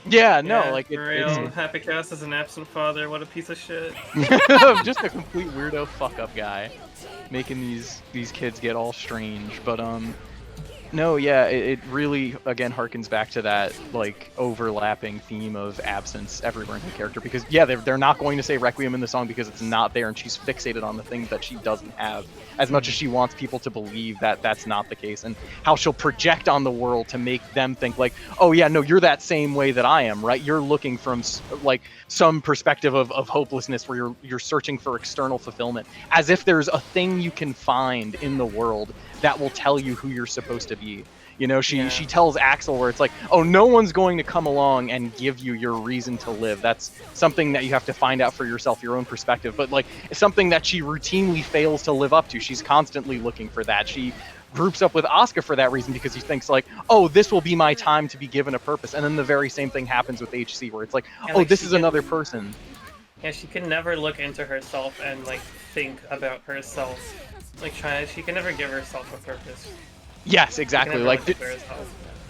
Yeah, no, like for real. Happy Chaos is an absent father. What a piece of shit. Just a complete weirdo fuck up guy, making these kids get all strange. But no, yeah, it really again harkens back to that like overlapping theme of absence everywhere in her character, because yeah, they're not going to say Requiem in the song because it's not there, and she's fixated on the things that she doesn't have as much as she wants people to believe that that's not the case, and how she'll project on the world to make them think like, oh yeah, no, you're that same way that I am, right? You're looking from like some perspective of hopelessness where you're searching for external fulfillment, as if there's a thing you can find in the world that will tell you who you're supposed to be. You know, she tells Axel where it's like, oh, no one's going to come along and give you your reason to live. That's something that you have to find out for yourself, your own perspective. But like, it's something that she routinely fails to live up to. She's constantly looking for that. She groups up with Asuka for that reason, because he thinks like, oh, this will be my time to be given a purpose. And then the very same thing happens with HC, where it's like, oh, like, this is another person. Yeah, she can never look into herself and like think about herself. Like she can never give herself a purpose. Yes, exactly.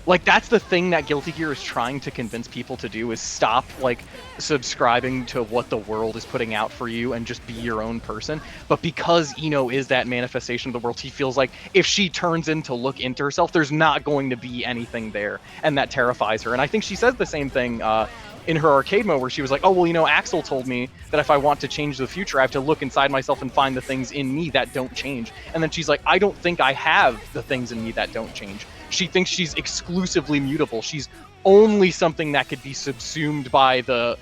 Like that's the thing that Guilty Gear is trying to convince people to do, is stop like subscribing to what the world is putting out for you and just be your own person. But because Ino is that manifestation of the world, he feels like if she turns in to look into herself, there's not going to be anything there, and that terrifies her. And I think she says the same thing in her arcade mode, where she was like, oh, well, you know, Axel told me that if I want to change the future, I have to look inside myself and find the things in me that don't change. And then she's like, I don't think I have the things in me that don't change. She thinks she's exclusively mutable. She's only something that could be subsumed by the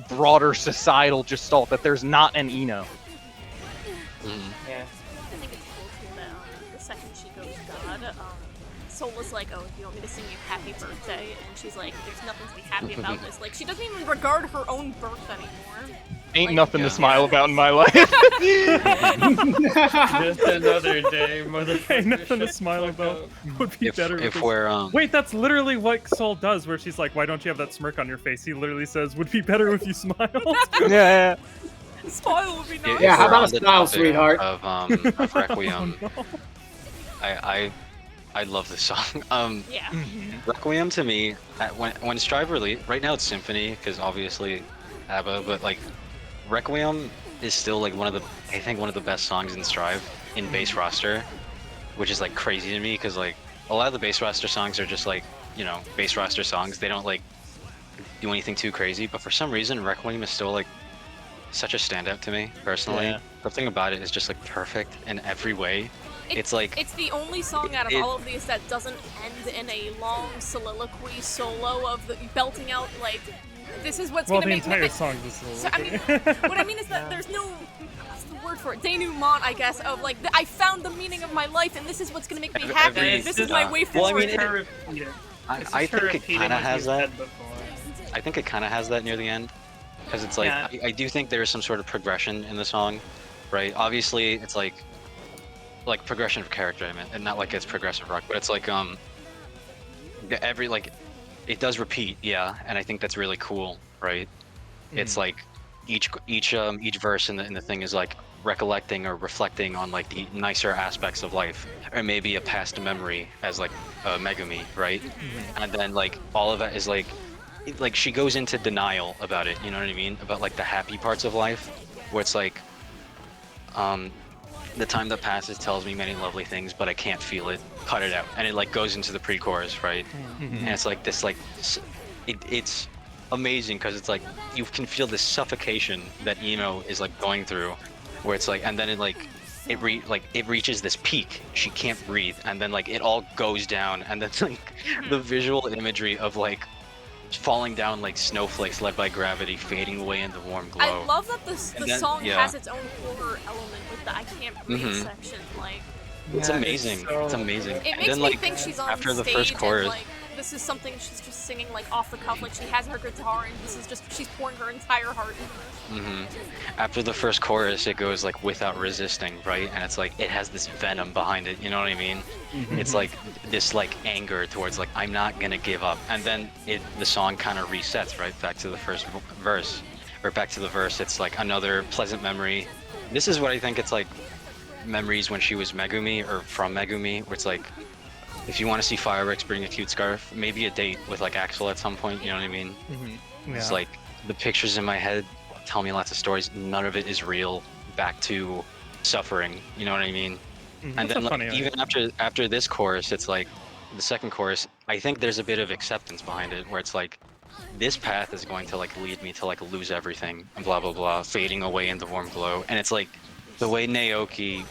broader societal gestalt, that there's not an Ino. Yeah. I think it's cool too that the second she goes God, Soul was like, oh, you want me to sing you happy birthday? And she's like, there's nothing to be happy about this. Like, she doesn't even regard her own birth anymore. Ain't nothing to smile about in my life. Just another day, motherfucker. Ain't nothing to smile about. Would be better if we're Wait, that's literally what Soul does, where she's like, why don't you have that smirk on your face? He literally says, would be better if you smiled. Yeah. Smile would be nice. Yeah, how about a smile, sweetheart? Of Requiem. Oh, no. I love this song. Yeah. Requiem to me, when Strive released, right now it's Symphony, because obviously ABBA, but like Requiem is still like one of the best songs in Strive in base roster, which is like crazy to me, because like a lot of the base roster songs are just like, you know, base roster songs. They don't like do anything too crazy, but for some reason Requiem is still like such a standout to me personally. Yeah. Something about it is just like perfect in every way. It's like it's the only song out of all of these that doesn't end in a long soliloquy solo of the belting out like, this is what's gonna make me. Well, the entire song is a soliloquy. So, I mean, what I mean is that there's no, what's the word for it? Denouement, I guess, of like, I found the meaning of my life, and this is what's gonna make me happy. This is my way forward. I think it kind of has that. I think it kind of has that near the end, because it's like I do think there is some sort of progression in the song, right? Obviously, it's like progression of character, I mean, and not like it's progressive rock, but it's like every like it does repeat, yeah, and I think that's really cool, right? It's like each verse in the thing is like recollecting or reflecting on like the nicer aspects of life, or maybe a past memory as like Megumi, right? And then like all of that is like she goes into denial about it, you know what I mean? About like the happy parts of life, where it's like the time that passes tells me many lovely things, but I can't feel it. Cut it out. And it like goes into the pre-chorus, right? And it's like this, like, it's amazing because it's like you can feel this suffocation that Ino is like going through, where it's like, and then it reaches this peak. She can't breathe, and then like it all goes down, and then like the visual imagery of like falling down like snowflakes led by gravity, fading away in the warm glow. I love that the song has its own horror element with the I can't breathe section. Like, it's amazing. It's amazing. It makes me think she's on after stage the first chorus, and like this is something she's just singing like off the cuff, like she has her guitar and this is just she's pouring her entire heart into this. After the first chorus, it goes like without resisting, right? And it's like it has this venom behind it. You know what I mean? It's like this like anger towards like I'm not gonna give up. And then the song kind of resets right back to the first verse, or back to the verse. It's like another pleasant memory. This is what I think it's like memories when she was Megumi or from Megumi, where it's like if you want to see fireworks, bring a cute scarf, maybe a date with like Axel at some point. You know what I mean? It's like the pictures in my head tell me lots of stories. None of it is real. Back to suffering. You know what I mean? And then like, even after this chorus, it's like the second chorus. I think there's a bit of acceptance behind it, where it's like this path is going to like lead me to like lose everything and blah blah blah, fading away in the warm glow. And it's like the way Naoki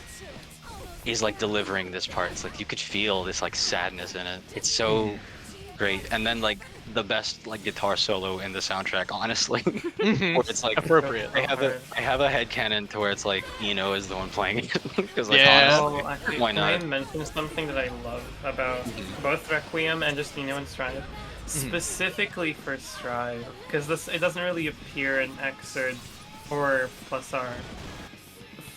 is like delivering this part. It's like you could feel this like sadness in it. It's so great. And then like the best like guitar solo in the soundtrack, honestly. Where it's like appropriate. I have a headcanon to where it's like Ino is the one playing it. Because like honestly, why not? Can I mention something that I love about both Requiem and just Ino and Strive? Specifically for Strive, because it doesn't really appear in Xrd or Plus R.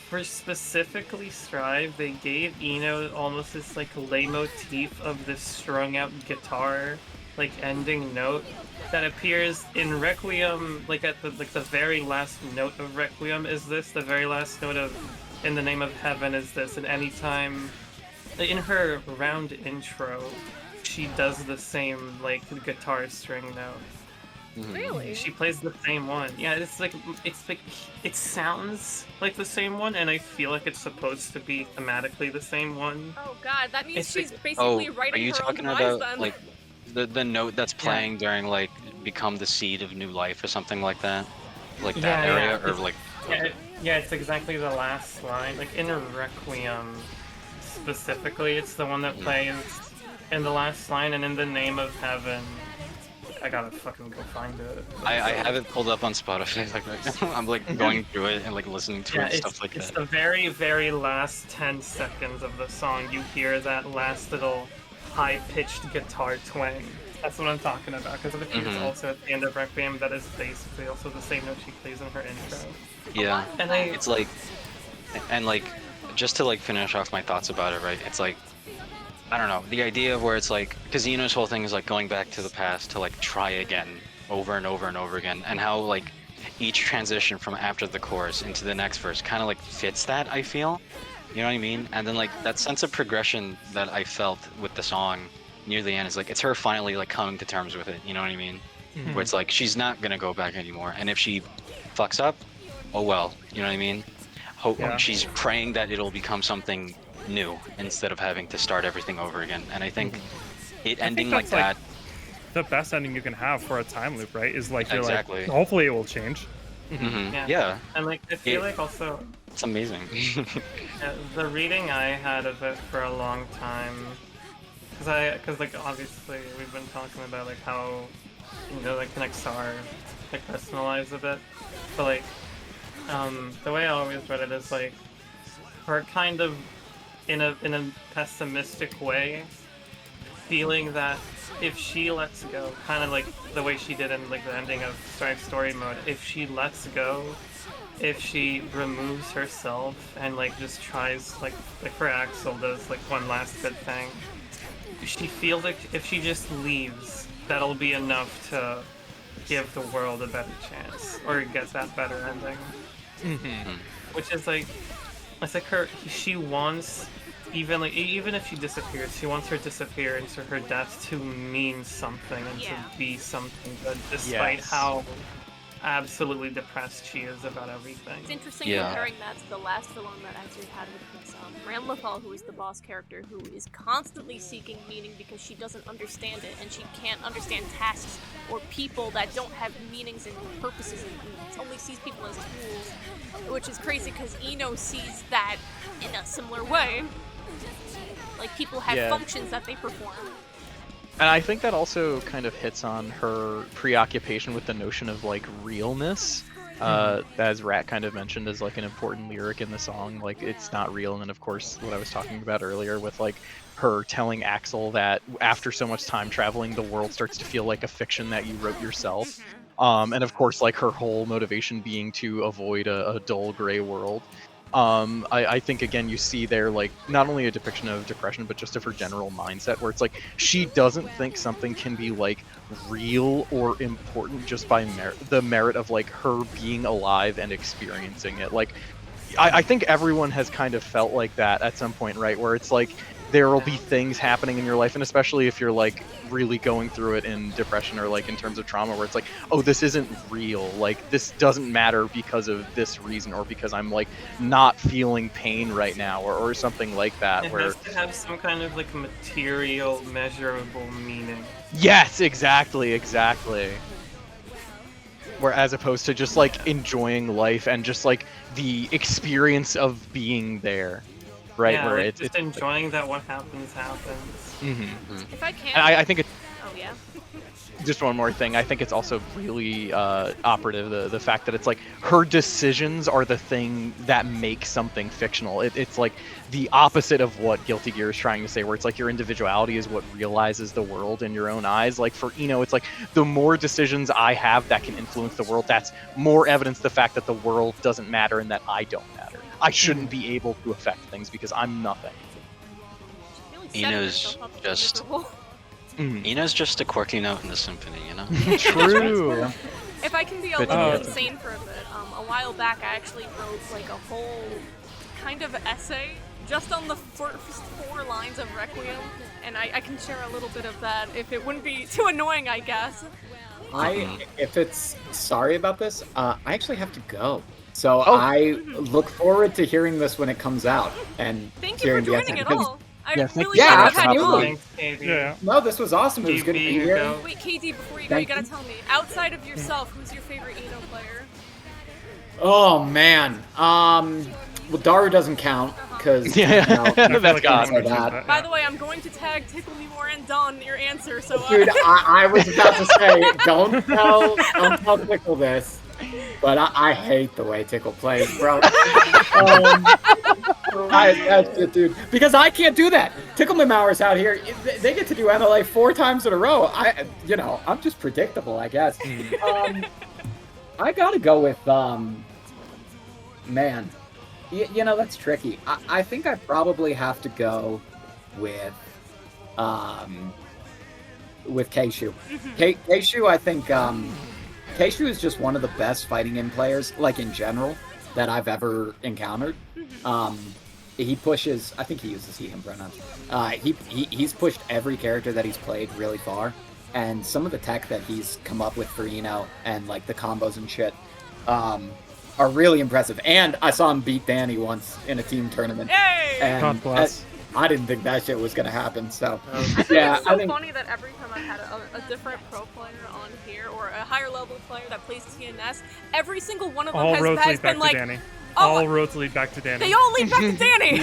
For specifically Strive, they gave Ino almost this like leitmotif of this strung out guitar like ending note that appears in Requiem, like at the very last note of Requiem is this, the very last note of In the Name of Heaven is this, and anytime in her round intro she does the same like guitar string note. Really? She plays the same one. Yeah, it's like it sounds like the same one, and I feel like it's supposed to be thematically the same one. Oh god, that means It's she's like- basically Are writing you her talking own about demise then. like the note that's playing during like Become the Seed of New Life or something like that? Like that area or like Yeah, it's exactly the last line. Like in Requiem specifically, it's the one that plays in the last line, and In the Name of Heaven. I gotta fucking go find it. I have it pulled up on Spotify like right now. I'm like going through it and like listening to it and stuff like it's that. the very, very last 10 seconds of the song. You hear that last little high-pitched guitar twang. That's what I'm talking about, because it appears also at the end of Requiem. That is basically also the same note she plays in her intro. Yeah, And it's like, and like, just to like finish off my thoughts about it, right? It's like, I don't know, the idea of where it's like, because Ino's whole thing is like going back to the past to like try again, over and over and over again, and how like each transition from after the chorus into the next verse kind of like fits that, I feel. You know what I mean? And then like that sense of progression that I felt with the song near the end is like, it's her finally like coming to terms with it, you know what I mean? Where it's like, she's not gonna go back anymore, and if she fucks up, oh well, you know what I mean? She's praying that it'll become something new instead of having to start everything over again. And I think ending like that, the best ending you can have for a time loop, right? Is like you're Exactly. like, hopefully it will change. Yeah, And like I feel like also it's amazing. the reading I had of it for a long time, because like obviously we've been talking about like how like Nexar like personalized a bit, but like the way I always read it is like her kind of in a pessimistic way, feeling that if she lets go, kind of like the way she did in like the ending of Strive Story Mode, if she lets go, if she removes herself and like just tries like for Axel does like one last good thing, she feels like if she just leaves, that'll be enough to give the world a better chance or get that better ending. Which is like, it's like she wants, even if she disappears, she wants her disappearance or her death to mean something and to be something good, despite how absolutely depressed she is about everything. It's interesting Yeah. comparing that to the last villain that Axel had with his Ramlethal, who is the boss character, who is constantly seeking meaning because she doesn't understand it, and she can't understand tasks or people that don't have meanings and purposes, and only sees people as tools, which is crazy because Ino sees that in a similar way. Like, people have Yeah. functions that they perform. And I think that also kind of hits on her preoccupation with the notion of like realness. As Rat kind of mentioned as like an important lyric in the song, like it's not real. And then of course what I was talking about earlier with like her telling Axel that after so much time traveling, the world starts to feel like a fiction that you wrote yourself. And of course like her whole motivation being to avoid a dull gray world. I think again you see there like not only a depiction of depression but just of her general mindset where it's like she doesn't think something can be like real or important just by the merit of like her being alive and experiencing it. Like I think everyone has kind of felt like that at some point, right, where it's like there will be things happening in your life, and especially if you're like really going through it in depression or like in terms of trauma, where it's like, oh, this isn't real, like this doesn't matter because of this reason or because I'm like not feeling pain right now or something like that. It where has to have some kind of like material, measurable meaning. yes, exactly. Where as opposed to just like enjoying life and just like the experience of being there. Right, Yeah, where like, it's just enjoying that what happens happens. If I can... I think it's Oh, yeah. just one more thing. I think it's also really operative the fact that it's like her decisions are the thing that makes something fictional. It's like the opposite of what Guilty Gear is trying to say, where it's like your individuality is what realizes the world in your own eyes. Like for Eno, it's like the more decisions I have that can influence the world, that's more evidence the fact that the world doesn't matter and that I don't matter. I shouldn't be able to affect things because I'm nothing. Eno's just Eno's just a quirky note in the symphony, you know? True. If I can be a Good little to know. insane for a bit, a while back I actually wrote like a whole kind of essay just on the first 4 lines of Requiem, and I can share a little bit of that if it wouldn't be too annoying, I guess. If it's sorry about this, I actually have to go. So I look forward to hearing this when it comes out. And Thank you for joining at all. I really yeah, glad you had absolutely. you on. Thanks, KB. Yeah. No, this was awesome. It was good to be here. Wait, KD, before you go, you gotta tell me, outside of yourself, who's your favorite Eno player? Oh man. Well, Daru doesn't count because That's gone. By the way, I'm going to tag Tickle Me More and Don your answer, so Dude, I was about to say, don't tell Tickle this, but I hate the way Tickle plays, bro. That's it, dude. Because I can't do that. Tickle Me Mowers out here, they get to do MLA 4 times in a row. I'm just predictable, I guess. I gotta go with man. That's tricky. I think I probably have to go with Keishu. Keishu, I think Keishu is just one of the best fighting game players, like in general, that I've ever encountered. He pushes. I think he uses he/him pronouns. He's pushed every character that he's played really far, and some of the tech that he's come up with for Eno and like the combos and shit. Are really impressive. And I saw him beat Danny once in a team tournament. Yay! And I didn't think that shit was gonna happen, so It's so funny that every time I've had a different pro player on here or a higher level player that plays TNS, every single one of them has been like, Danny. Oh, all roads lead back to Danny. They all lead back to Danny.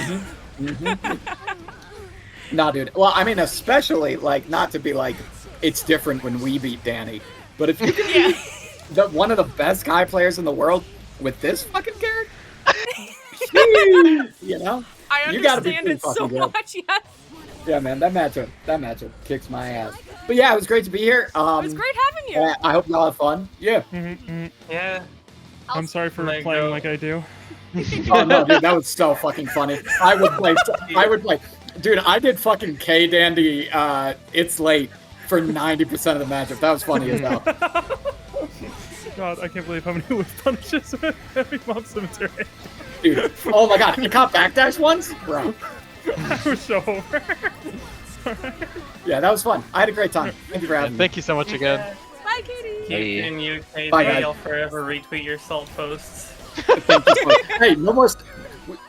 Nah, dude. Well, I mean, especially like not to be like it's different when we beat Danny, but if you can be one of the best guy players in the world with this fucking character, I understand it so much, yes. Yeah, man, that matchup kicks my ass. But yeah, it was great to be here. It was great having you. I hope y'all have fun. Yeah. Yeah. I'm sorry for playing like I do. Oh no, dude, that was so fucking funny. I would play. Dude, I did fucking K Dandy. It's late for 90% of the matchup. That was funny as hell. God, I can't believe how many whip punishes every mob cemetery. Dude, oh my god, you caught backdash once? Bro. I was so over. Yeah, that was fun. I had a great time. Thank you for having me. Thank you so much again. Bye, Katie. keep in you, KD. Bye, guys. I'll forever retweet your salt posts. Thank you so much. Hey, no more.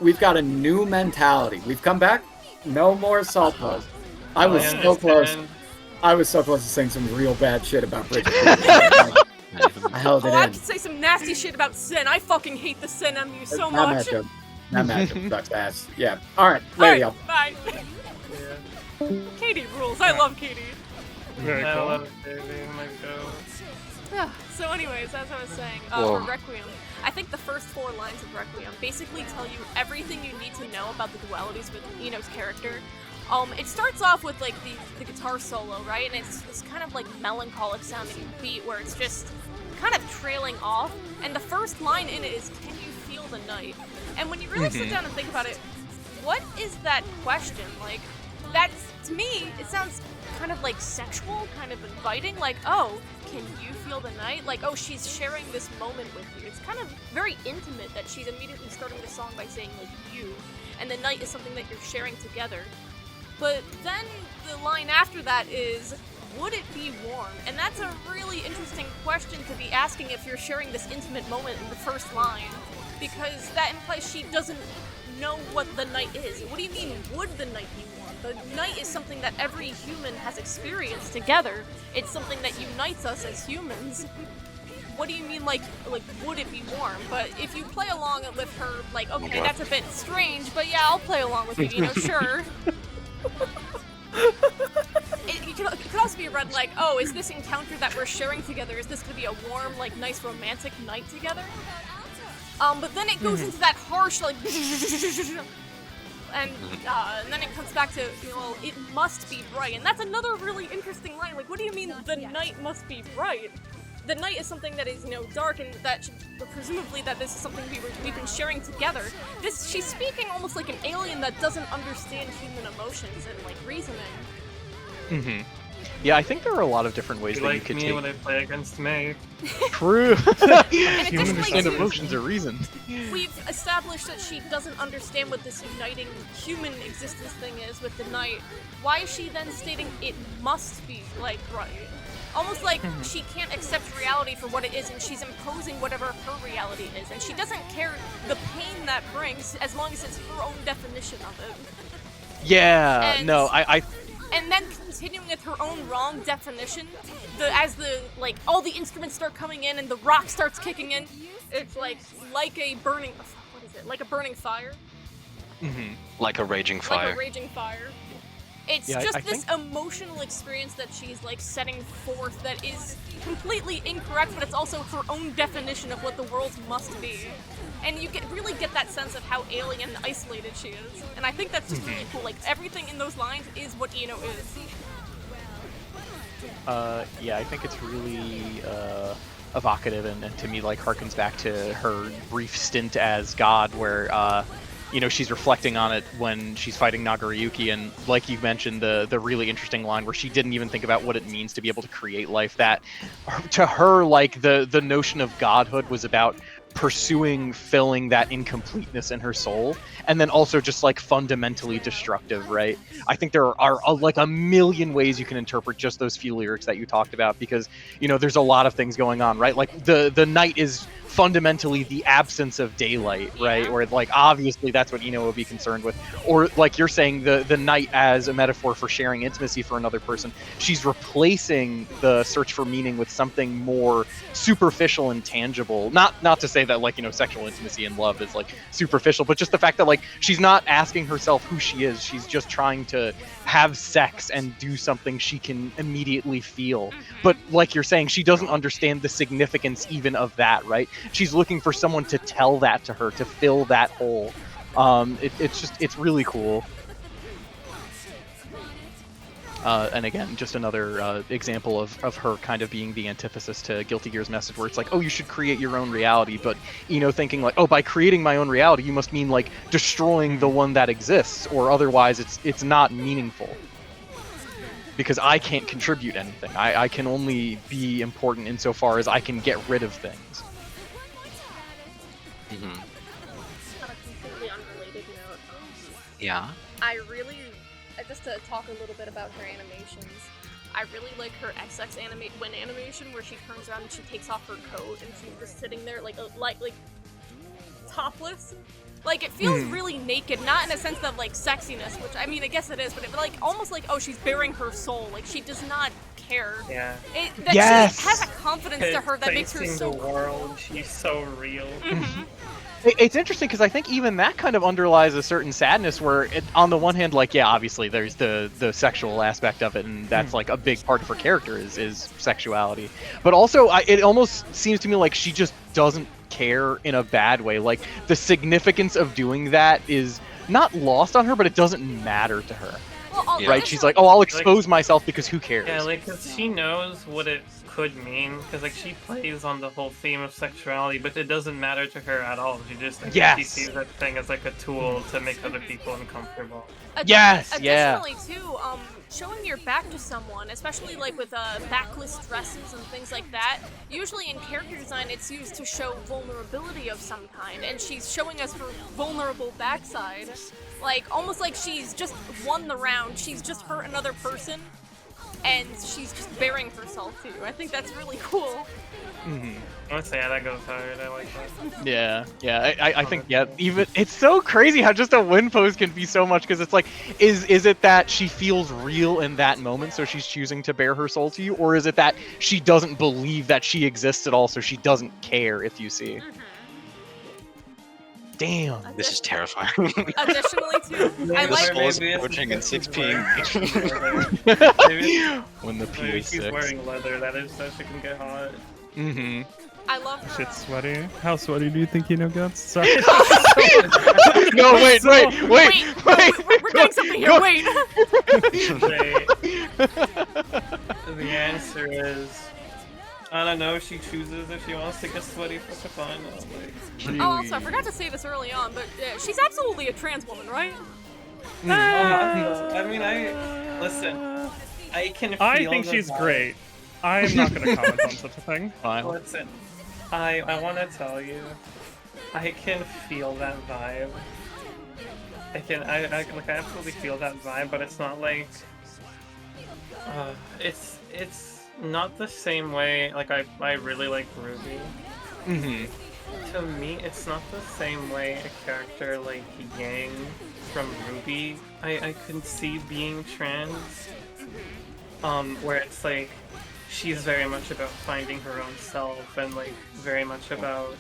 We've got a new mentality. We've come back. No more salt posts. I was so close. I was so close to saying some real bad shit about Bridget. I held it I in. could say some nasty shit about Sin. I fucking hate the Sin MU so That much. matchup sucks ass. Yeah. All right. Later, y'all. Bye. Katie rules. I love Katie. Very I cool. love it, baby. Oh my god. So anyways, as I was saying, Whoa. for Requiem, I think the first 4 lines of Requiem basically tell you everything you need to know about the dualities with Ino's character. It starts off with like the guitar solo, right? And it's this kind of like melancholic sounding beat where it's just kind of trailing off. And the first line in it is, "Can you feel the night?" And when you really sit down and think about it, what is that question? Like, that's, to me, it sounds kind of like sexual, kind of inviting, like, oh, can you feel the night? Like, oh, she's sharing this moment with you. It's kind of very intimate that she's immediately starting the song by saying, like, you, and the night is something that you're sharing together. But then the line after that is, would it be warm? And that's a really interesting question to be asking if you're sharing this intimate moment in the first line, because that implies she doesn't know what the night is. What do you mean, would the night be warm? The night is something that every human has experienced together. It's something that unites us as humans. What do you mean, like, would it be warm? But if you play along with her, like, okay, that's a bit strange, but yeah, I'll play along with you, you know, sure. It could also be read like, oh, is this encounter that we're sharing together, is this going to be a warm, like, nice romantic night together? But then it goes into that harsh, like, and then it comes back to, you know, it must be bright. And that's another really interesting line. Like, what do you mean the night must be bright? The night is something that is, you know, dark, and that should, presumably that this is something we've been sharing together. She's speaking almost like an alien that doesn't understand human emotions and, like, reasoning. Mm-hmm. Yeah, I think there are a lot of different ways that you could me take. when I play against me. True. And additionally, And too, emotions are reason. we've established that she doesn't understand what this uniting human existence thing is with the night. Why is she then stating it must be, like, bright? Almost like she can't accept reality for what it is, and she's imposing whatever her reality is, and she doesn't care the pain that brings as long as it's her own definition of it. Yeah, And- no, I And then continuing with her own wrong definition, as all the instruments start coming in and the rock starts kicking in, it's like a burning, what is it? Like a burning fire? Like a raging fire. Like a raging fire. It's Yeah, just I this think- emotional experience that she's, like, setting forth that is completely incorrect, but it's also her own definition of what the world must be. And you really get that sense of how alien and isolated she is. And I think that's just really cool. Like, everything in those lines is what Ino is. Yeah, I think it's really evocative and to me, like, harkens back to her brief stint as God, where you know, she's reflecting on it when she's fighting Nagoriyuki, and like you mentioned, the really interesting line where she didn't even think about what it means to be able to create life. That to her, like, the notion of godhood was about pursuing filling that incompleteness in her soul, and then also just, like, fundamentally destructive, right? I think there are like a million ways you can interpret just those few lyrics that you talked about, because, you know, there's a lot of things going on, right? Like the night is fundamentally the absence of daylight, right? Or, like, obviously that's what Ino would be concerned with. Or, like you're saying, the night as a metaphor for sharing intimacy for another person. She's replacing the search for meaning with something more superficial and tangible. Not to say that, like, you know, sexual intimacy and love is, like, superficial, but just the fact that, like, she's not asking herself who she is. She's just trying to have sex and do something she can immediately feel. But like you're saying, she doesn't understand the significance even of that, right? She's looking for someone to tell that to her, to fill that hole. It's really cool. And again, just another example of her kind of being the antithesis to Guilty Gear's message, where it's like, oh, you should create your own reality, but, you know, thinking like, oh, by creating my own reality, you must mean, like, destroying the one that exists, or otherwise it's not meaningful. Because I can't contribute anything. I can only be important insofar as I can get rid of things. On a completely unrelated note, Yeah. I really, just to talk a little bit about her animations, I really like her XX win animation where she turns around and she takes off her coat and she's just sitting there like topless. Like, it feels really naked, not in a sense of like sexiness, which I mean I guess it is, but like almost like, oh, she's bearing her soul. Like, she does not care. Yeah. She has a confidence to her that makes her Facing so the world, she's so real. It's interesting because I think even that kind of underlies a certain sadness where, on the one hand, like, yeah, obviously there's the sexual aspect of it, and that's like a big part of her character is sexuality. But also, it almost seems to me like she just doesn't care in a bad way. Like, the significance of doing that is not lost on her, but it doesn't matter to her. Well, right? She's like, oh, I'll expose myself because who cares? Yeah, like, cause she knows what it could mean, because like she plays on the whole theme of sexuality, but it doesn't matter to her at all. She just she sees that thing as like a tool to make other people uncomfortable. Additionally, too, showing your back to someone, especially like with backless dresses and things like that, usually in character design it's used to show vulnerability of some kind, and she's showing us her vulnerable backside. Like, almost like she's just won the round, she's just hurt another person, and she's just bearing herself too. I think that's really cool. Honestly, yeah, that goes hard. I like that. Yeah. I think, even it's so crazy how just a win pose can be so much, because it's like, is it that she feels real in that moment, so she's choosing to bare her soul to you, or is it that she doesn't believe that she exists at all, so she doesn't care if you see? Damn. This is terrifying. Additionally, too, I the like skull is approaching in 6 p.m. When the P is she's 6. wearing leather, that is so she can get hot. I love her. Shit's sweaty. How sweaty do you think gets? Sorry. No, wait. We're getting something here. Wait. The answer is, I don't know. She chooses if she wants to get sweaty for the final. Oh, also, I forgot to say this early on, but she's absolutely a trans woman, right? I mean, listen. I can feel I think she's great. I'm not going to comment on such a thing. Fine. Listen, I want to tell you, I can feel that vibe. I absolutely feel that vibe, but it's not like, it's not the same way. Like, I really like Ruby. To me, it's not the same way a character like Yang from Ruby I can see being trans. Where it's like, she's very much about finding her own self and like very much about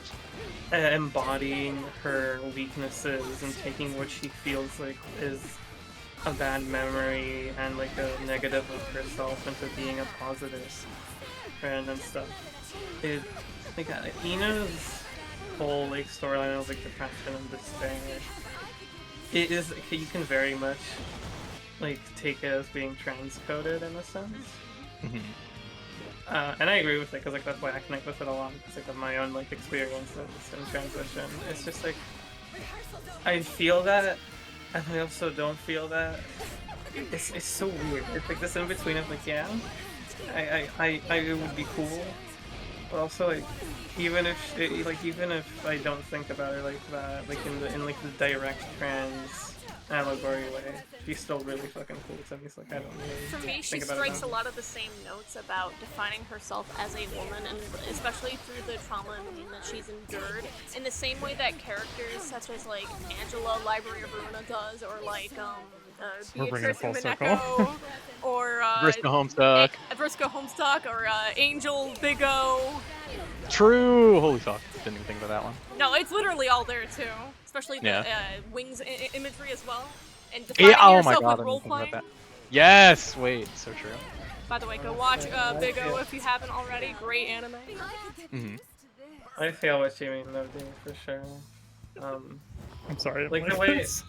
embodying her weaknesses and taking what she feels like is a bad memory and like a negative of herself into being a positive friend and stuff. It like Ina's whole like storyline of like depression and despair. It is, you can very much like take it as being transcoded in a sense. And I agree with it, because like that's why I connect with it a lot, because like of my own like experiences in transition. It's just like, I feel that, and I also don't feel that. It's so weird. It's like this in between of like, yeah, it would be cool, but also like, even if I don't think about it like that, like in like the direct trans allegory way, she's still really fucking cool to me. So like, I don't really For me, she think about strikes it a lot of the same notes about defining herself as a woman, and especially through the trauma and pain that she's endured, in the same way that characters such as like Angela, Library of Ruina does, or like We're bringing it Beatrice full and circle. Mineko, or Vriska Homestuck. Vriska Homestuck, or Angel, Big O. True. Holy fuck. Didn't even think about that one. No, it's literally all there too. Especially the wings imagery as well. And Yeah, defining oh my yourself god, with I didn't think about roleplay. that. Yes, wait, so true. By the way, go watch Big O if you haven't already. Great anime. I feel what you mean though, dude, for sure. I'm sorry. Like the way this.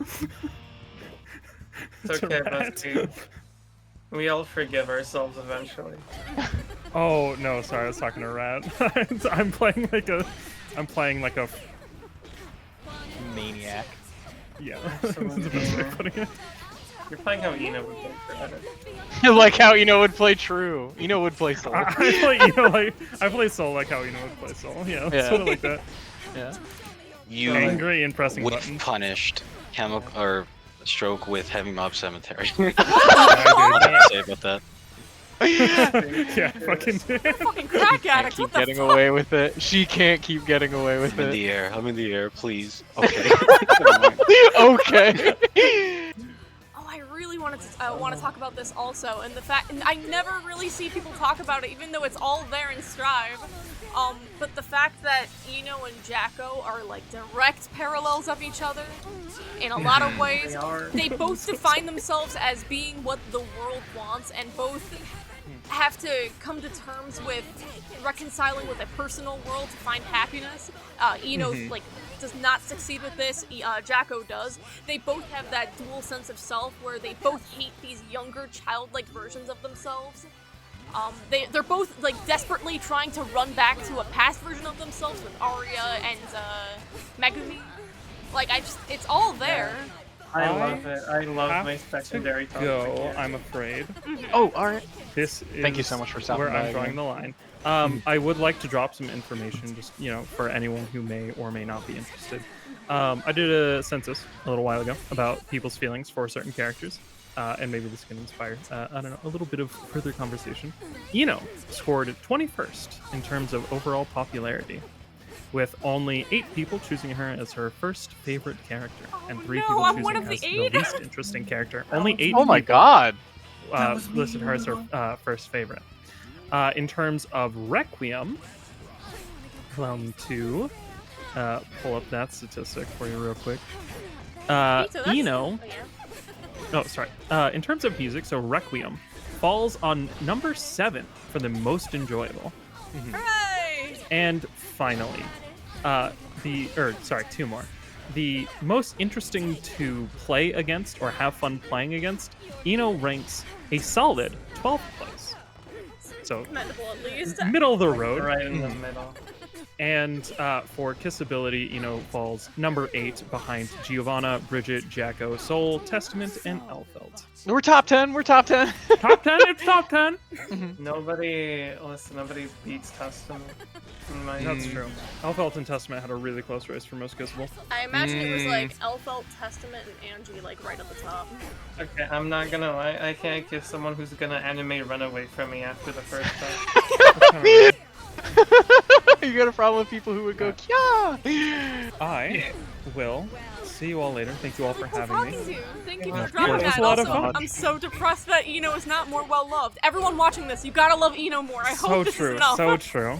it's okay, Busty. We all forgive ourselves eventually. Oh no, sorry, I was talking to Rat. I'm playing like a Maniac. yeah. That's the best way of putting it. You're playing how Ina would play Like how Ino would play True. Ino would play Soul. I play Soul like how Ino would play Soul. Yeah, sort of like that. Yeah. You Angry and pressing would have buttons. punished Stroke with Heavy Mob Cemetery. I What do you say about that? Yeah, fucking. Fucking crack Can't addict. keep What the getting fuck? away with it. She can't keep getting away with I'm in it. the air. I'm in the air. Please. Okay. Okay. Oh, I really want to talk about this also, and the fact, and I never really see people talk about it, even though it's all there in Strive. But the fact that Ino and Jacko are like direct parallels of each other in a lot of ways. They both define themselves as being what the world wants, and both have to come to terms with reconciling with a personal world to find happiness. Ino like does not succeed with this. Jacko does. They both have that dual sense of self where they both hate these younger, childlike versions of themselves. They're both like desperately trying to run back to a past version of themselves with Arya and Megumi. Like it's all there. I love it. I love my secondary Go, I'm afraid. Oh, all right. This is Thank you so much for stopping where by I'm drawing again. the line. I would like to drop some information, just for anyone who may or may not be interested. I did a census a little while ago about people's feelings for certain characters, and maybe this can inspire I don't know, a little bit of further conversation. Ino scored 21st in terms of overall popularity, with only 8 people choosing her as her first favorite character, and 3 people I'm one choosing of as the the 8. least interesting character. Only 8 Oh my people god. listed her as her first favorite. In terms of Requiem, to pull up that statistic for you real quick. Ino. Oh, sorry. In terms of music, so Requiem falls on number 7 for the most enjoyable. Hooray! And finally, 2 more. The most interesting to play against or have fun playing against, Ino ranks a solid 12th place. So, Commendable at least. middle of the road. Right in the middle. And for kissability, falls number 8 behind Giovanna, Bridget, Jacko, Soul, Testament, and Elfelt. We're top 10. We're top 10. Top 10? It's top 10! Nobody beats Testament. That's true. Elfelt and Testament had a really close race for most kissable. I imagine it was like Elfelt, Testament, and Angie like right at the top. Okay, I'm not gonna lie. I can't kiss someone who's gonna anime run away from me after the first time. You got a problem with people who would go, yeah. I will see you all later. Thank you all for having talking me. to you. Thank you Yeah, for dropping it was that. a lot of Also, fun. I'm so depressed that Ino is not more well loved. Everyone watching this, you gotta love Ino more. I So hope this true, is enough. so true.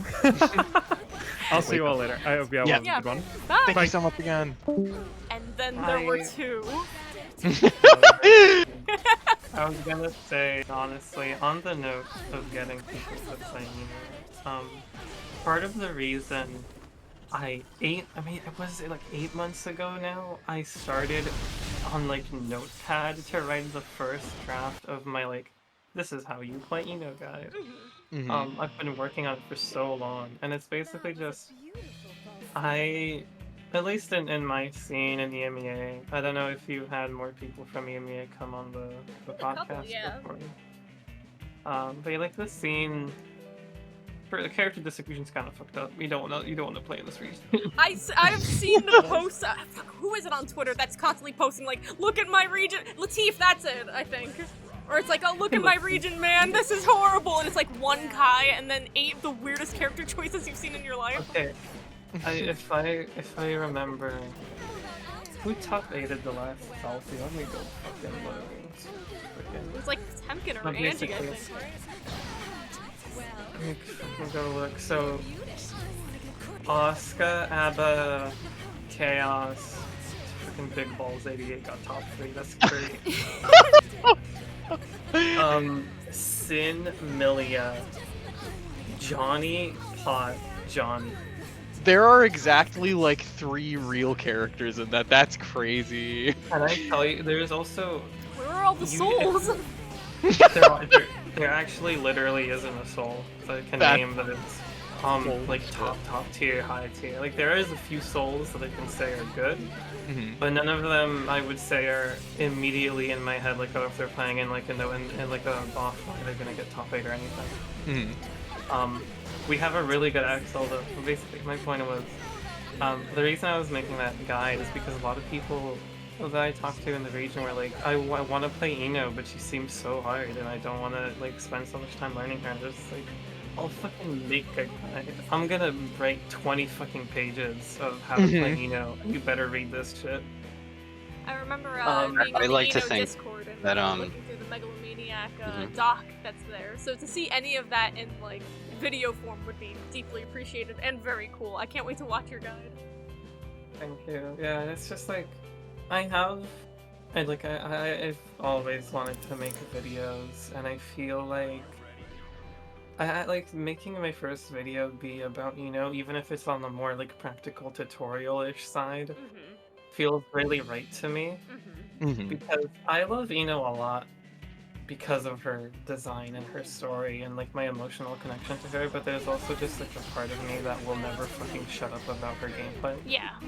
I'll see you all later. I hope you all have a good one. Bye. Thank you so much again. And then there were 2. I was gonna say, honestly, on the note of getting people to play Ino, part of the reason it was like 8 months ago now, I started on like Notepad to write the first draft of my like, this is how you play Ino guide. I've been working on it for so long, and it's basically just, at least in my scene in EMEA, I don't know if you've had more people from EMEA come on the podcast before. But like the scene, for the character distribution's kind of fucked up. You don't want to play in this region. I've seen the posts. Who is it on Twitter that's constantly posting like, "Look at my region." Latif, that's it, I think. Or it's like, "Oh, look at my region, man. This is horrible." And it's like 1 Kai and then 8 of the weirdest character choices you've seen in your life. Okay. If I remember, who top 8'd the last selfie? Let me go fucking look. It was like Temkin or But Angie, I basically, think, right? Let me go look. So, Asuka, Abba, Chaos, freaking Big Balls 88 got top 3. That's great. Sin, Milia, Johnny, Pot, Johnny. There are exactly like 3 real characters in that. That's crazy. Can I tell you, there's also... Where are all the souls? There actually literally isn't a soul that I can name that it's like top tier, high tier. Like there is a few souls that I can say are good, but none of them I would say are immediately in my head. Like if they're playing in like in like a boss fight, they're gonna get top 8 or anything. We have a really good Axel though. Basically, my point was the reason I was making that guide is because a lot of people that I talked to in the region were like, I want to play Ino, but she seems so hard, and I don't want to like spend so much time learning her. Just like, I'll fucking make a guide. I'm gonna write 20 fucking pages of how to play Ino. You better read this shit. I remember being I in like the to Ino think Discord and that, looking through the Megalomaniac doc that's there. So to see any of that in like video form would be deeply appreciated and very cool. I can't wait to watch your guide. Thank you. Yeah, it's just like I've always wanted to make videos, and I feel like I like making my first video be about, even if it's on the more like practical tutorial-ish side, feels really right to me. Because I love Ino a lot because of her design and her story and like my emotional connection to her, but there's also just like a part of me that will never fucking shut up about her gameplay. Yeah.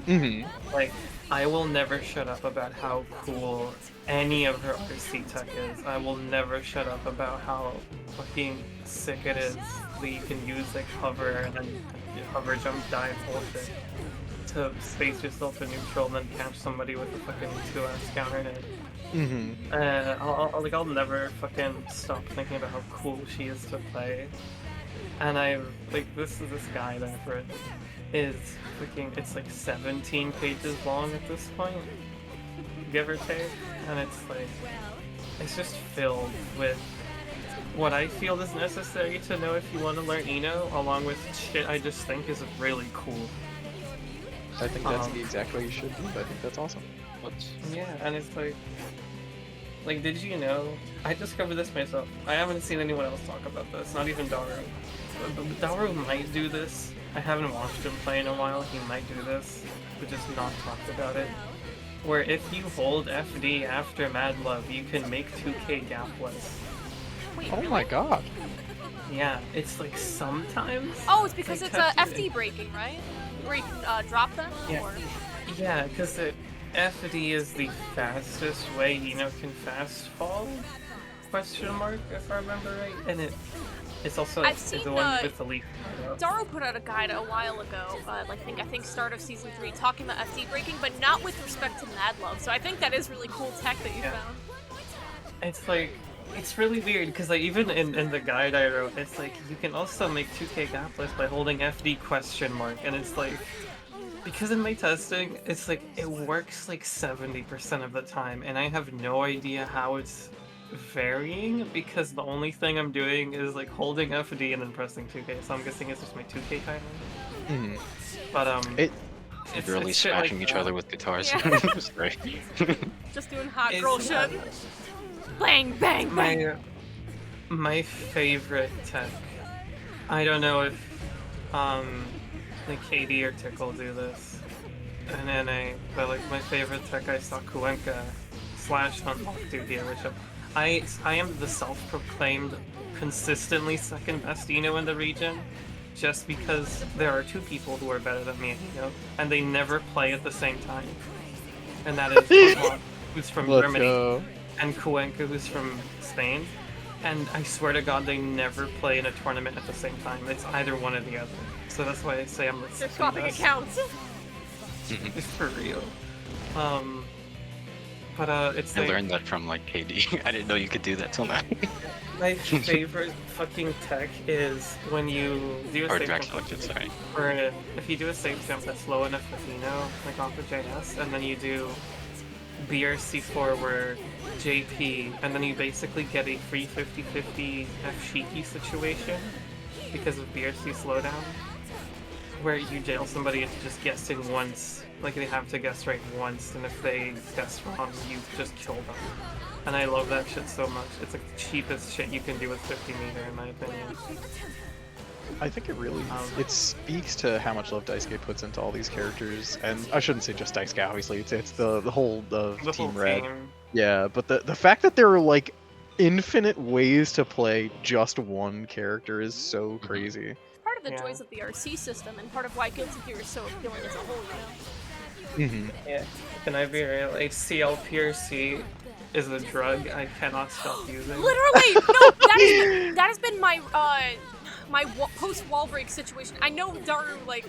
Like, I will never shut up about how cool any of her RC tech is. I will never shut up about how fucking sick it is that you can use like hover and then hover jump dive bullshit to space yourself in neutral and then catch somebody with a fucking 2S counter hit. I'll never fucking stop thinking about how cool she is to play. And this guy that I've read is freaking, it's like 17 pages long at this point, give or take, and it's just filled with what I feel is necessary to know if you want to learn Ino, along with shit I just think is really cool. I think that's the exact way you should do it. I think that's awesome. Yeah, and it's like, did you know? I discovered this myself. I haven't seen anyone else talk about this, not even Daru. But Daru might do this. I haven't watched him play in a while. He might do this, but just not talked about it. Where if you hold FD after Mad Love, you can make 2K gapless. Wait, Oh really? my god. Yeah, it's like sometimes. Oh, it's because like it's FD breaking, right? Where you can drop them? Yeah. Or... Yeah, because FD is the fastest way can fast fall? Question mark, if I remember right. And it's also I've seen the one with the leaf. Daru put out a guide a while ago, I think start of season 3, talking about FD breaking, but not with respect to Mad Love. So I think that is really cool tech that you found. It's like, it's really weird because like even in the guide I wrote, it's like you can also make 2K gapless by holding FD question mark, and it's like, because in my testing, it's like it works like 70% of the time, and I have no idea how it's varying because the only thing I'm doing is like holding FD and then pressing 2K. So I'm guessing it's just my 2K timer. But it's really smashing each other with guitars. Yeah. It's great. Just doing hot girl shit. Bang, bang, bang. My favorite tech. I don't know if like Katie or Tickle do this in NA, but like my favorite tech I saw Kuenka / Unlock do here, which I am the self-proclaimed consistently second best Ino in the region, just because there are 2 people who are better than me at Ino, and they never play at the same time. And that is Unlock, who's from Germany, and Kuenka, who's from Spain. And I swear to God, they never play in a tournament at the same time. It's either one or the other. So that's why I say I'm the They're swapping accounts. It's for real. It's I like, learned that from like KD. I didn't know you could do that till now. my favorite fucking tech is when you do a safe jump. Or if you do a safe jump that's low enough with Ino, like off of JS, and then you do BRC forward, JP, and then you basically get a free 50-50 F-Shiki situation because of BRC slowdown, where you jail somebody into just guessing once, like they have to guess right once, and if they guess wrong, you just kill them. And I love that shit so much. It's like the cheapest shit you can do with 50 meter, in my opinion. I think it really it speaks to how much love Daisuke puts into all these characters, and I shouldn't say just Daisuke, obviously. It's the whole Team Red. Yeah, but the fact that there are like infinite ways to play just one character is so crazy. Part of the joys of the RC system, and part of why Guilty Gear is so appealing as a whole, Yeah, can I be real? Like, CLPRC is a drug I cannot stop using. Literally! No, that has been my my post-wall break situation. I know Daru, like,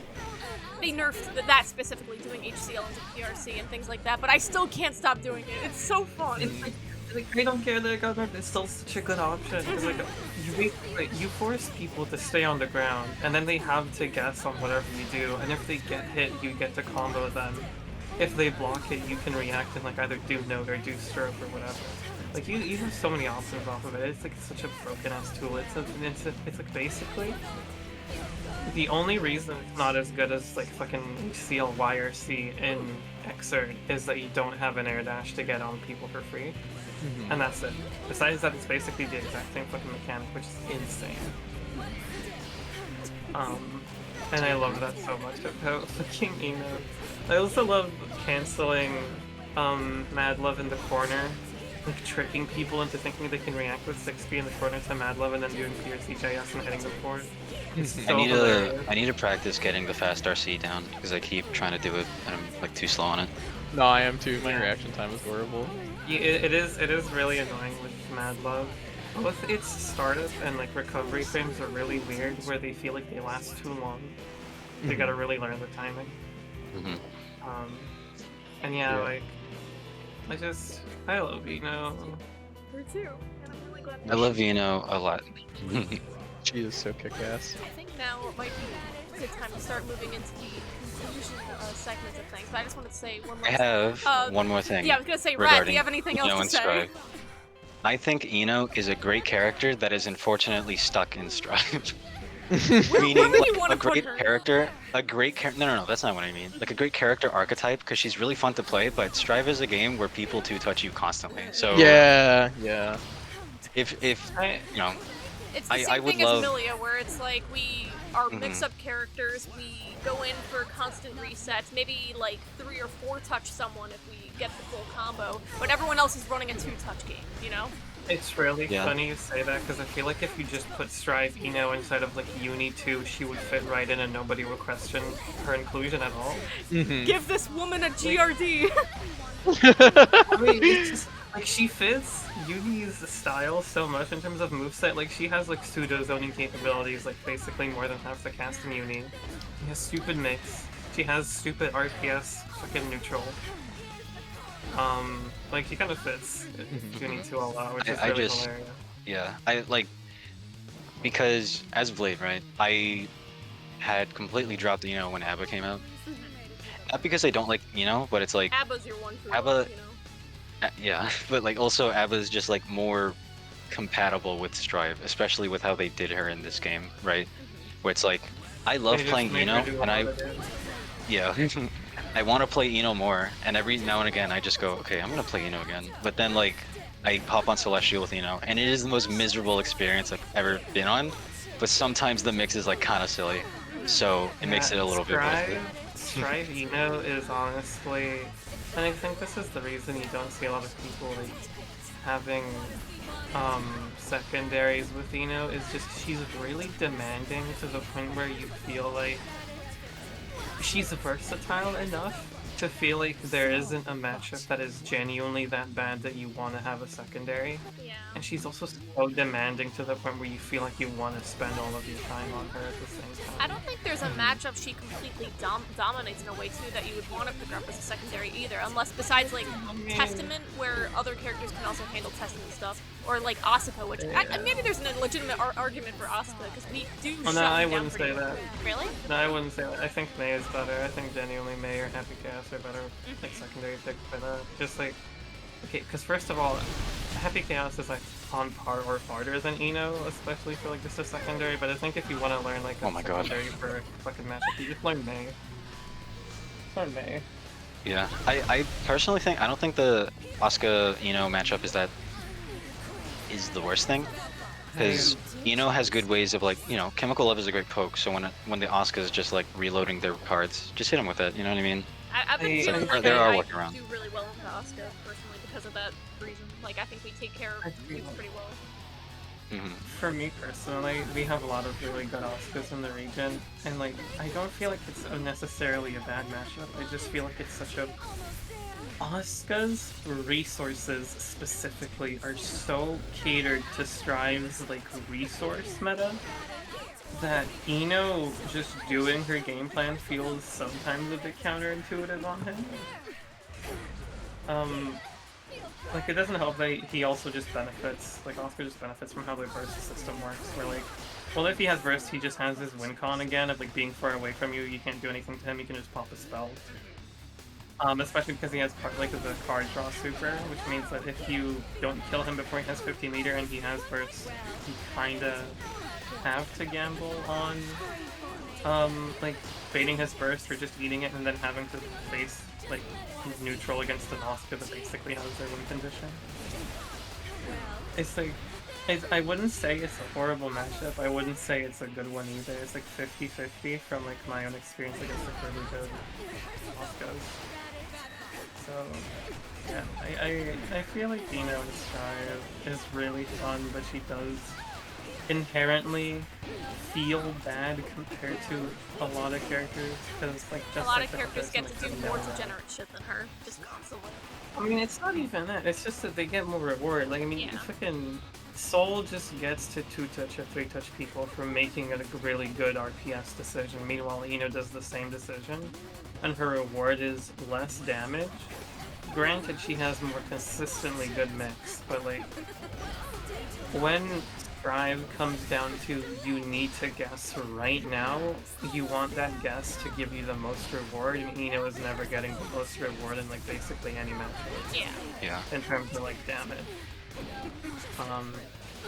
they nerfed that specifically, doing HCL into PRC and things like that, but I still can't stop doing it. It's so fun. It's like I don't care that it got nerfed. It's still such a good option. It's like you force people to stay on the ground, and then they have to guess on whatever you do. And if they get hit, you get to combo them. If they block it, you can react in like either Doom Note or Do Stroke or whatever. Like you have so many options off of it. It's like such a broken ass tool. It's like basically the only reason it's not as good as like fucking HCL YRC in Xrd is that you don't have an air dash to get on people for free. And that's it. Besides that, it's basically the exact same fucking mechanic, which is insane. And I love that so much about fucking Eno. I also love canceling Mad Love in the corner, like tricking people into thinking they can react with 6B in the corner to Mad Love and then doing PRCJS and hitting the board. So I need to practice getting the fast RC down because I keep trying to do it and I'm like too slow on it. No, I am too. My reaction time is horrible. Yeah, it is really annoying with Mad Love. Both its startup and like recovery frames are really weird, where they feel like they last too long. You gotta really learn the timing. And yeah, like I love Eno. Me too, and I'm really glad. I love Eno a lot. She is so kick-ass. I think now it might be a good time to start moving into the conclusion segments of things. But I just wanted to say one more. I have one more thing. Yeah, I was gonna say, Red, do you have anything else to say? Strive. I think Eno is a great character that is unfortunately stuck in Strive. Meaning like, a great character, no, that's not what I mean. Like a great character archetype, because she's really fun to play, but Strive is a game where people touch you constantly. So yeah. If you know, it's the same thing as Milia, where it's like we are mix-up characters, we go in for constant resets, maybe like 3 or 4 touch someone if we get the full combo, but everyone else is running a 2-touch game, you know? It's really funny you say that, because I feel like if you just put Strive Eno inside of like Uni 2, she would fit right in and nobody would question her inclusion at all. Give this woman a GRD! I mean, it's just, like, she fits Uni's style so much in terms of moveset. Like, she has like pseudo-zoning capabilities, like basically more than half the cast in Uni. She has stupid mix. She has stupid RPS fucking neutral. Like, she kind of fits Uni 2 a lot, which is really hilarious. Yeah, I like, because as of late, right, I had completely dropped Eno when ABBA came out. Not because I don't like Eno, but it's like ABBA's your one for ABBA, one, you know? Yeah, but like also ABBA's just like more compatible with Strive, especially with how they did her in this game, right? Where it's like, I love playing Eno, and I want to play Eno more, and every now and again I just go, okay, I'm gonna play Eno again. But then like, I pop on Celestial with Eno, and it is the most miserable experience I've ever been on. But sometimes the mix is like kind of silly, so it makes it a little bit worth it. Strive Eno is honestly, and I think this is the reason you don't see a lot of people like having secondaries with Eno, is just she's really demanding to the point where you feel like she's versatile enough to feel like there isn't a matchup that is genuinely that bad that you want to have a secondary. Yeah. And she's also so demanding to the point where you feel like you want to spend all of your time on her at the same time. I don't think there's a matchup she completely dominates in a way too that you would want to pick her up as a secondary either, unless besides like Testament, where other characters can also handle Testament stuff, or like Asuka, which maybe there's a legitimate argument for Asuka because we do. Oh, no, I wouldn't say that. Really? No, I wouldn't say that. I think May is better. I think genuinely May or Happy Chaos are better, like secondary picks for that. Just like, okay, because first of all, Happy Chaos is like on par or farther than Eno, especially for like just a secondary. But I think if you want to learn like a secondary for a fucking matchup, you just learn May. Learn May. Yeah, I personally think, I don't think the Asuka Eno matchup is the worst thing, because Eno has good ways of like, you know, Chemical Love is a great poke, so when the Asuka is just like reloading their cards, just hit him with it, you know what I mean? I've been feeling like there are I workarounds. do really well into Asuka personally because of that reason. Like I think we take care of things pretty well. For me personally, we have a lot of really good Asukas in the region, and like I don't feel like it's necessarily a bad matchup. I just feel like it's such a Asuka's resources specifically are so catered to Strive's like resource meta that Ino just doing her game plan feels sometimes a bit counterintuitive on him. Like, it doesn't help that he also just benefits, like, Oscar just benefits from how the burst system works, where, like, well, if he has burst, he just has his win con again of, like, being far away from you, you can't do anything to him, you can just pop a spell. Especially because he has, like, the card draw super, which means that if you don't kill him before he has 50 meter and he has burst, you kinda have to gamble on, like, baiting his burst or just eating it and then having to face, like, neutral against an Oscar that basically has their win condition. It's like, I wouldn't say it's a horrible matchup, I wouldn't say it's a good one either. It's like 50-50 from like my own experience against like really good Oscars. So yeah, I feel like Dino in Strive is really fun, but she does inherently feel bad compared to a lot of characters, because like just a lot like of the characters get person, to like, do more down that. degenerate shit than her, just constantly. I mean, it's not even that. It's just that they get more reward. Like, I mean, Yeah. fucking Soul just gets to 2-touch or 3-touch people for making a really good RPS decision. Meanwhile, Ino does the same decision, and her reward is less damage. Granted, she has more consistently good mix, but like, when Strive comes down to you need to guess right now, you want that guess to give you the most reward, and Ino is never getting the most reward in like basically any matchup. Yeah. In terms of like damage.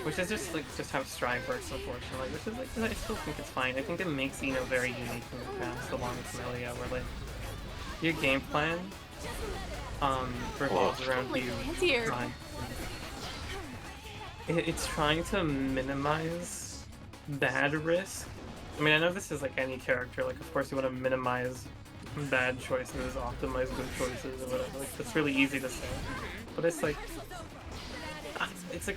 Which is just like just how Strive works, unfortunately. Which is like, I still think it's fine. I think it makes Ino very unique in the past, along with Melia, where like your game plan revolves around Holy you dear. trying. It's trying to minimize bad risk. I mean, I know this is like any character. Like, of course, you want to minimize bad choices, optimize good choices, or whatever. Like, that's really easy to say. But it's like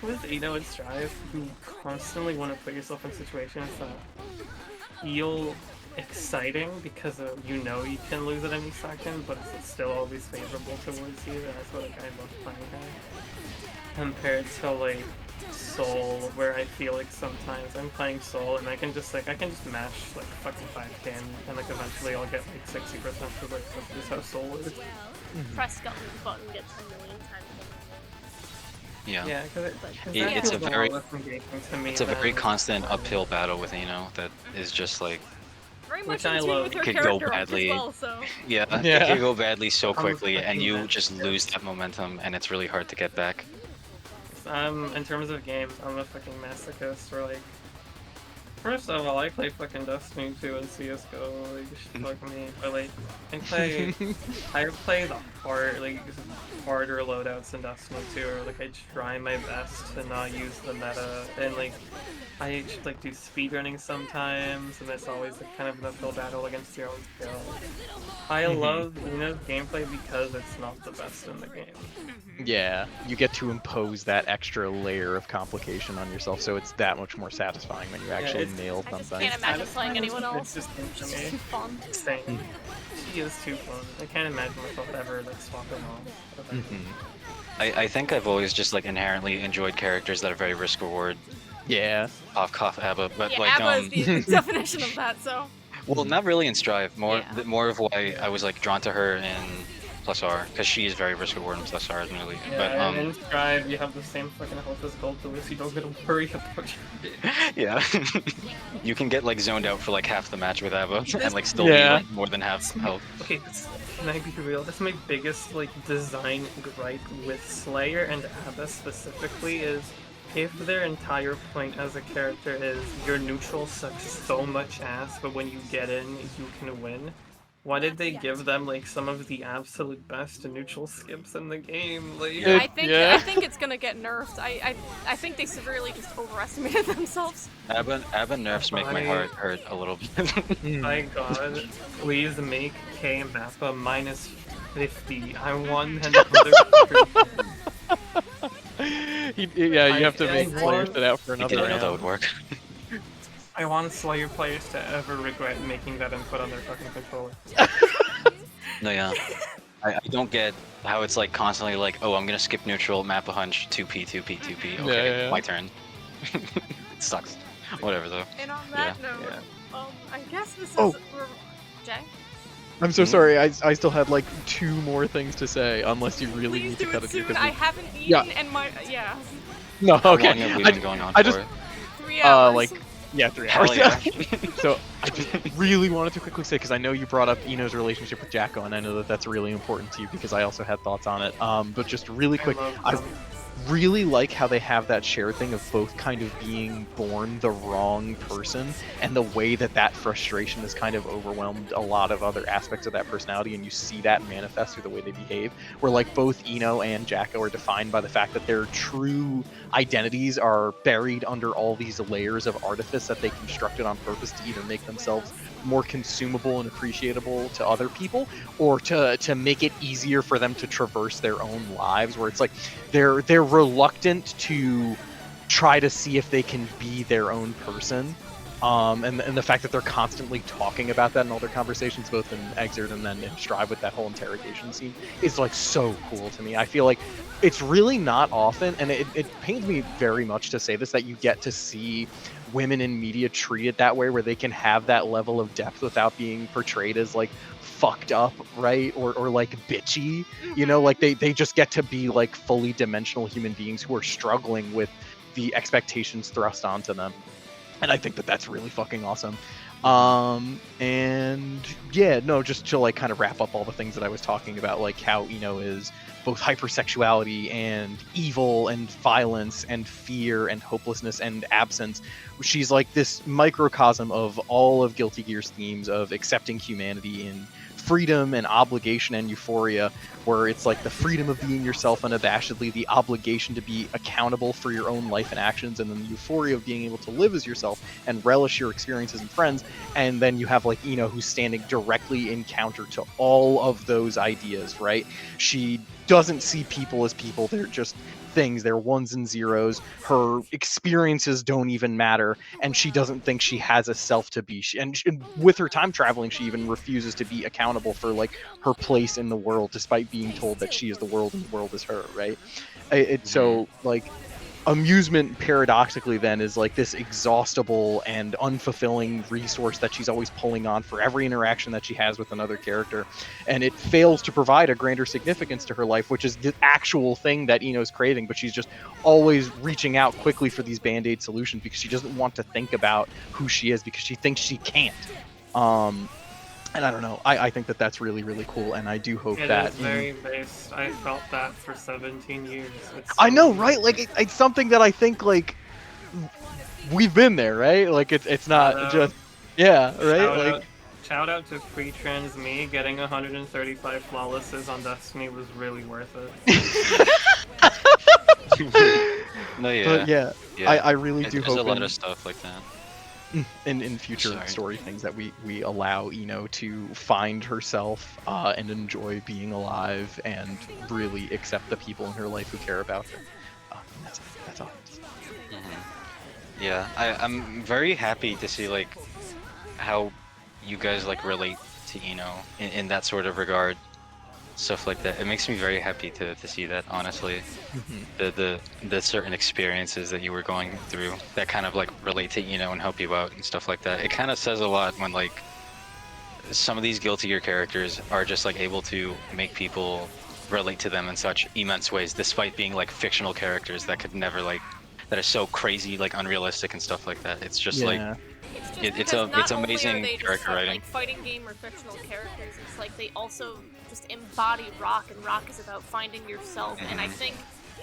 with Ino and Strive, you constantly want to put yourself in situations that feel exciting because you know you can lose at any second, but it's still always favorable towards you. And that's what like, I love playing her. Compared to like Soul, where I feel like sometimes I'm playing Soul and I can just mash like fucking 5k and like eventually I'll get like 60% for like that's just how Soul is. Press button gets a million times. Yeah. Yeah, because It's a very it's a very constant uphill battle with Ino that is just like Very Which much in I tune love. with her Could go character arc badly. as well, so. yeah, Yeah. it can go badly so I'm quickly and fucking you mad. just lose that momentum and it's really hard to get back. In terms of games, I'm a fucking masochist. Or like, first of all, I play fucking Destiny 2 and CS:GO. Like, fuck me. But like, I play the harder loadouts in Destiny 2. Or like, I try my best to not use the meta, and like, I like do speedrunning sometimes, and it's always like kind of an uphill battle against your own skill. I love Ino's gameplay because it's not the best in the game. Yeah, you get to impose that extra layer of complication on yourself, so it's that much more satisfying when you actually it's- nail I just something. can't imagine playing anyone else. It's just It's for just me. too fun. Same. She is too fun. I can't imagine myself ever like swapping off. I think I've always just like inherently enjoyed characters that are very risk reward. Yeah. Cough Abba, but Yeah, like Abba is the definition of that, so. well, not really in Strive. More Yeah. more of why I was like drawn to her in Plus R because she is very risk reward in Plus R, really. Yeah, But and in Strive, you have the same fucking health as Gold Blue, so you don't gotta worry about your yeah, you can get like zoned out for like half the match with Abba and like still Yeah. be like more than half health. Okay, can I be real? That's my biggest like design gripe with Slayer and Abba specifically is if their entire point as a character is your neutral sucks so much ass, but when you get in, you can win. Why did they give them like some of the absolute best neutral skips in the game? Like, Yeah. I think it's gonna get nerfed. I think they severely just overestimated themselves. Abba nerfs make my heart hurt a little bit. my god, please make K Mappa minus 50. I want another. Yeah, you have to make I players want- sit out for I another didn't know that round. would work. I want Slayer players to ever regret making that input on their fucking controller. No, yeah. I don't get how it's like constantly like, oh, I'm gonna skip neutral, map a hunch, 2p, 2p, 2p. Okay, Yeah. my turn. It sucks. Whatever though. And on that Yeah, note, I guess this is Oh. Jay. I'm so sorry. I still had like 2 more things to say, unless you really Please need to do cut it it here. soon. 'cause I we- haven't eaten, Yeah. and my No, How okay. long have we been going on I for? just 3 hours. like yeah, 3 Hell hours. yeah. So I just really wanted to quickly say, because I know you brought up Ino's relationship with Jacko, and I know that that's really important to you because I also had thoughts on it. But just really quick, I really like how they have that shared thing of both kind of being born the wrong person, and the way that that frustration has kind of overwhelmed a lot of other aspects of that personality, and you see that manifest through the way they behave, where like both Ino and Jacko are defined by the fact that their true identities are buried under all these layers of artifice that they constructed on purpose to either make themselves more consumable and appreciable to other people, or to make it easier for them to traverse their own lives, where it's like they're reluctant to try to see if they can be their own person. And the fact that they're constantly talking about that in all their conversations, both in Exert and then in Strive with that whole interrogation scene, is like so cool to me. I feel like it's really not often, and it pains me very much to say this, that you get to see women in media treated that way, where they can have that level of depth without being portrayed as like fucked up, right? Or like bitchy, you know, like they just get to be like fully dimensional human beings who are struggling with the expectations thrust onto them. And I think that that's really fucking awesome. And yeah, no, just to like kind of wrap up all the things that I was talking about, like how Ino is both hypersexuality and evil and violence and fear and hopelessness and absence. She's like this microcosm of all of Guilty Gear's themes of accepting humanity in freedom and obligation and euphoria, where it's like the freedom of being yourself unabashedly, the obligation to be accountable for your own life and actions, and then the euphoria of being able to live as yourself and relish your experiences and friends. And then you have like Ino, who's standing directly in counter to all of those ideas, right? She doesn't see people as people, they're just things, they're ones and zeros. Her experiences don't even matter, and she doesn't think she has a self to be. And with her time traveling, she even refuses to be accountable for like her place in the world, despite being told that she is the world and the world is her, right? So like amusement, paradoxically, then is like this exhaustible and unfulfilling resource that she's always pulling on for every interaction that she has with another character, and it fails to provide a grander significance to her life, which is the actual thing that Ino's craving. But she's just always reaching out quickly for these band-aid solutions because she doesn't want to think about who she is, because she thinks she can't. And I don't know. I think that that's really, really cool, and I do hope that it is very based. I felt that for 17 years. It's I so know, right? Like it's something that I think like we've been there, right? Like it's not just yeah, right? Shout out to free trans me. Getting 135 flawlesses on Destiny was really worth it. No, yeah. But yeah, I really do There's hope a lot of stuff like that. in future story things that we allow Ino to find herself and enjoy being alive and really accept the people in her life who care about her. That's all. Yeah, I'm very happy to see like how you guys like relate to Ino in that sort of regard, stuff like that. It makes me very happy to see that, honestly. The certain experiences that you were going through that kind of like relate to Ino and help you out and stuff like that. It kind of says a lot when like some of these Guilty Gear characters are just like able to make people relate to them in such immense ways, despite being like fictional characters that could never like, that are so crazy, like unrealistic and stuff like that. It's just like it's amazing character writing. Like fighting game or fictional characters, it's like they also just embody rock, and rock is about finding yourself. And I think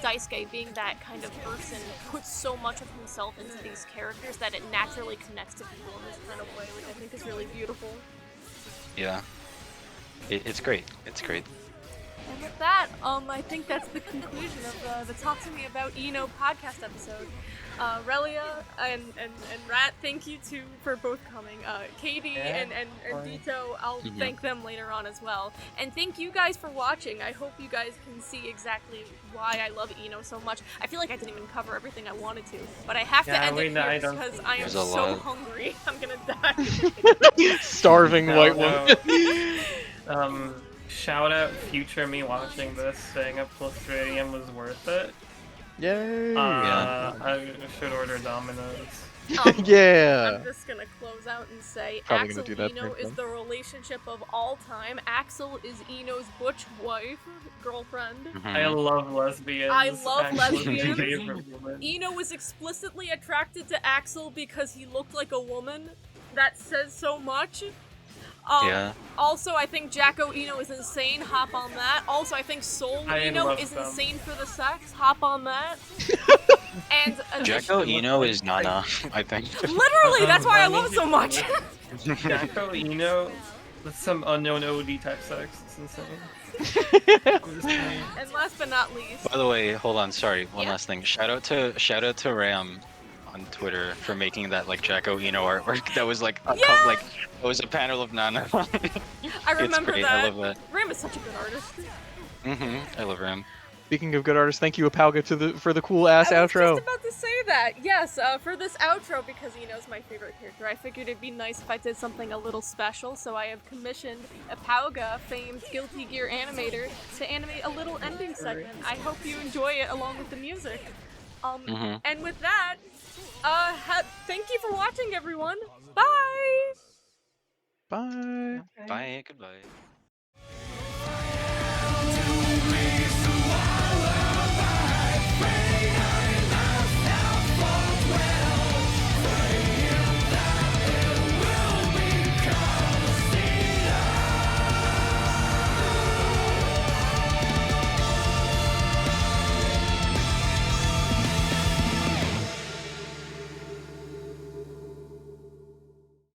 Daisuke, being that kind of person, puts so much of himself into these characters that it naturally connects to people in this kind of way, which I think is really beautiful. Yeah, it's great. It's great. And with that, I think that's the conclusion of the Talk to Me About Ino podcast episode. Relia and Rat, thank you too for both coming. Katie and Dito, I'll thank them later on as well. And thank you guys for watching. I hope you guys can see exactly why I love Ino so much. I feel like I didn't even cover everything I wanted to, but I have to end it here because I am so hungry. I'm gonna die. Starving white woman. Shout out future me watching this, staying up till 3 AM was worth it. Yay! I should order Domino's. Yeah. I'm just gonna close out and say Probably Axel gonna do that Eno next is time. the relationship of all time. Axel is Eno's butch wife, girlfriend. I love lesbians. I love Axel is my lesbians. favorite woman. Eno was explicitly attracted to Axel because he looked like a woman. That says so much. Yeah. Also, I think Jacko Eno is insane. Hop on that. Also, I think Soul I Eno love is them. insane for the sex. Hop on that. And Jacko Eno is Nana, I think. literally, that's why I love it so much. Jacko Eno with some unknown OD type sex. It's insane. I'm just saying. And last but not least, By the way, hold on, sorry, one Yeah. last thing. Shout out to Ram on Twitter for making that like Jacko Eno artwork. That was like a Yeah! like it was a panel of Nana. I remember great, that. I love that. Ram is such a good artist. I love Ram. Speaking of good artists, thank you, Apauga, for the cool ass I was outro. just about to say that. Yes, for this outro, because Eno's my favorite character, I figured it'd be nice if I did something a little special, so I have commissioned Apauga, famed Guilty Gear animator, to animate a little ending segment. I hope you enjoy it along with the music. And with that, thank you for watching, everyone. Bye! Bye. Bye, goodbye.